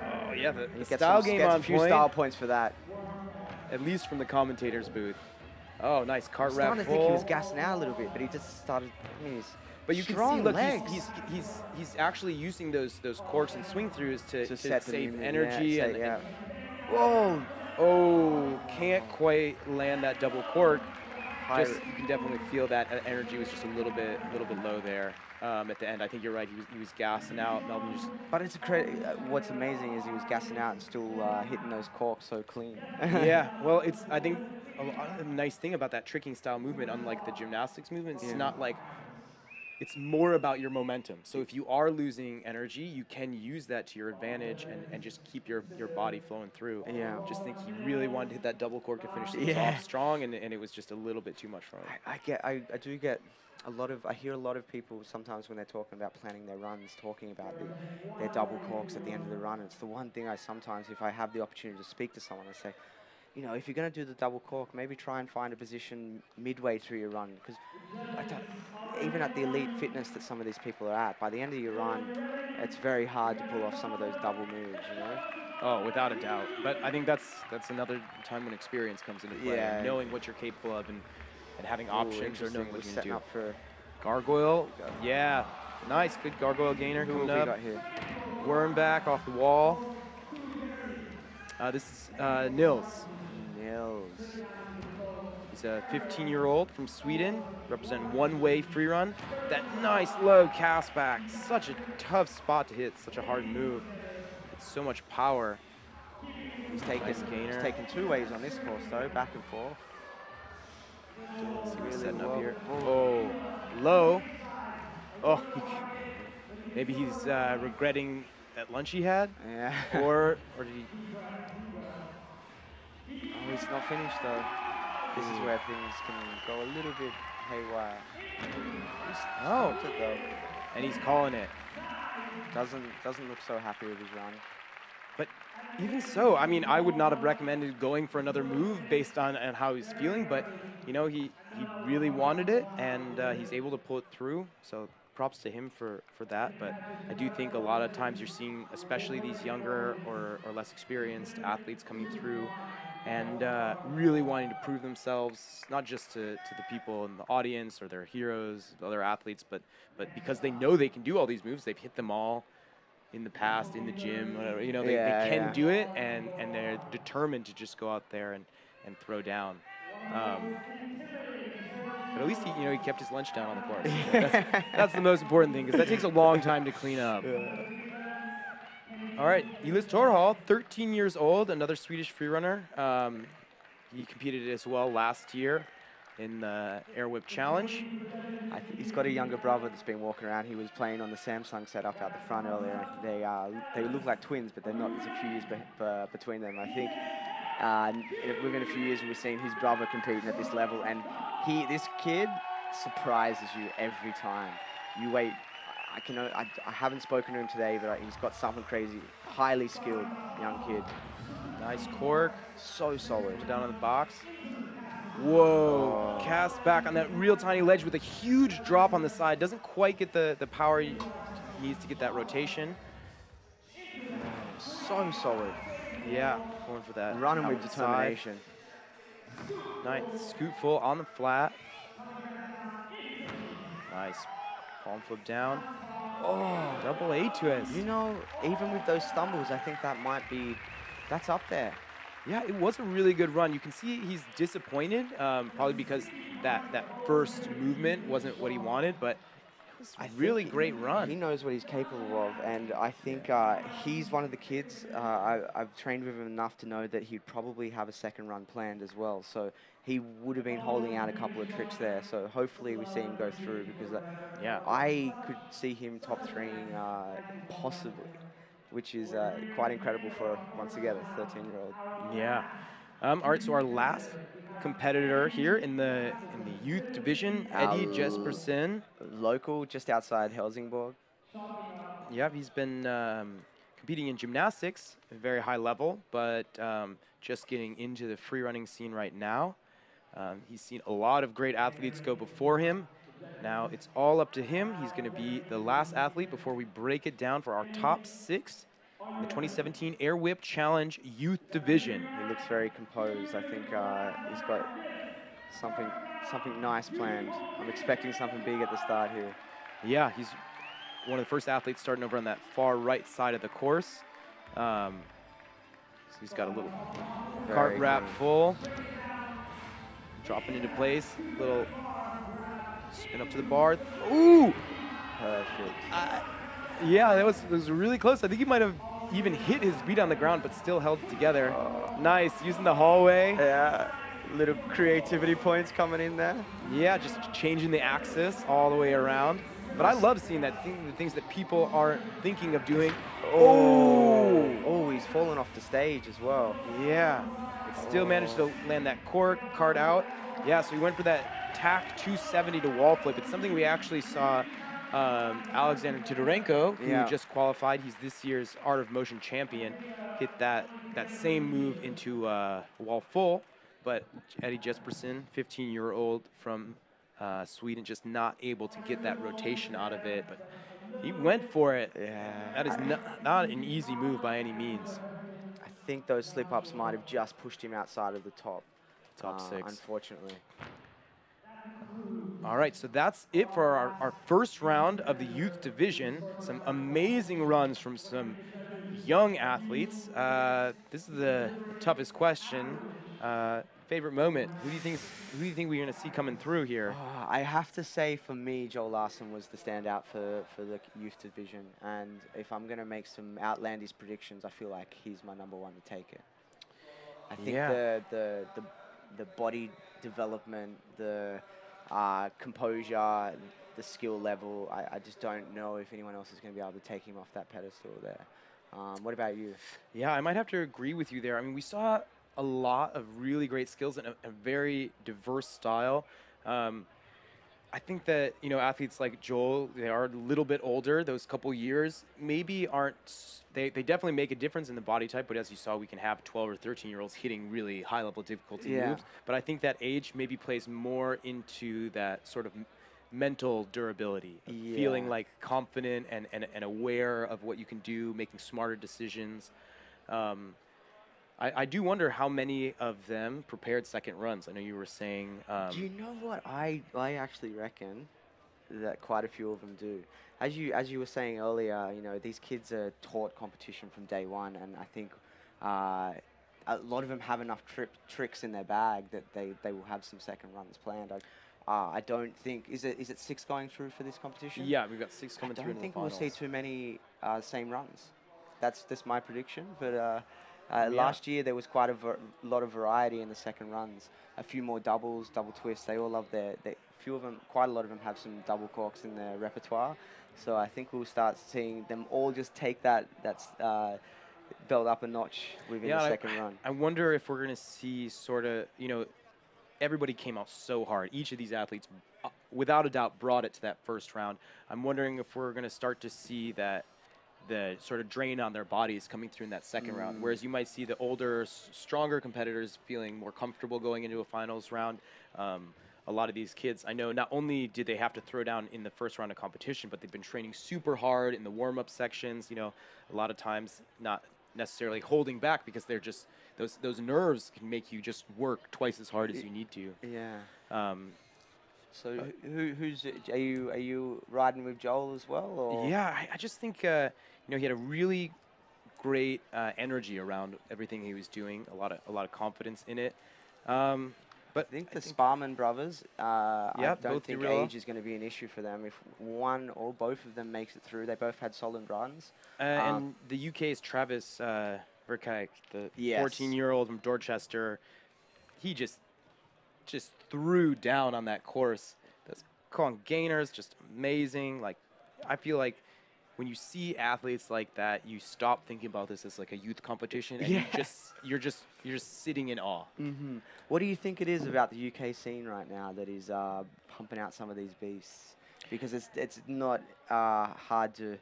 Oh yeah, the
Gets
style game on
a few
point.
style points for that.
At least from the commentator's booth. Oh, nice cart
I'm
wrap
starting to think he was gassing out a little bit, but he just started. I mean,
but you can
strong
see, look,
legs.
he's actually using those corks and swing throughs to save energy.
Yeah, whoa!
Oh, can't quite land that double cork.
You
can definitely feel that energy was just a little bit low there at the end. I think you're right. He was gassing out. Melvin just.
But it's what's amazing is he was gassing out and still hitting those corks so clean.
Yeah. Well, I think a nice thing about that tricking style movement, unlike the gymnastics movement, it's not like. It's more about your momentum. So if you are losing energy, you can use that to your advantage and just keep your body flowing through.
Yeah.
Just think he really wanted to hit that double cork to finish things off strong, and it was just a little bit too much for him.
I hear a lot of people sometimes when they're talking about planning their runs, talking about their double corks at the end of the run. It's the one thing I sometimes, if I have the opportunity to speak to someone, I say, you know, if you're going to do the double cork, maybe try and find a position midway through your run. Because even at the elite fitness that some of these people are at, by the end of your run, it's very hard to pull off some of those double moves, you know?
Oh, without a doubt. But I think that's another time when experience comes into play.
Yeah.
Knowing what you're capable of and having options or knowing what you're going to do.
Up for
gargoyle. Yeah. Nice. Good gargoyle gainer coming up.
Who have we got here?
Worm back off the wall. This is Nils. He's a 15-year-old from Sweden, representing one-way free run. That nice low cast back, such a tough spot to hit, such a hard move. It's so much power.
He's taken two ways on this course though, back and forth.
Let's see what's
Really
setting up
well.
here. Oh, low. Oh, maybe he's regretting that lunch he had,
Yeah.
or did he?
Oh, he's not finished though. This is where things can go a little bit haywire. He's stopped it though.
And he's calling it.
Doesn't look so happy with his run.
But even so, I mean, I would not have recommended going for another move based on how he's feeling. But you know, he really wanted it, and he's able to pull it through. So props to him for that. But I do think a lot of times you're seeing, especially these younger or less experienced athletes coming through and really wanting to prove themselves, not just to the people in the audience or their heroes, the other athletes, but because they know they can do all these moves. They've hit them all in the past, in the gym, whatever. You know, they can do it, and they're determined to just go out there and throw down. But at least he kept his lunch down on the course. That's the most important thing, because that takes a long time to clean up. All right, Elias Torhall, 13 years old, another Swedish freerunner. He competed as well last year in the Air Whip Challenge.
He's got a younger brother that's been walking around. He was playing on the Samsung setup out the front earlier. They look like twins, but they're not. There's a few years between them. I think within a few years we've seen his brother competing at this level, and this kid surprises you every time. You wait. I haven't spoken to him today, but he's got something crazy. Highly skilled young kid.
Nice cork.
So solid.
Down on the box. Whoa, cast back on that real tiny ledge with a huge drop on the side. Doesn't quite get the power he needs to get that rotation.
So solid.
Yeah, going for that.
Running with determination.
Nice, scoot full on the flat. Nice, palm flip down. Oh, double A twist.
You know, even with those stumbles, I think that's up there.
Yeah, it was a really good run. You can see he's disappointed, probably because that first movement wasn't what he wanted, but it was a really great run.
He knows what he's capable of, and I think he's one of the kids. I've trained with him enough to know that he'd probably have a second run planned as well. So he would have been holding out a couple of tricks there. So hopefully we see him go through, because I could see him top 3ing possibly, which is quite incredible for, once again, a 13-year-old.
Yeah. All right, so our last competitor here in the youth division, Eddie Jespersen.
Local, just outside Helsingborg.
Yep, he's been competing in gymnastics at a very high level, but just getting into the free running scene right now. He's seen a lot of great athletes go before him. Now it's all up to him. He's going to be the last athlete before we break it down for our top 6 in the 2017 Air Whip Challenge Youth Division.
He looks very composed. I think he's got something nice planned. I'm expecting something big at the start here.
Yeah, he's one of the first athletes starting over on that far right side of the course. So he's got a little cart wrap full. Dropping into place. Little spin up to the bar. Ooh!
Perfect.
Yeah, that was really close. I think he might have even hit his feet on the ground, but still held it together. Nice, using the hallway.
Yeah, little creativity points coming in there.
Yeah, just changing the axis all the way around. But I love seeing the things that people aren't thinking of doing.
Oh, he's fallen off the stage as well.
Yeah, but still managed to land that cork, card out. Yeah, so he went for that tack 270 to wall flip. It's something we actually saw Alexander Tidorenko, who just qualified. He's this year's Art of Motion champion. Hit that same move into wall full, but Eddie Jespersen, 15-year-old from Sweden, just not able to get that rotation out of it. But he went for it.
Yeah.
That is not an easy move by any means.
I think those slip-ups might have just pushed him outside of the top
6.
Unfortunately.
All right, so that's it for our first round of the youth division. Some amazing runs from some young athletes. This is the toughest question. Favorite moment? Who do you think we're going to see coming through here?
I have to say, for me, Joel Larson was the standout for the youth division. And if I'm going to make some outlandish predictions, I feel like he's my #1 to take it. I think the body development, the composure, the skill level. I just don't know if anyone else is going to be able to take him off that pedestal there. What about you?
Yeah, I might have to agree with you there. I mean, we saw a lot of really great skills and a very diverse style. I think that, you know, athletes like Joel, they are a little bit older. Those couple years maybe aren't, they definitely make a difference in the body type, but as you saw, we can have 12 or 13-year-olds hitting really high-level difficulty moves. But I think that age maybe plays more into that sort of mental durability, of feeling like confident and aware of what you can do, making smarter decisions. I do wonder how many of them prepared second runs. I know you were saying.
Do you know what I actually reckon that quite a few of them do? As you were saying earlier, you know, these kids are taught competition from day one, and I think a lot of them have enough tricks in their bag that they will have some second runs planned. I don't think is it 6 going through for this competition?
Yeah, we've got 6 coming through.
I don't think we'll see too many same runs. That's my prediction, but. Last year there was quite a lot of variety in the second runs. A few more doubles, double twists. They all love few of them, quite a lot of them have some double corks in their repertoire. So I think we'll start seeing them all just take that belt up a notch within the second run.
I wonder if we're going to see sort of, you know, everybody came out so hard. Each of these athletes, without a doubt, brought it to that first round. I'm wondering if we're going to start to see that the sort of drain on their bodies coming through in that second round, whereas you might see the older, stronger competitors feeling more comfortable going into a finals round. A lot of these kids, I know not only did they have to throw down in the first round of competition, but they've been training super hard in the warm-up sections. You know, a lot of times not necessarily holding back because they're just, those nerves can make you just work twice as hard as you need to.
Yeah. So are you riding with Joel as well? Or?
Yeah, I just think you know, he had a really great energy around everything he was doing. A lot of confidence in it. But
I think the Sparman brothers. I don't think
real.
age is going to be an issue for them. If one or both of them makes it through, they both had solid runs.
And the UK's Travis Verkijk, the 14-year-old from Dorchester, he just threw down on that course. Those calling gainers, just amazing. Like, I feel like when you see athletes like that, you stop thinking about this as like a youth competition, and you're just sitting in awe.
Mm-hmm. What do you think it is about the UK scene right now that is pumping out some of these beasts? Because it's not hard to.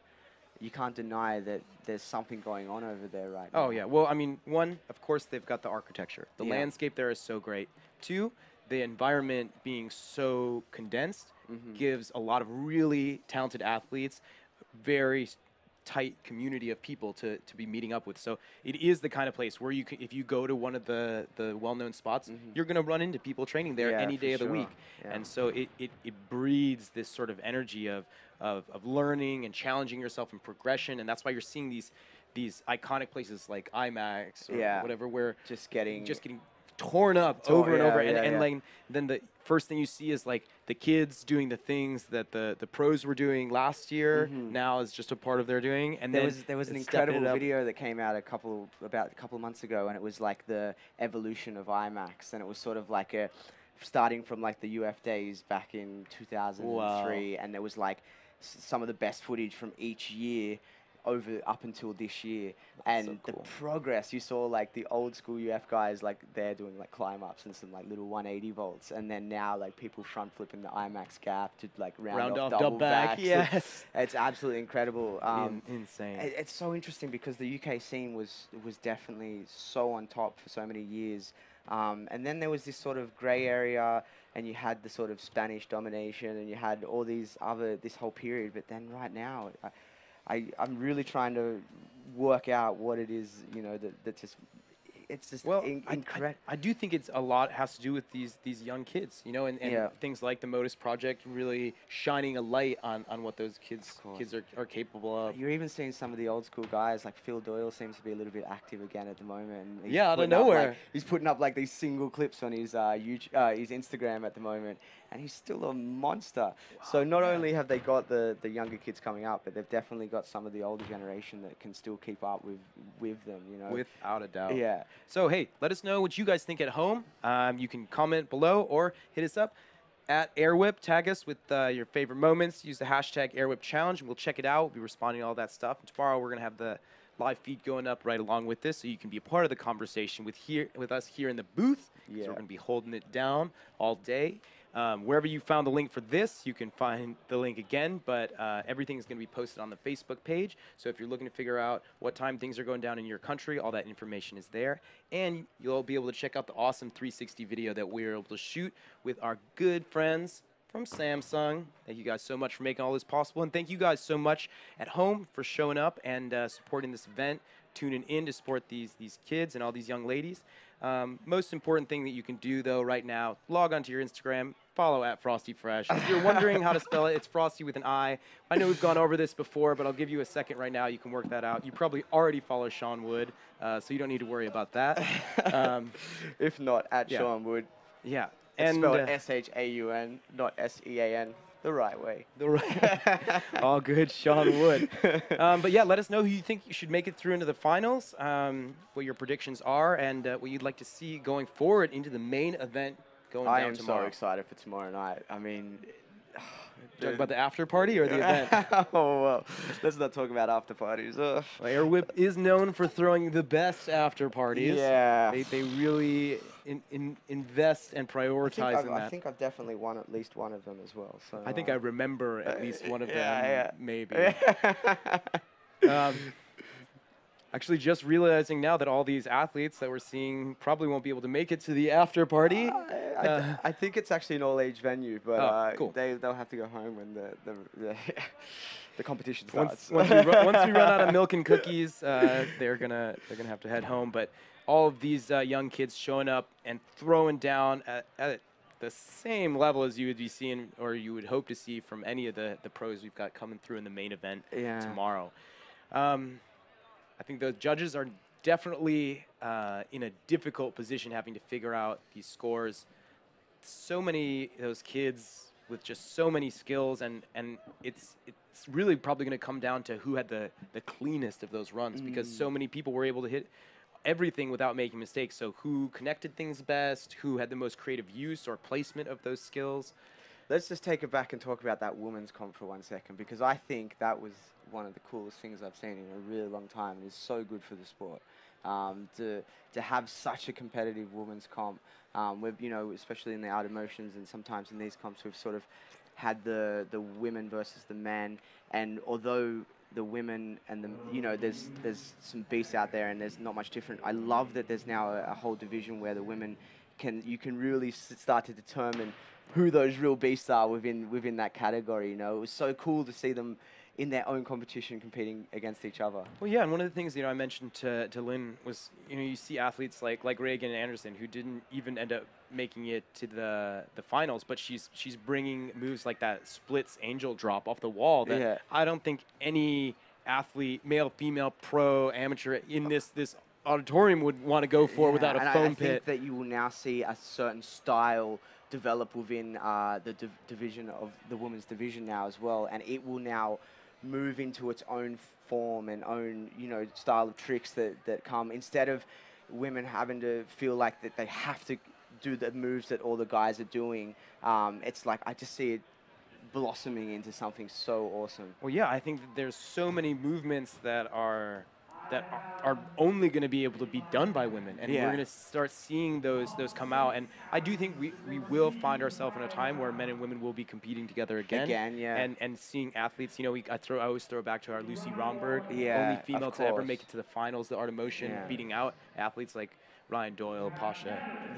You can't deny that there's something going on over there right now.
Oh yeah. Well, I mean, one, of course, they've got the architecture. The landscape there is so great. 2, the environment being so condensed gives a lot of really talented athletes very tight community of people to be meeting up with. So it is the kind of place where you can, if you go to one of the well-known spots, you're going to run into people training there any day of the week. And so it breeds this sort of energy of learning and challenging yourself and progression. And that's why you're seeing these iconic places like IMAX or whatever, where
just getting
torn up over and over, and like then the first thing you see is like the kids doing the things that the pros were doing last year now is just a part of their doing. And
there was an incredible video that came out about a couple of months ago, and it was like the evolution of IMAX, and it was sort of like starting from like the UF days back in 2003, and there was like some of the best footage from each year up until this year. That's and so cool. The progress you saw, like the old school UF guys, like they're doing like climb ups and some like little 180 volts, and then now like people front flipping the IMAX gap to like round off double back.
Yes,
it's absolutely incredible.
Insane.
It's so interesting because the UK scene was definitely so on top for so many years, and then there was this sort of grey area, and you had the sort of Spanish domination, and you had all this whole period. But then right now, I'm really trying to work out what it is, you know, that just, it's just incredible.
I do think it's a lot has to do with these young kids, you know, and things like the Modus Project really shining a light on what those kids are capable of.
You're even seeing some of the old school guys, like Phil Doyle seems to be a little bit active again at the moment. And
out of nowhere.
He's putting up like these single clips on his his Instagram at the moment, and he's still a monster. Wow, so not only have they got the younger kids coming up, but they've definitely got some of the older generation that can still keep up with them, you know.
Without a doubt.
Yeah.
So, hey, let us know what you guys think at home. You can comment below or hit us up at AirWhip. Tag us with your favorite moments. Use the hashtag AirWhip Challenge, and we'll check it out. We'll be responding to all that stuff. And tomorrow, we're going to have the live feed going up right along with this, so you can be a part of the conversation with us here in the booth.
Yeah.
So we're going to be holding it down all day. Wherever you found the link for this, you can find the link again, but everything is going to be posted on the Facebook page. So if you're looking to figure out what time things are going down in your country, all that information is there. And you'll be able to check out the awesome 360 video that we were able to shoot with our good friends from Samsung. Thank you guys so much for making all this possible. And thank you guys so much at home for showing up and supporting this event, tuning in to support these kids and all these young ladies. Most important thing that you can do, though, right now, log onto your Instagram, follow at FrostyFresh. If you're wondering how to spell it, it's Frosty with an I. I know we've gone over this before, but I'll give you a second right now. You can work that out. You probably already follow Sean Wood, so you don't need to worry about that.
If not, at Sean Wood.
Yeah.
And spell it S-H-A-U-N, not S-E-A-N. The right way.
All good, Sean Wood. But yeah, let us know who you think you should make it through into the finals, what your predictions are, and what you'd like to see going forward into the main event going down tomorrow.
I am so excited for tomorrow night. I mean...
Talk about the after party or the event?
Oh, well, let's not talk about after parties.
Well, AirWhip is known for throwing the best after parties.
Yeah.
They really invest and prioritize in that.
I think I've definitely won at least one of them as well. So
I think I remember at least one of them, maybe. Actually, just realizing now that all these athletes that we're seeing probably won't be able to make it to the after party.
I think it's actually an all-age venue, but
cool.
they'll have to go home when the competition starts.
Once we run out of milk and cookies, they're gonna have to head home. But all of these young kids showing up and throwing down at the same level as you would be seeing, or you would hope to see from any of the pros we've got coming through in the main event tomorrow. I think the judges are definitely in a difficult position having to figure out these scores. So many of those kids with just so many skills, and it's really probably going to come down to who had the cleanest of those runs, because so many people were able to hit everything without making mistakes. So who connected things best, who had the most creative use or placement of those skills.
Let's just take it back and talk about that women's comp for 1 second, because I think that was one of the coolest things I've seen in a really long time. It is so good for the sport to have such a competitive women's comp. We've, especially in the out emotions and sometimes in these comps, we've sort of had the women versus the men. And although the women and there's some beasts out there and there's not much different, I love that there's now a whole division where the women you can really start to determine who those real beasts are within that category. It was so cool to see them in their own competition competing against each other.
Well, yeah, and one of the things I mentioned to Lynn was you see athletes like Reagan Anderson who didn't even end up making it to the finals, but she's bringing moves like that splits angel drop off the wall that I don't think any athlete, male, female, pro, amateur in this auditorium would want to go for without a foam pit.
I think that you will now see a certain style develop within the division of the women's division now as well, and it will now move into its own form and own style of tricks that come, instead of women having to feel like that they have to do the moves that all the guys are doing. It's like I just see it blossoming into something so awesome.
Well, yeah, I think that there's so many movements that are only going to be able to be done by women, and we're going to start seeing those come out. And I do think we will find ourselves in a time where men and women will be competing together again. And seeing athletes, I always throw back to our Lucy Romberg, only female to ever make it to the finals, the Art of Motion, beating out athletes like Ryan Doyle, Pasha.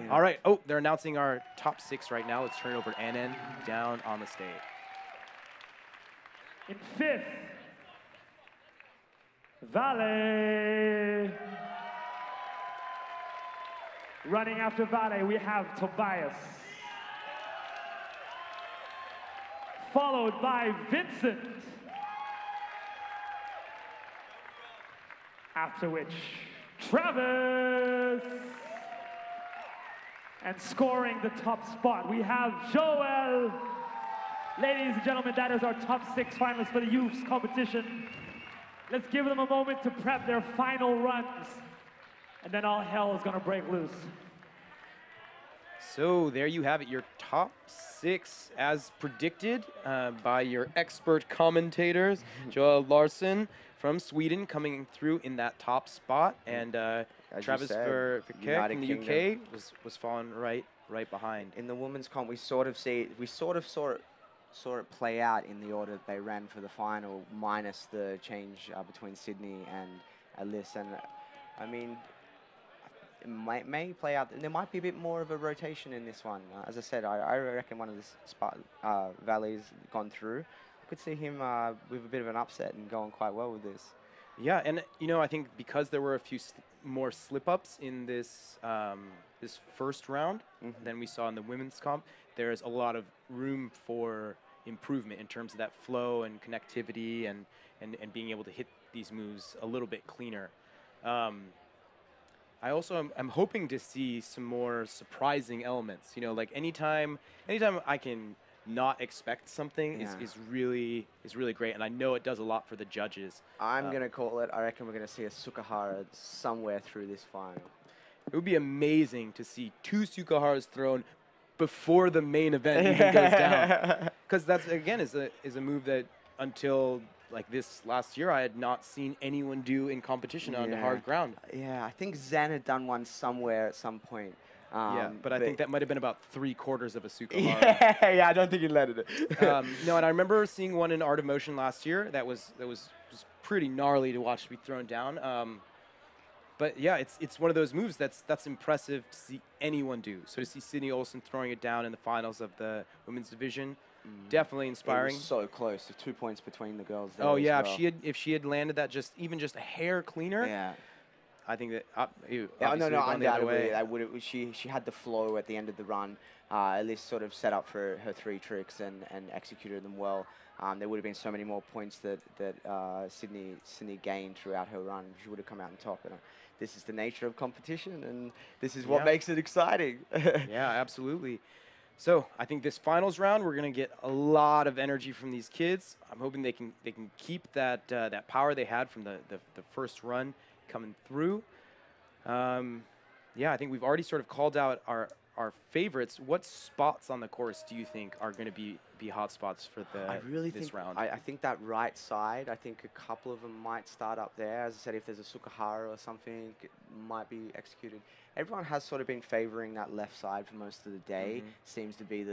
All right. Oh, they're announcing our top 6 right now. Let's turn it over to Annan down on the stage.
In 5th, Vale. Running after Vale, we have Tobias. Followed by Vincent. After which, Travis. And scoring the top spot, we have Joel. Ladies and gentlemen, that is our top 6 finalists for the youth competition. Let's give them a moment to prep their final runs. and then all hell is going to break loose.
So there you have it, your top 6 as predicted by your expert commentators. Joel Larson from Sweden coming through in that top spot, and Travis Verkek from the UK was falling right behind.
In the women's comp, we sort of saw it play out in the order that they ran for the final, minus the change between Sydney and Alyssa. And I mean, it may play out. There might be a bit more of a rotation in this one. As I said, I reckon one of the Valley's gone through. I could see him with a bit of an upset and going quite well with this.
Yeah, and I think because there were a few more slip-ups in this this first round than we saw in the women's comp, there's a lot of room for improvement in terms of that flow and connectivity and being able to hit these moves a little bit cleaner. I also am hoping to see some more surprising elements. Like anytime I can not expect something is really great, and I know it does a lot for the judges.
I'm gonna call it. I reckon we're gonna see a Sukahara somewhere through this final.
It would be amazing to see 2 Sukaharas thrown before the main event even goes down, because that's again is a move that until like this last year I had not seen anyone do in competition on hard ground.
Yeah, I think Zan had done one somewhere at some point.
But I think that might have been about 3/4 of a Sukahara.
Yeah, I don't think he landed it.
No, and I remember seeing one in Art of Motion last year that was pretty gnarly to watch be thrown down. But yeah, it's one of those moves that's impressive to see anyone do. So to see Sydney Olsen throwing it down in the finals of the women's division, definitely inspiring.
It was so close, 2 points between the girls. There
oh yeah,
well.
if she had landed that even just a hair cleaner.
Yeah.
I think that
undoubtedly she had the flow at the end of the run. At least sort of set up for her 3 tricks and executed them well. There would have been so many more points that Sydney gained throughout her run. She would have come out on top. And this is the nature of competition, and this is what makes it exciting.
Yeah, absolutely. So I think this finals round, we're going to get a lot of energy from these kids. I'm hoping they can keep that power they had from the first run coming through. Yeah, I think we've already sort of called out our favorites. What spots on the course do you think are going to be hot spots for this round?
I think that right side, I think a couple of them might start up there. As I said, if there's a Sukahara or something, it might be executed. Everyone has sort of been favoring that left side for most of the day. Seems to be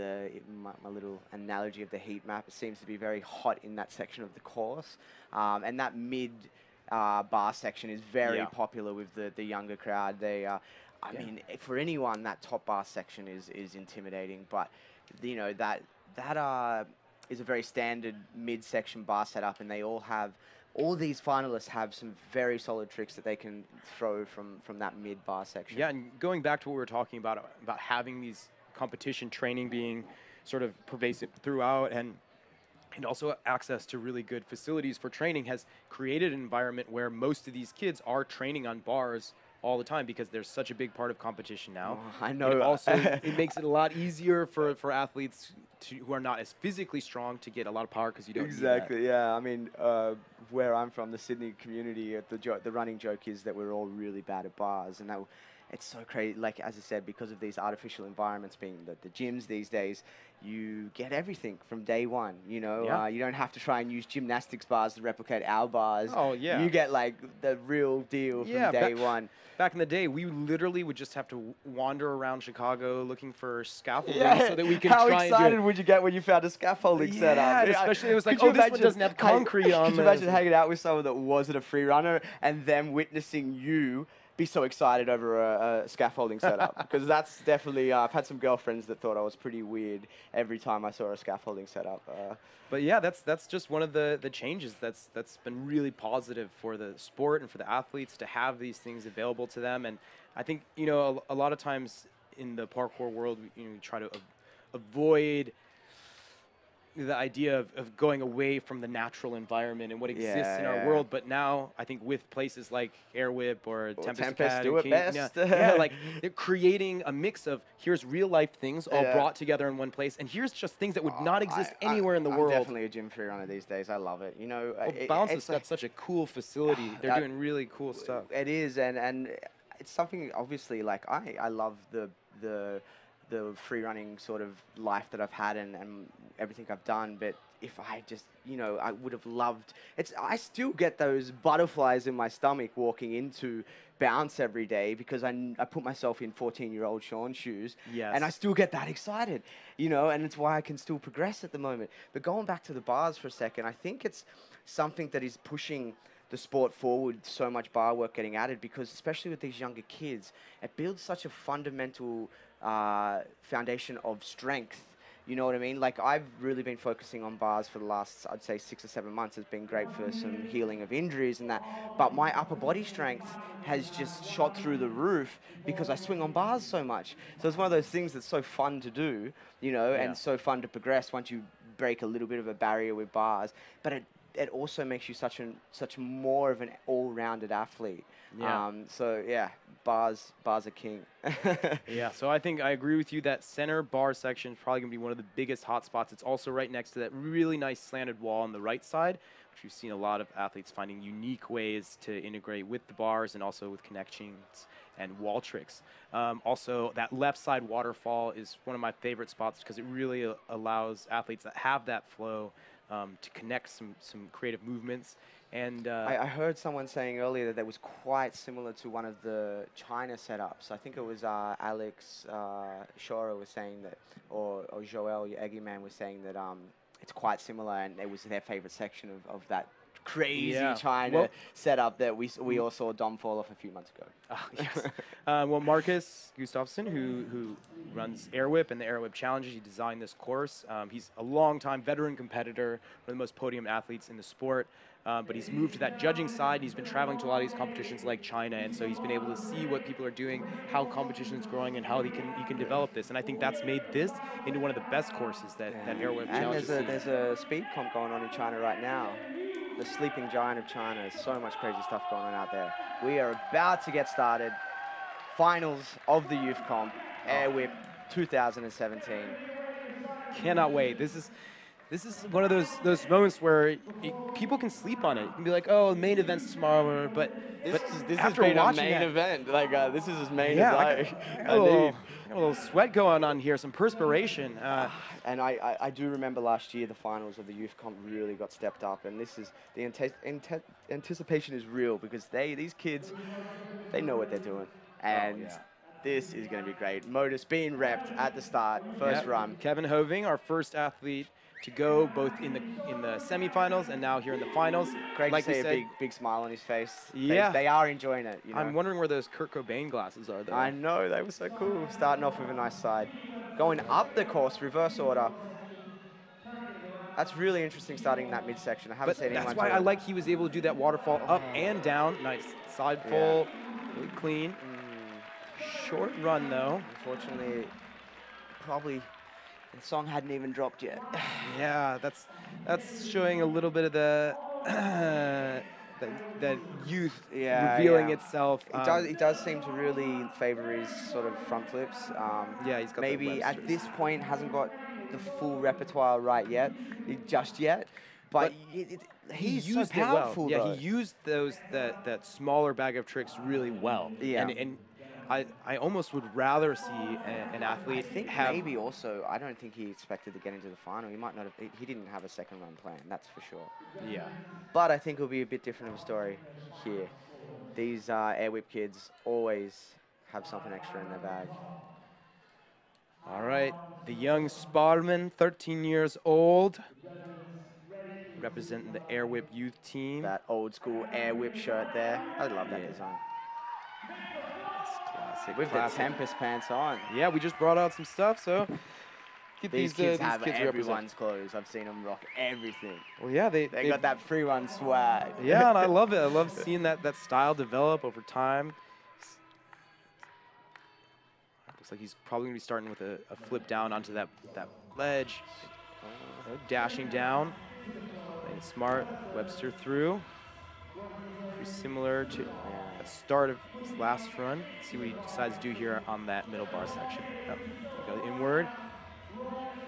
my little analogy of the heat map. It seems to be very hot in that section of the course. And that mid bar section is very popular with the younger crowd. They I mean, for anyone, that top bar section is intimidating, but that is a very standard mid-section bar setup, and all these finalists have some very solid tricks that they can throw from that mid-bar section.
Yeah, and going back to what we were talking about having these competition training being sort of pervasive throughout, and also access to really good facilities for training has created an environment where most of these kids are training on bars all the time because there's such a big part of competition now.
Oh, I know.
And also, it makes it a lot easier for athletes who are not as physically strong to get a lot of power because you don't need that.
Yeah. I mean, where I'm from, the Sydney community, the running joke is that we're all really bad at bars, and it's so crazy. Like, as I said, because of these artificial environments being the gyms these days, you get everything from day one. You don't have to try and use gymnastics bars to replicate our bars.
Oh, yeah.
You get, like, the real deal from day one.
Back in the day, we literally would just have to wander around Chicago looking for scaffolding so that we could
How
try and do
excited would you get when you found a scaffolding setup?
Yeah, especially it was like, this one doesn't have concrete on it.
Could you imagine hanging out with someone that wasn't a free runner and them witnessing you be so excited over a scaffolding setup? Because that's definitely, I've had some girlfriends that thought I was pretty weird every time I saw a scaffolding setup.
But yeah, that's just one of the changes that's been really positive for the sport and for the athletes to have these things available to them. And I think, a lot of times in the parkour world, we try to avoid the idea of going away from the natural environment and what exists in our world. But now I think with places like Air Whip or Tempest
do it best.
Like they're creating a mix of here's real life things all brought together in one place, and here's just things that would not exist anywhere in the world.
I'm definitely a gym free runner these days. I love it.
Bounce has got such a cool facility. They're doing really cool stuff.
It is, and it's something, obviously, like I love the free running sort of life that I've had and everything I've done, but if I just, I would have loved, I still get those butterflies in my stomach walking into bounce every day because I put myself in 14-year-old Sean's shoes,
Yes.
and I still get that excited, and it's why I can still progress at the moment. But going back to the bars for a second, I think it's something that is pushing the sport forward, so much bar work getting added, because especially with these younger kids, it builds such a fundamental foundation of strength. You know what I mean? Like, I've really been focusing on bars for the last, I'd say, 6 or 7 months. It's been great for some healing of injuries and that. But my upper body strength has just shot through the roof because I swing on bars so much. So it's one of those things that's so fun to do, and so fun to progress once you break a little bit of a barrier with bars. But it also makes you such more of an all-rounded athlete.
Yeah.
So yeah, bars are king.
Yeah, so I think I agree with you that center bar section is probably going to be one of the biggest hot spots. It's also right next to that really nice slanted wall on the right side, which we've seen a lot of athletes finding unique ways to integrate with the bars and also with connections and wall tricks. Also, that left side waterfall is one of my favorite spots because it really allows athletes that have that flow to connect some creative movements. And
I heard someone saying earlier that was quite similar to one of the China setups. I think it was Alex Shora was saying that, or Joel, your Eggy man, was saying that it's quite similar, and it was their favorite section of that crazy China setup that we all saw Dom fall off a few months ago.
Yes. Well, Marcus Gustafsson, who runs Air Whip and the Air Whip Challenges, he designed this course. He's a long-time veteran competitor, one of the most podium athletes in the sport. But he's moved to that judging side. He's been traveling to a lot of these competitions like China, and so he's been able to see what people are doing, how competition is growing, and how he can develop this. And I think that's made this into one of the best courses that Air Whip Challenges.
And there's a speed comp going on in China right now. The sleeping giant of China. There's so much crazy stuff going on out there. We are about to get started. Finals of the youth comp, Air Whip 2017.
Cannot wait. This is one of those moments where people can sleep on it. You can be like, oh, the main event's tomorrow, but
this
after
has been
watching
a main
that
event. Like this is as main
yeah,
as
I got a little sweat going on here, some perspiration.
And I do remember last year the finals of the youth comp really got stepped up, and this is the anticipation is real because these kids, they know what they're doing, and this is going to be great. Modus being repped at the start, first run.
Kevin Hoving, our first athlete to go both in the semifinals and now here in the finals.
Great
like
to see
said,
a big smile on his face.
Yeah.
They are enjoying it.
I'm wondering where those Kurt Cobain glasses are, though.
I know, they were so cool. Starting off with a nice side. Going up the course, reverse order. That's really interesting starting in that midsection. I haven't seen anyone
that's why I like he was able to do that waterfall up and down. Nice side full, really clean. Short run, though.
Unfortunately, probably the song hadn't even dropped yet.
Yeah, that's showing a little bit of the that youth revealing itself.
He does seem to really favor his sort of front flips.
Yeah, he's got
maybe at this point hasn't got the full repertoire right yet, but he's so powerful.
Yeah, he used that smaller bag of tricks really well.
Yeah.
And I almost would rather see an athlete
I think maybe also, I don't think he expected to get into the final. He might not have, he didn't have a second run plan, that's for sure.
Yeah.
But I think it'll be a bit different of a story here. These Air Whip kids always have something extra in their bag.
All right, the young Sparman, 13 years old, representing the Air Whip youth team.
That old school Air Whip shirt there. I love that design. With the Tempest pants on.
Yeah, we just brought out some stuff, so
these kids have everyone's clothes. I've seen them rock everything.
Well, yeah, they
got that free run swag.
Yeah, and I love it. I love seeing that style develop over time. Looks like he's probably going to be starting with a flip down onto that ledge. Dashing down. And smart. Webster through. Pretty similar to the start of his last run. Let's see what he decides to do here on that middle bar section. Go inward.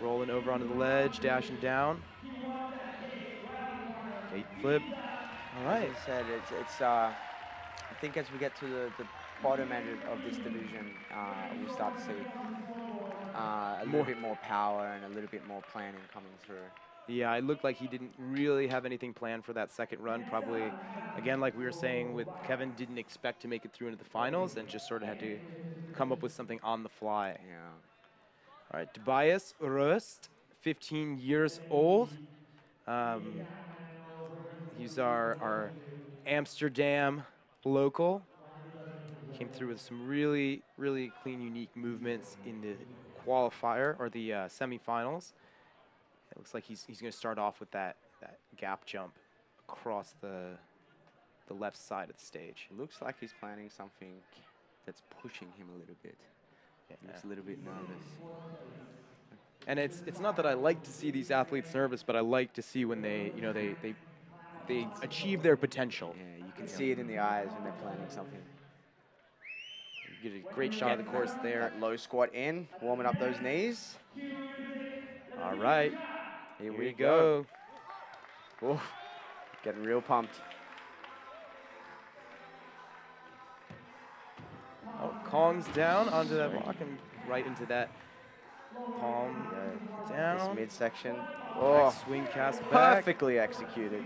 Rolling over onto the ledge, dashing down. Gate flip. All right.
As I said, it's I think as we get to the bottom end of this division, we'll start to see a little bit more power and a little bit more planning coming through.
Yeah, it looked like he didn't really have anything planned for that second run. Probably, again, like we were saying with Kevin, didn't expect to make it through into the finals and just sort of had to come up with something on the fly.
Yeah.
All right, Tobias Rust, 15 years old. He's our Amsterdam local. Came through with some really, really clean, unique movements in the qualifier or the semifinals. It looks like he's going to start off with that gap jump across the left side of the stage.
Looks like he's planning something that's pushing him a little bit. Yeah. He looks a little bit nervous.
And it's not that I like to see these athletes nervous, but I like to see when they achieve their potential.
Yeah, you can see it in the eyes when they're planning something.
You get a great shot of the course there.
That low squat in, warming up those knees.
All right.
Here
we go.
Ooh, getting real pumped.
Oh, Kong's down onto that block and right into that palm down.
This midsection.
Oh, swing cast back.
Perfectly executed.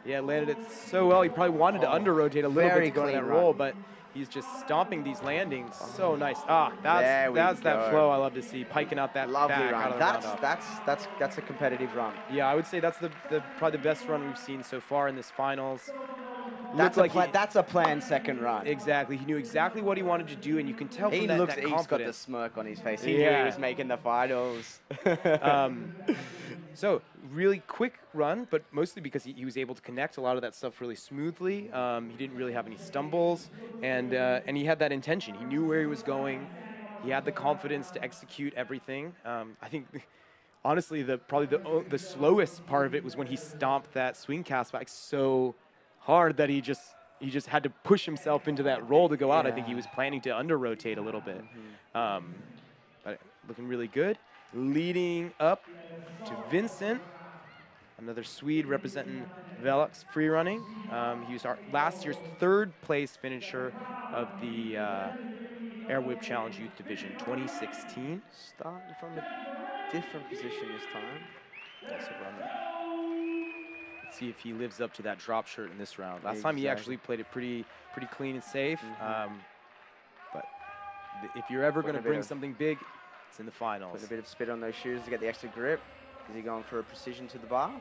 Yeah, landed it so well. He probably wanted to under-rotate a little bit to go in that roll, but he's just stomping these landings. So nice. Ah, that's that flow I love to see. Piking out that
lovely
back
run.
out of the
That's a competitive run.
Yeah, I would say that's probably the best run we've seen so far in this finals.
That's a planned second run.
Exactly. He knew exactly what he wanted to do, and you can tell from that confidence.
He's got the smirk on his face. He knew he was making the finals.
So really quick run, but mostly because he was able to connect a lot of that stuff really smoothly. He didn't really have any stumbles, and he had that intention. He knew where he was going. He had the confidence to execute everything. I think, honestly, probably the slowest part of it was when he stomped that swing cast back so hard that he just had to push himself into that roll to go out. I think he was planning to under-rotate a little bit. But looking really good. Leading up to Vincent, another Swede representing Velux free running. He was our last year's third place finisher of the Air Whip Challenge Youth Division 2016.
Starting from a different position this time.
Also run that. Let's see if he lives up to that drop shirt in this round. Last time he actually played it pretty clean and safe. But if you're ever going to bring something big, it's in the finals.
Put a bit of spit on those shoes to get the extra grip. Is he going for a precision to the bar?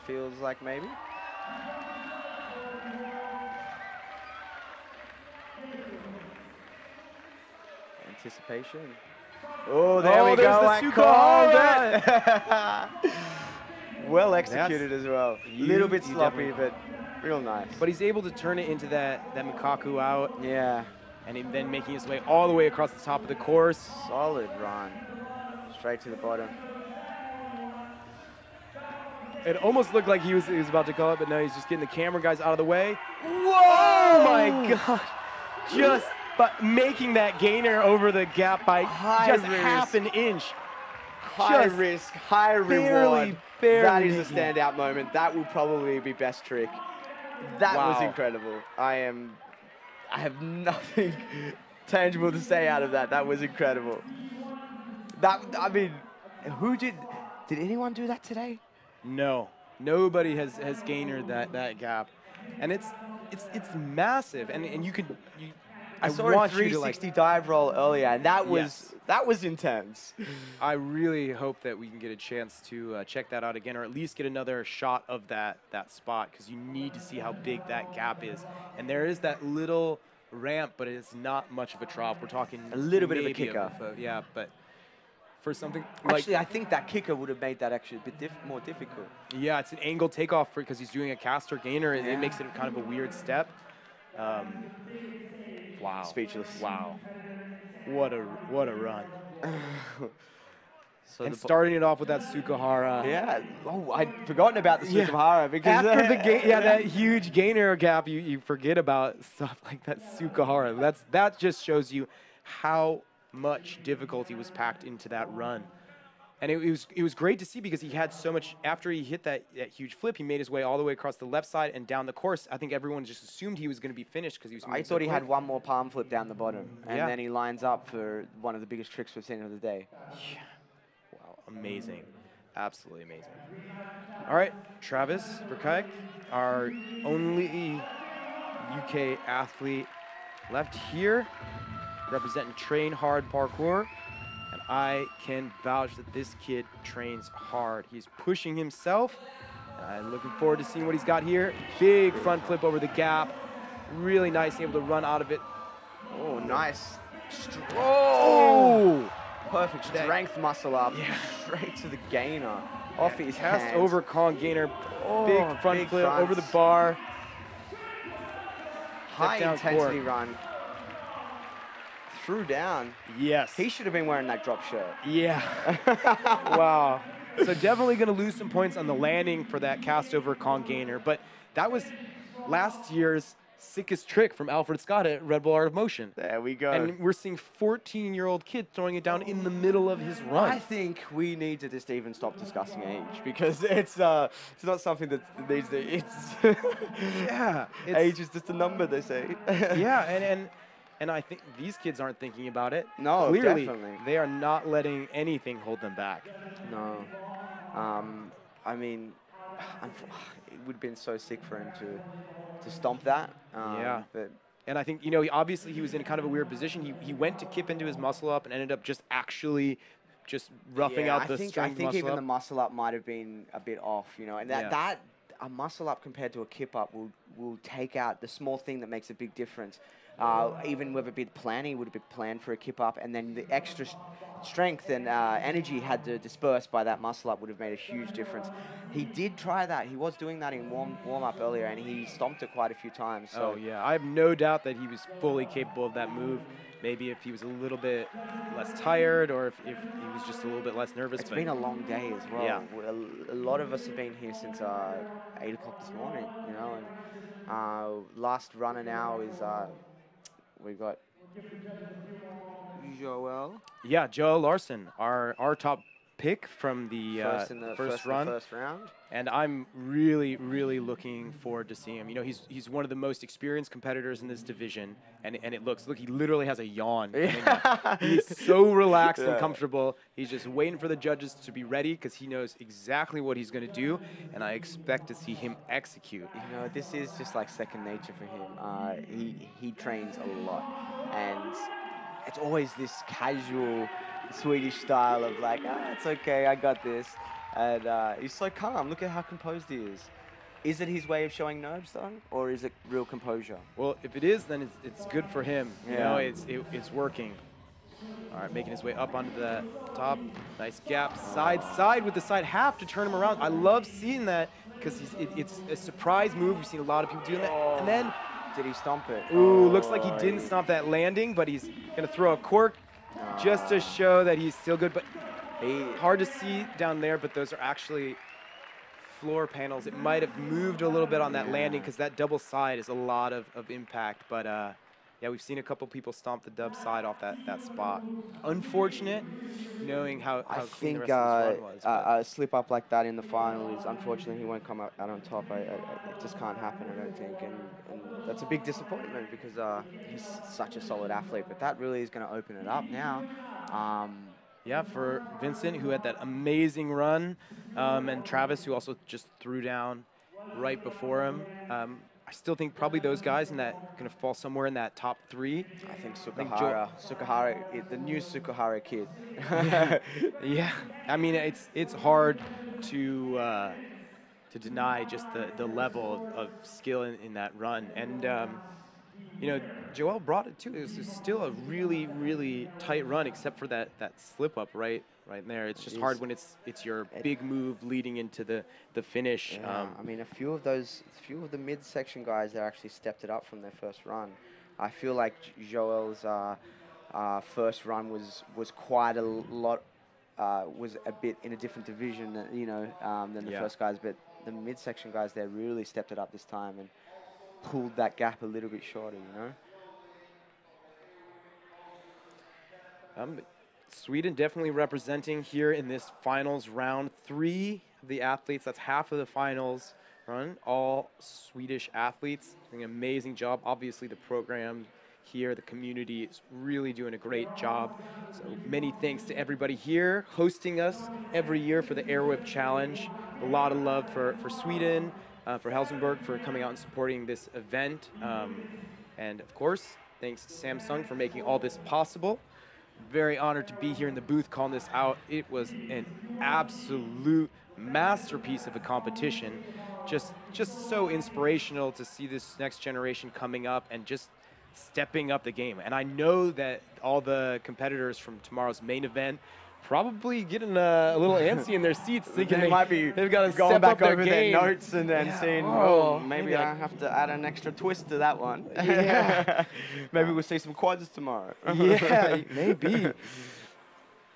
Feels like maybe. Anticipation. Oh, there we go. Well executed as well. A little bit sloppy, but real nice.
But he's able to turn it into that Mikaku out.
Yeah.
And then making his way all the way across the top of the course.
Solid run. Straight to the bottom.
It almost looked like he was about to call it, but no, he's just getting the camera guys out of the way. Whoa! Oh my gosh. Just making that gainer over the gap by just half an inch.
High risk, high reward. That is a standout moment. That will probably be best trick. That was incredible. I have nothing tangible to say out of that. That was incredible. I mean, did anyone do that today?
No, nobody has gainered that gap, and it's massive. And you could.
I saw a 360 dive roll earlier, and that was intense.
I really hope that we can get a chance to check that out again, or at least get another shot of that spot, because you need to see how big that gap is. And there is that little ramp, but it's not much of a drop. We're talking
a little bit of a kicker.
Yeah, but for something
actually, I think that kicker would have made that actually a bit more difficult.
Yeah, it's an angle takeoff because he's doing a caster gainer, and it makes it kind of a weird step. Wow.
Speechless.
Wow. What a run. And starting it off with that Sukahara.
Yeah. Oh, I'd forgotten about the Sukahara because
after that huge gainer gap, you forget about stuff like that Sukahara. That just shows you how much difficulty was packed into that run. And it was great to see because he had so much, after he hit that huge flip, he made his way all the way across the left side and down the course. I think everyone just assumed he was going to be finished because he was moving
I thought
so
he had
quick.
one more palm flip down the bottom, and
Yeah.
then he lines up for one of the biggest tricks we've seen of the day.
Yeah. Wow, amazing. Absolutely amazing. All right, Travis Verkaik, our only UK athlete left here, representing Train Hard Parkour. And I can vouch that this kid trains hard. He's pushing himself. And I'm looking forward to seeing what he's got here. Big front flip over the gap. Really nice, able to run out of it.
Oh, nice.
Oh!
Perfect strength muscle up.
Yeah.
Straight to the gainer. Off his
Cast
hands.
over Con Gainer.
Oh,
Big front
big
flip
fronts.
over the bar.
High
down
intensity
court.
run. Threw down.
Yes.
He should have been wearing that drop shirt.
Yeah. Wow. So definitely going to lose some points on the landing for that cast over Con Gainer. But that was last year's sickest trick from Alfred Scott at Red Bull Art of Motion.
There we go.
And we're seeing 14-year-old kid throwing it down in the middle of his run.
I think we need to just even stop discussing age because it's not something that needs to. It's
Yeah.
age is just a number, they say.
Yeah, and I think these kids aren't thinking about it.
No,
Clearly,
definitely.
they are not letting anything hold them back.
No, I mean, it would have been so sick for him to stomp that.
Yeah.
But
And I think, you know, obviously he was in kind of a weird position. He went to kip into his muscle up and ended up just actually just roughing out the
I
strength
think
muscle
even
up.
the muscle up might have been a bit off, you know, and that a muscle up compared to a kip up will take out the small thing that makes a big difference. Even with a bit of planning, would have been planned for a kip up, and then the extra strength and energy had to disperse by that muscle up would have made a huge difference. He did try that. He was doing that in warm up earlier, and he stomped it quite a few times. So.
Oh, yeah. I have no doubt that he was fully capable of that move. Maybe if he was a little bit less tired or if he was just a little bit less nervous.
It's been a long day as well.
Yeah.
A lot of us have been here since 8 o'clock this morning, you know, and last runner now is we got Joel.
Yeah, Joe Larson, our top pick from the first run. And I'm really, really looking forward to seeing him. You know, he's one of the most experienced competitors in this division, and look, he literally has a yawn.
Yeah.
He's so relaxed and comfortable. He's just waiting for the judges to be ready because he knows exactly what he's going to do, and I expect to see him execute.
You know, this is just like second nature for him. He trains a lot, and it's always this casual Swedish style of like, it's okay, I got this. And he's so calm. Look at how composed he is. Is it his way of showing nerves, though, or is it real composure?
Well, if it is, then it's good for him.
Yeah.
You know, it's working. All right, making his way up onto the top. Nice gap. Side with the side half to turn him around. I love seeing that because it's a surprise move. We've seen a lot of people doing that. And then,
did he stomp it?
Ooh, looks like he didn't stomp that landing, but he's going to throw a cork just to show that he's still good. But hard to see down there, but those are actually floor panels. It might have moved a little bit on that landing because that double side is a lot of impact. But yeah, we've seen a couple people stomp the dub side off that spot. Unfortunate, knowing how
I
clean
think
the rest of this run was.
a slip up like that in the final is unfortunately he won't come out on top. It just can't happen, I don't think, and that's a big disappointment because he's such a solid athlete. But that really is going to open it up now.
Yeah, for Vincent, who had that amazing run, and Travis, who also just threw down right before him. I still think probably those guys going to fall somewhere in that top 3.
I think Sukahara, the new Sukahara kid.
Yeah, I mean it's hard to deny just the level of skill in that run, and you know, Joel brought it too. It was still a really, really tight run, except for that slip up right there. It's just hard when it's your big move leading into the finish.
Yeah, I mean, a few of the midsection guys that actually stepped it up from their first run. I feel like Joel's first run was quite a lot, was a bit in a different division, you know, than the first guys. But the midsection guys there really stepped it up this time and pulled that gap a little bit shorter, you know.
Sweden definitely representing here in this finals round. 3 of the athletes, that's half of the finals run, all Swedish athletes. Doing an amazing job. Obviously, the program here, the community is really doing a great job. So many thanks to everybody here hosting us every year for the Air Whip Challenge. A lot of love for Sweden, for Helsingborg for coming out and supporting this event. And of course, thanks to Samsung for making all this possible. Very honored to be here in the booth calling this out. It was an absolute masterpiece of a competition. Just so inspirational to see this next generation coming up and just stepping up the game. And I know that all the competitors from tomorrow's main event probably getting a little antsy in their seats, thinking they've got to
going
step
back
up their
over
game.
their notes and then saying, oh, maybe I have to add an extra twist to that one.
Yeah.
Maybe we'll see some quads tomorrow.
Yeah, maybe.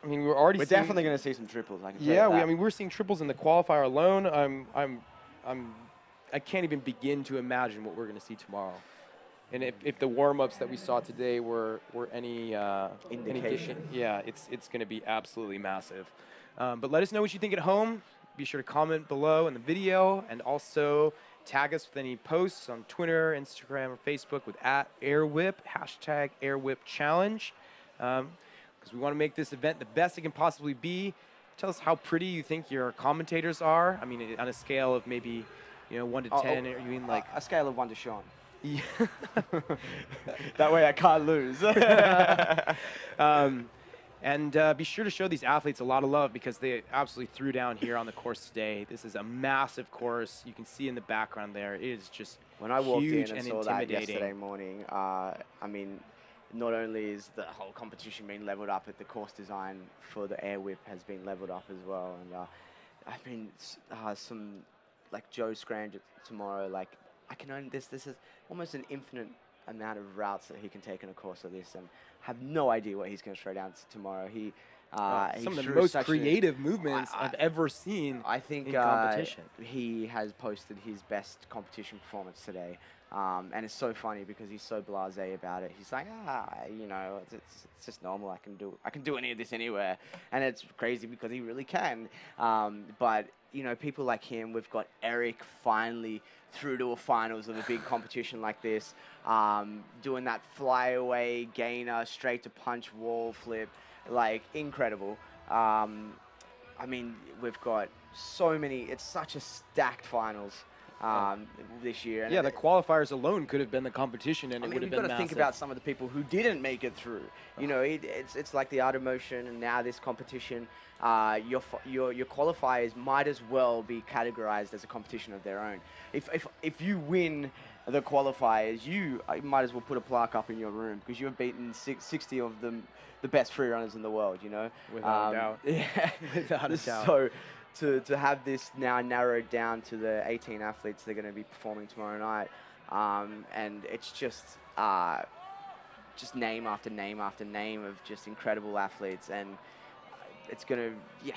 I mean, we're already.
We're definitely going to see some triples. I can tell you
Yeah,
that.
I mean, we're seeing triples in the qualifier alone. I can't even begin to imagine what we're going to see tomorrow. And if the warm-ups that we saw today were any
indication,
yeah, it's going to be absolutely massive. But let us know what you think at home. Be sure to comment below in the video, and also tag us with any posts on Twitter, Instagram, or Facebook with @AirWhip, #AirWhipChallenge, because we want to make this event the best it can possibly be. Tell us how pretty you think your commentators are. I mean, on a scale of maybe 1 to 10, or you mean like
a scale of 1 to Sean.
Yeah.
That way I can't lose.
And be sure to show these athletes a lot of love because they absolutely threw down here on the course today. This is a massive course. You can see in the background there. It is just
when I walked
huge
in and
and
saw that
intimidating.
yesterday morning, I mean, not only is the whole competition being leveled up, but the course design for the Air Whip has been leveled up as well. And I mean, some like Joe Scrange tomorrow, like I can only this is almost an infinite amount of routes that he can take in a course of this, and have no idea what he's going to throw down tomorrow.
Some of the most creative movements I've ever seen.
I think
in competition.
He has posted his best competition performance today, and it's so funny because he's so blasé about it. He's like, it's just normal. I can do any of this anywhere, and it's crazy because he really can. But people like him. We've got Eric finally through to a finals of a big competition like this, doing that flyaway gainer, straight to punch wall flip, like incredible. I mean, we've got so many. It's such a stacked finals this year. And
yeah, the qualifiers alone could have been the competition, and it would have been massive.
You've got to think about some of the people who didn't make it through. It's like the art of motion, and now this competition. Your qualifiers might as well be categorized as a competition of their own. If you win the qualifiers, you might as well put a plaque up in your room because you've beaten 60 of the best free runners in the world.
Without a doubt.
Yeah,
without a doubt.
So to have this now narrowed down to the 18 athletes that are going to be performing tomorrow night, and it's just name after name after name of just incredible athletes, and it's going to,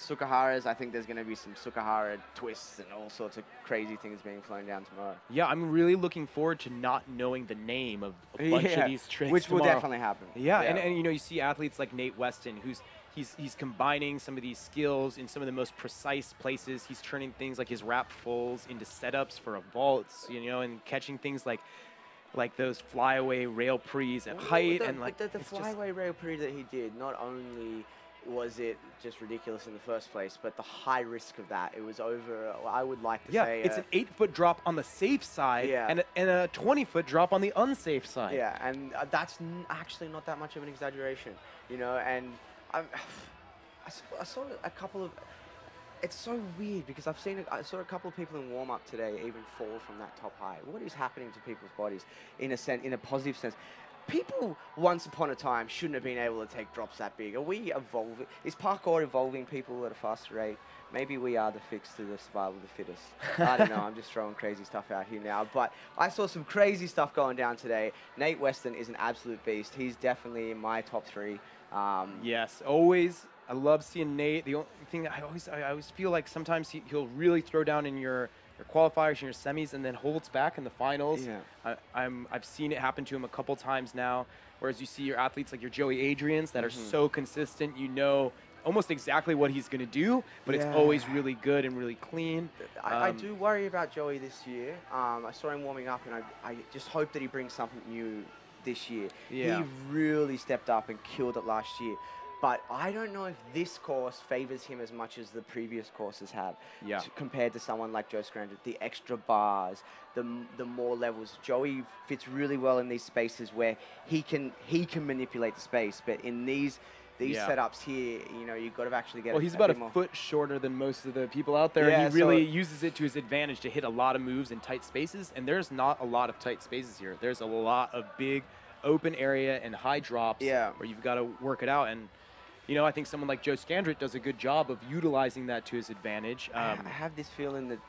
Sukharas, I think there's going to be some Sukhara twists and all sorts of crazy things being flown down tomorrow.
Yeah, I'm really looking forward to not knowing the name of a bunch of these tricks
which
tomorrow.
will definitely happen.
Yeah, and you see athletes like Nate Weston, he's combining some of these skills in some of the most precise places. He's turning things like his wrap fulls into setups for a vaults, and catching things like those flyaway rail prees at height.
The flyaway rail pre that he did, not only was it just ridiculous in the first place, but the high risk of that, it was over, I would like to say...
Yeah, it's an 8-foot drop on the safe side and a 20-foot drop on the unsafe side.
Yeah, and that's actually not that much of an exaggeration, and I saw a couple of... It's so weird because I saw a couple of people in warm-up today even fall from that top height. What is happening to people's bodies in a positive sense? People once upon a time shouldn't have been able to take drops that big. Are we evolving? Is parkour evolving people at a faster rate? Maybe we are the fix to the survival of the fittest. I don't know. I'm just throwing crazy stuff out here now. But I saw some crazy stuff going down today. Nate Weston is an absolute beast. He's definitely in my top 3.
Yes, always. I love seeing Nate. The only thing I always feel like sometimes he'll really throw down in your your qualifiers and your semis, and then holds back in the finals.
Yeah.
I've seen it happen to him a couple times now. Whereas you see your athletes like your Joey Adrians that are so consistent, you know almost exactly what he's going to do, but it's always really good and really clean.
I do worry about Joey this year. I saw him warming up, and I just hope that he brings something new this year.
Yeah.
He really stepped up and killed it last year. But I don't know if this course favors him as much as the previous courses have.
Yeah.
Compared to someone like Joe Scrander, the extra bars, the more levels. Joey fits really well in these spaces where he can manipulate the space. But in these setups here, you know, you've got to actually get.
Well, he's about a foot shorter than most of the people out there.
Yeah,
and he really uses it to his advantage to hit a lot of moves in tight spaces. And there's not a lot of tight spaces here. There's a lot of big open area and high drops where you've got to work it out. And you know, I think someone like Joe Scandrett does a good job of utilizing that to his advantage.
I have this feeling that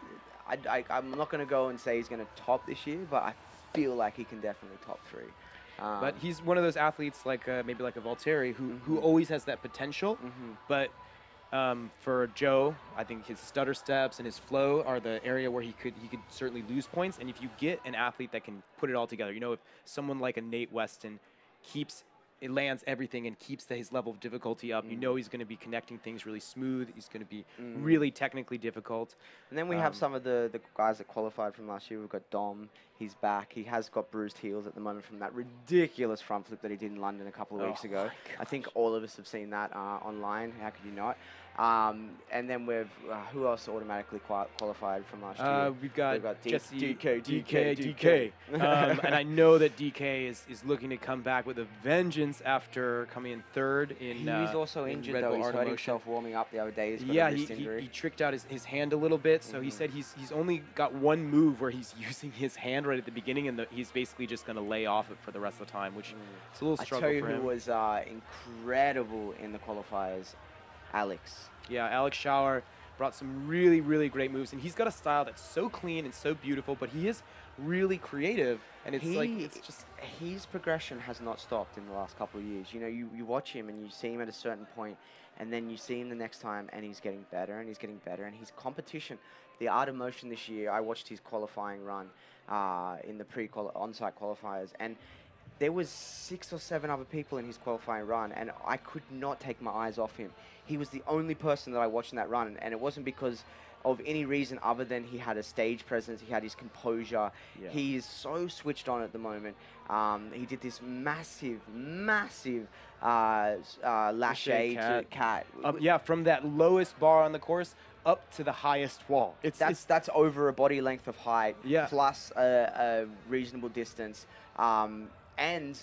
I'm not going to go and say he's going to top this year, but I feel like he can definitely top 3.
But he's one of those athletes like maybe like a Valtteri who always has that potential. But for Joe, I think his stutter steps and his flow are the area where he could certainly lose points. And if you get an athlete that can put it all together, you know, if someone like a Nate Weston lands everything and keeps his level of difficulty up, you know he's going to be connecting things really smooth. He's going to be really technically difficult.
And then we have some of the guys that qualified from last year. We've got Dom. He's back. He has got bruised heels at the moment from that ridiculous front flip that he did in London a couple of weeks ago. I think all of us have seen that online. How could you not? And then we've who else automatically qualified from last year?
We've got Jesse,
DK.
And I know that DK is looking to come back with a vengeance after coming in third in.
He's also injured though. He's hurt himself warming up the other day. He's got a wrist injury.
He tricked out his hand a little bit. So he said he's only got one move where he's using his hand right at the beginning, and he's basically just going to lay off it for the rest of the time, which is a little struggle for him.
I tell you who was incredible in the qualifiers. Alex.
Yeah, Alex Schauer brought some really, really great moves, and he's got a style that's so clean and so beautiful, but he is really creative, and it's just
his progression has not stopped in the last couple of years. You know, you watch him and you see him at a certain point, and then you see him the next time, and he's getting better and he's getting better, and his competition, the Art of Motion this year, I watched his qualifying run in the on-site qualifiers, and there was 6 or 7 other people in his qualifying run, and I could not take my eyes off him. He was the only person that I watched in that run, and it wasn't because of any reason other than he had a stage presence, he had his composure. Yeah. He is so switched on at the moment. He did this massive lâché to cat.
Yeah, from that lowest bar on the course up to the highest wall.
That's over a body length of height, plus a reasonable distance. And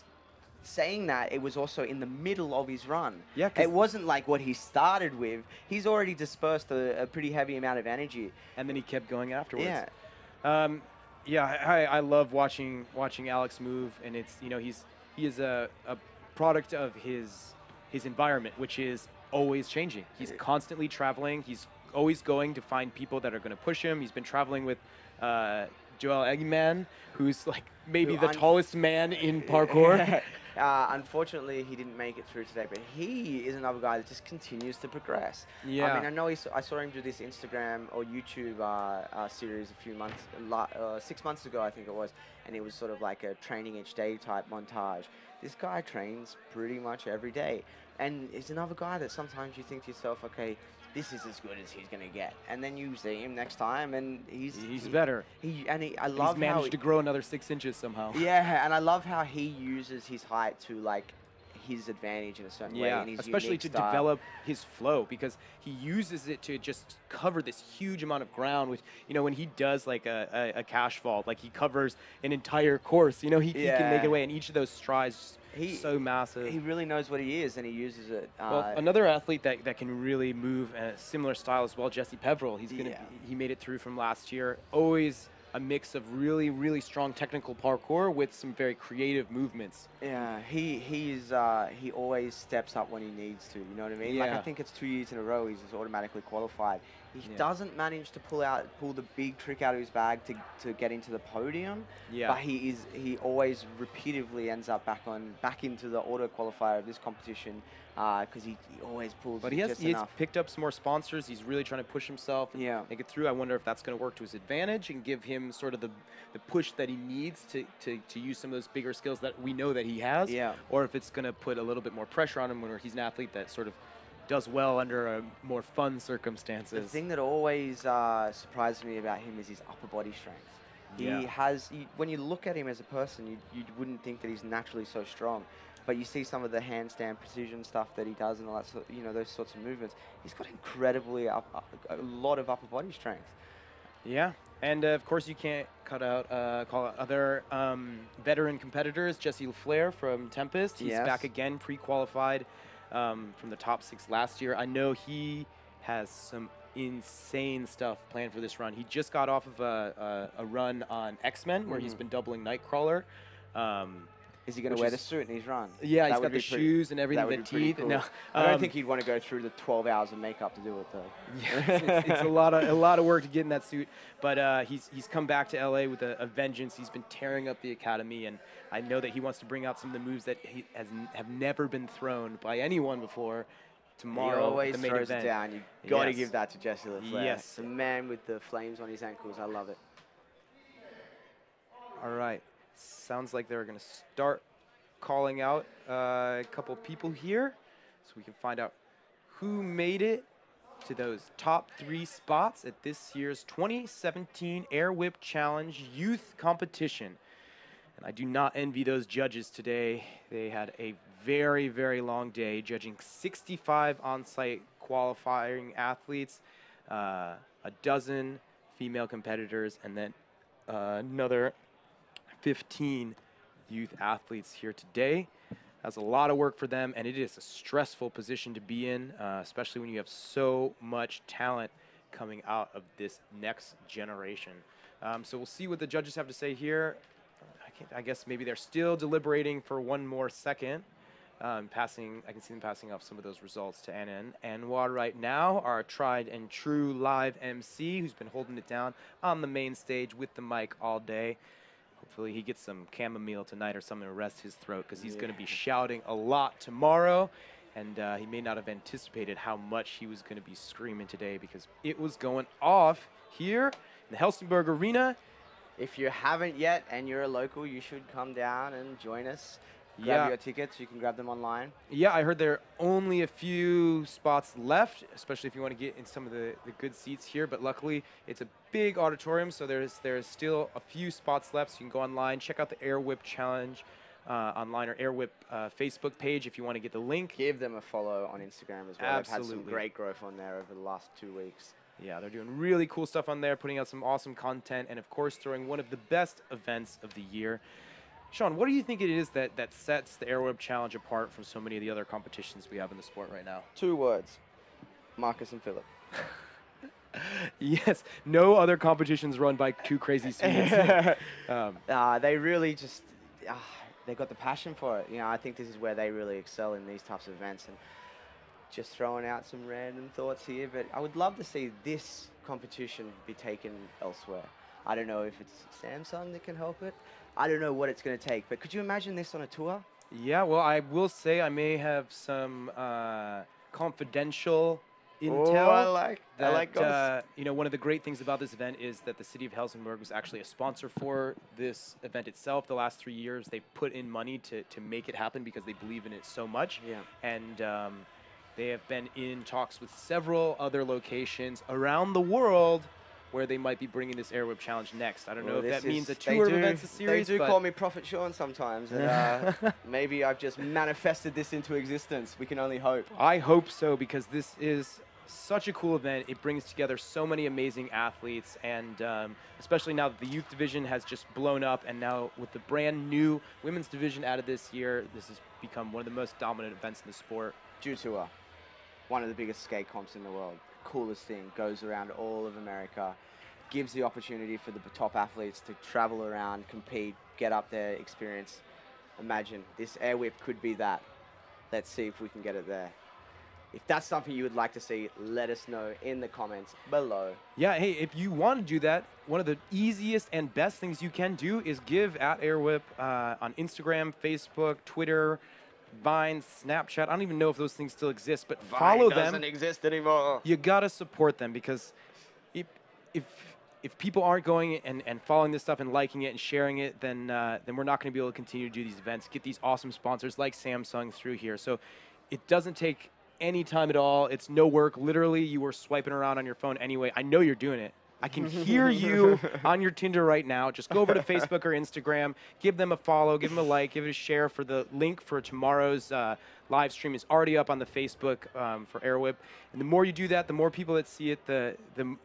saying that, it was also in the middle of his run. Yeah, it wasn't like what he started with. He's already dispersed a pretty heavy amount of energy.
And then he kept going afterwards.
Yeah.
I love watching Alex move, and it's, you know, he is a product of his environment, which is always changing. He's constantly traveling. He's always going to find people that are going to push him. He's been traveling with Joel Eggman, who's like maybe the tallest man in parkour.
Unfortunately, he didn't make it through today, but he is another guy that just continues to progress.
Yeah.
I mean, I know I saw him do this Instagram or YouTube series a few months, 6 months ago, I think it was, and it was sort of like a training each day type montage. This guy trains pretty much every day, and he's another guy that sometimes you think to yourself, okay, this is as good as he's going to get. And then you see him next time, and he's
better.
I love
he's managed to grow another 6 inches somehow.
Yeah, and I love how he uses his height to, like, his advantage in a certain way.
Yeah, especially to develop his flow, because he uses it to just cover this huge amount of ground. With, you know, when he does like a cash vault, like he covers an entire course. You know, he can make it away, and each of those strides so massive.
He really knows what he is, and he uses it.
Well, another athlete that can really move in a similar style as well, Jesse Peveril. He made it through from last year. Always a mix of really, really strong technical parkour with some very creative movements.
Yeah, he always steps up when he needs to. You know what I mean?
Yeah.
Like, I think it's 2 years in a row he's just automatically qualified, He
Yeah.
doesn't manage to pull the big trick out of his bag to get into the podium.
Yeah.
But he always repeatedly ends up back into the auto qualifier of this competition because he always pulls
But
just
he's
enough.
picked up some more sponsors. He's really trying to push himself and
Yeah.
make it through. I wonder if that's going to work to his advantage and give him sort of the push that he needs to use some of those bigger skills that we know that he has.
Yeah.
Or if it's going to put a little bit more pressure on him when he's an athlete that sort of does well under more fun circumstances.
The thing that always surprises me about him is his upper body strength.
Yeah.
He has, when you look at him as a person, you wouldn't think that he's naturally so strong. But you see some of the handstand precision stuff that he does and all that those sorts of movements. He's got incredibly a lot of upper body strength.
Yeah, and of course you can't call out other veteran competitors. Jesse LaFleur from Tempest, he's
Yes.
back again, pre-qualified from the top 6 last year. I know he has some insane stuff planned for this run. He just got off of a run on X-Men where he's been doubling Nightcrawler.
Is he going to wear the suit in his run?
Yeah, he's
That would
got the
be pretty-
shoes and everything,
that would
the
be pretty
teeth.
cool.
No,
I don't think he'd want to go through the 12 hours of makeup to do it, though.
Yeah, it's a lot of work to get in that suit, but he's come back to LA with a vengeance. He's been tearing up the academy, and I know that he wants to bring out some of the moves that have never been thrown by anyone before. Tomorrow,
He always
the main
throws
event.
it down. You got to
Yes.
give that to Jesse LaFleur.
Yes.
The man with the flames on his ankles. I love it.
All right, sounds like they're going to start calling out a couple people here, so we can find out who made it to those top 3 spots at this year's 2017 Air Whip Challenge Youth Competition. And I do not envy those judges today. They had a very, very long day, judging 65 on-site qualifying athletes, a dozen female competitors, and then another 15 youth athletes here today. That's a lot of work for them, and it is a stressful position to be in, especially when you have so much talent coming out of this next generation. So we'll see what the judges have to say here. I guess maybe they're still deliberating for one more second. I can see them passing off some of those results to Anna and Anwar right now, our tried and true live MC who's been holding it down on the main stage with the mic all day. Hopefully he gets some chamomile tonight or something to rest his throat, because he's going to be shouting a lot tomorrow, and he may not have anticipated how much he was going to be screaming today, because it was going off here in the Helsingborg Arena.
If you haven't yet and you're a local, you should come down and join us. Grab your tickets. You can grab them online.
Yeah, I heard there are only a few spots left, especially if you want to get in some of the good seats here. But luckily, it's a big auditorium, so there's still a few spots left. So you can go online, check out the Air Whip Challenge online, or Air Whip Facebook page if you want to get the link.
Give them a follow on Instagram as well.
Absolutely.
They've had some great growth on there over the last 2 weeks.
Yeah, they're doing really cool stuff on there, putting out some awesome content, and of course, throwing one of the best events of the year. Sean, what do you think it is that sets the Air Whip Challenge apart from so many of the other competitions we have in the sport right now?
2 words. Marcus and Philip.
Yes, no other competitions run by 2 crazy Swedes.
They really just, they got the passion for it. You know, I think this is where they really excel in these types of events. And just throwing out some random thoughts here, but I would love to see this competition be taken elsewhere. I don't know if it's Samsung that can help it. I don't know what it's going to take, but could you imagine this on a tour?
Yeah, well, I will say I may have some confidential intel.
Oh, I like
that. You know, one of the great things about this event is that the city of Helsingborg was actually a sponsor for this event itself. The last 3 years, they put in money to make it happen because they believe in it so much.
Yeah.
And they have been in talks with several other locations around the world where they might be bringing this Air Whip Challenge next. I don't know if that means a tour of events, a series.
They do call me Prophet Sean sometimes, and maybe I've just manifested this into existence. We can only hope.
I hope so, because this is such a cool event. It brings together so many amazing athletes, and especially now that the youth division has just blown up, and now with the brand new women's division added this year, this has become one of the most dominant events in the sport.
Tour, one of the biggest skate comps in the world. Coolest thing, goes around all of America, gives the opportunity for the top athletes to travel around, compete, get up there, experience. Imagine, this Air Whip could be that. Let's see if we can get it there. If that's something you would like to see, let us know in the comments below.
Yeah, hey, if you want to do that, one of the easiest and best things you can do is give at AirWhip on Instagram, Facebook, Twitter, Vine, Snapchat. I don't even know if those things still exist, but follow them.
Doesn't exist anymore.
You got to support them, because if people aren't going and following this stuff and liking it and sharing it, then we're not going to be able to continue to do these events, get these awesome sponsors like Samsung through here. So it doesn't take any time at all. It's no work. Literally, you were swiping around on your phone anyway. I know you're doing it. I can hear you on your Tinder right now. Just go over to Facebook or Instagram, give them a follow, give them a like, give it a share. For the link for tomorrow's live stream is already up on the Facebook for AirWhip. And the more you do that, the more people that see it, the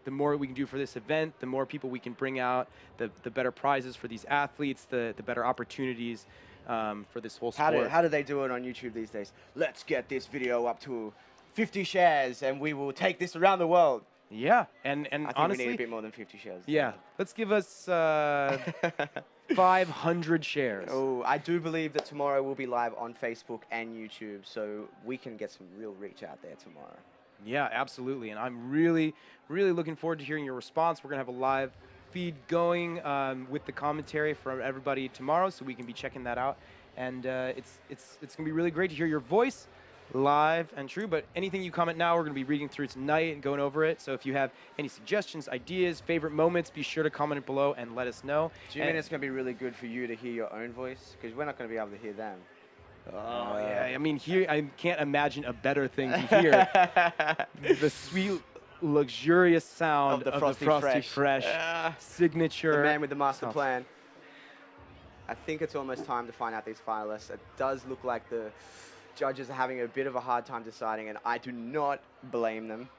more we can do for this event, the more people we can bring out, the better prizes for these athletes, the better opportunities for this whole sport.
How do they do it on YouTube these days? Let's get this video up to 50 shares and we will take this around the world.
Yeah, and
I think
honestly,
we need a bit more than 50 shares.
Yeah, let's give us 500 shares.
Oh, I do believe that tomorrow we'll be live on Facebook and YouTube, so we can get some real reach out there tomorrow.
Yeah, absolutely, and I'm really, really looking forward to hearing your response. We're gonna have a live feed going with the commentary from everybody tomorrow, so we can be checking that out. And it's gonna be really great to hear your voice live and true. But anything you comment now, we're going to be reading through tonight and going over it. So if you have any suggestions, ideas, favorite moments, be sure to comment it below and let us know.
Do you mean it's going to be really good for you to hear your own voice? Because we're not going to be able to hear them.
Oh, yeah. I mean, here, I can't imagine a better thing to hear. The sweet, luxurious sound of the Frosty Fresh signature.
The man with the master plan. I think it's almost time to find out these finalists. It does look like the judges are having a bit of a hard time deciding, and I do not blame them.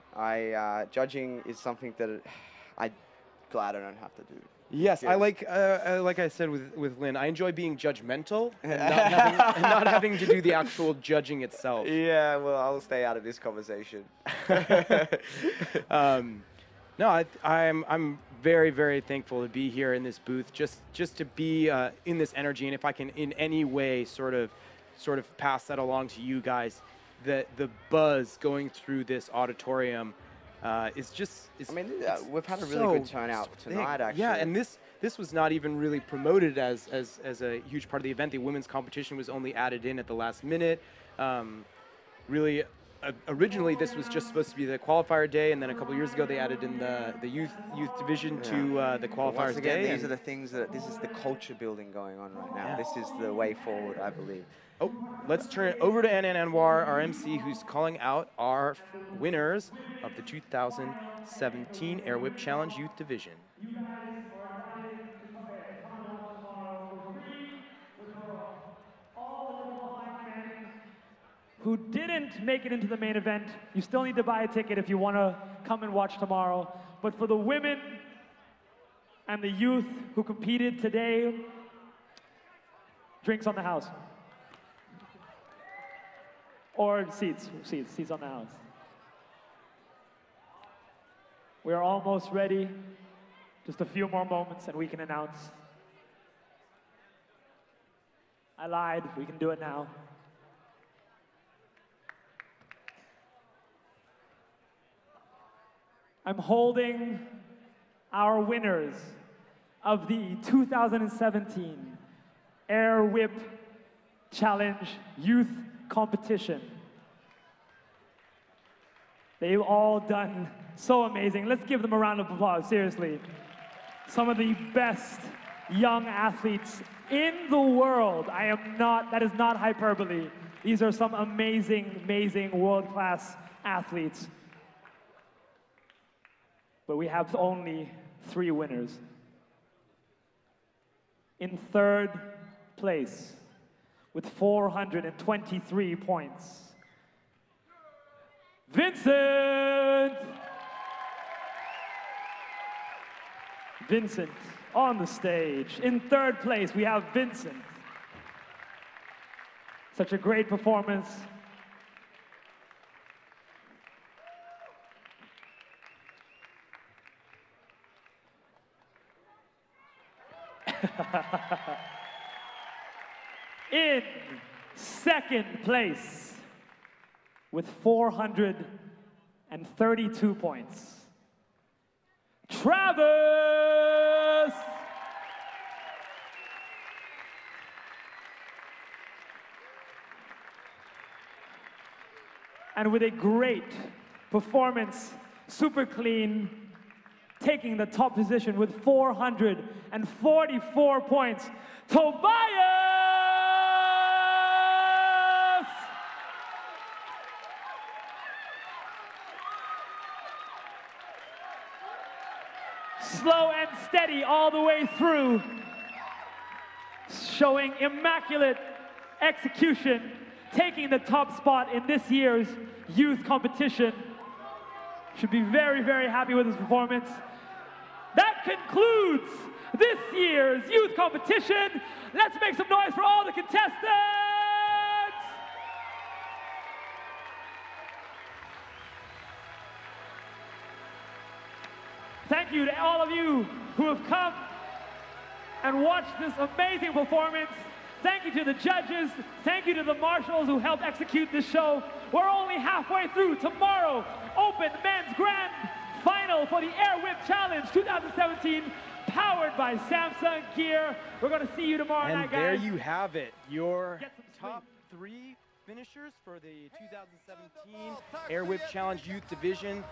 Judging is something that I'm glad I don't have to do.
Yes, I like I said with Lynn, I enjoy being judgmental and not having to do the actual judging itself.
Yeah, well, I'll stay out of this conversation.
No, I'm very, very thankful to be here in this booth, just to be in this energy, and if I can in any way sort of pass that along to you guys, the buzz going through this auditorium is just. I mean,
we've had a really good turnout tonight, actually.
Yeah, and this was not even really promoted as a huge part of the event. The women's competition was only added in at the last minute. Really, originally this was just supposed to be the qualifier day, and then a couple years ago they added in the youth division to the qualifiers
Once again,
day.
These are the things this is the culture building going on right now. Yeah. This is the way forward, I believe.
Oh, let's turn it over to Anwar, our MC, who's calling out our winners of the 2017 AirWhip Challenge Youth Division.
Who didn't make it into the main event, you still need to buy a ticket if you want to come and watch tomorrow. But for the women and the youth who competed today, drinks on the house. Or seats on the house. We are almost ready. Just a few more moments and we can announce. I lied, we can do it now. I'm holding our winners of the 2017 AirWhip Challenge Youth Competition. They've all done so amazing. Let's give them a round of applause, seriously. Some of the best young athletes in the world. That is not hyperbole. These are some amazing, amazing world-class athletes. But we have only 3 winners. In 3rd place, with 423 points, Vincent! Vincent on the stage. In 3rd place, we have Vincent. Such a great performance. In 2nd place, with 432 points. Travis! And with a great performance, super clean, taking the top position with 444 points, Tobias! Slow and steady all the way through, showing immaculate execution, taking the top spot in this year's youth competition. Should be very, very happy with his performance. That concludes this year's youth competition. Let's make some noise for all the contestants. Thank you to all of you who have come and watched this amazing performance. Thank you to the judges. Thank you to the marshals who helped execute this show. We're only halfway through. Tomorrow, Open Men's Grand Final for the Air Whip Challenge 2017, powered by Samsung Gear. We're going to see you tomorrow night, guys.
And there you have it, your top 3 finishers for the 2017 Air Whip Challenge Youth Division.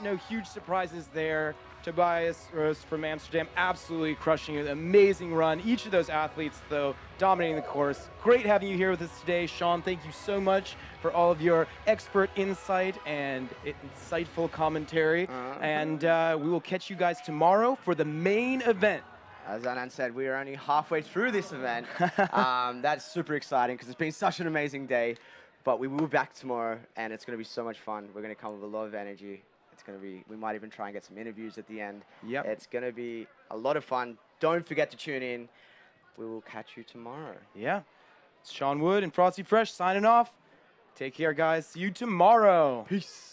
No huge surprises there. Tobias Roos from Amsterdam absolutely crushing it. Amazing run. Each of those athletes, though, dominating the course. Great having you here with us today. Sean, thank you so much for all of your expert insight and insightful commentary. And we will catch you guys tomorrow for the main event.
As Anand said, we are only halfway through this event. That's super exciting because it's been such an amazing day. But we will be back tomorrow, and it's going to be so much fun. We're going to come with a lot of energy. It's going to be, we might even try and get some interviews at the end.
Yep.
It's going to be a lot of fun. Don't forget to tune in. We will catch you tomorrow.
Yeah. It's Sean Wood and Frosty Fresh signing off. Take care, guys. See you tomorrow.
Peace.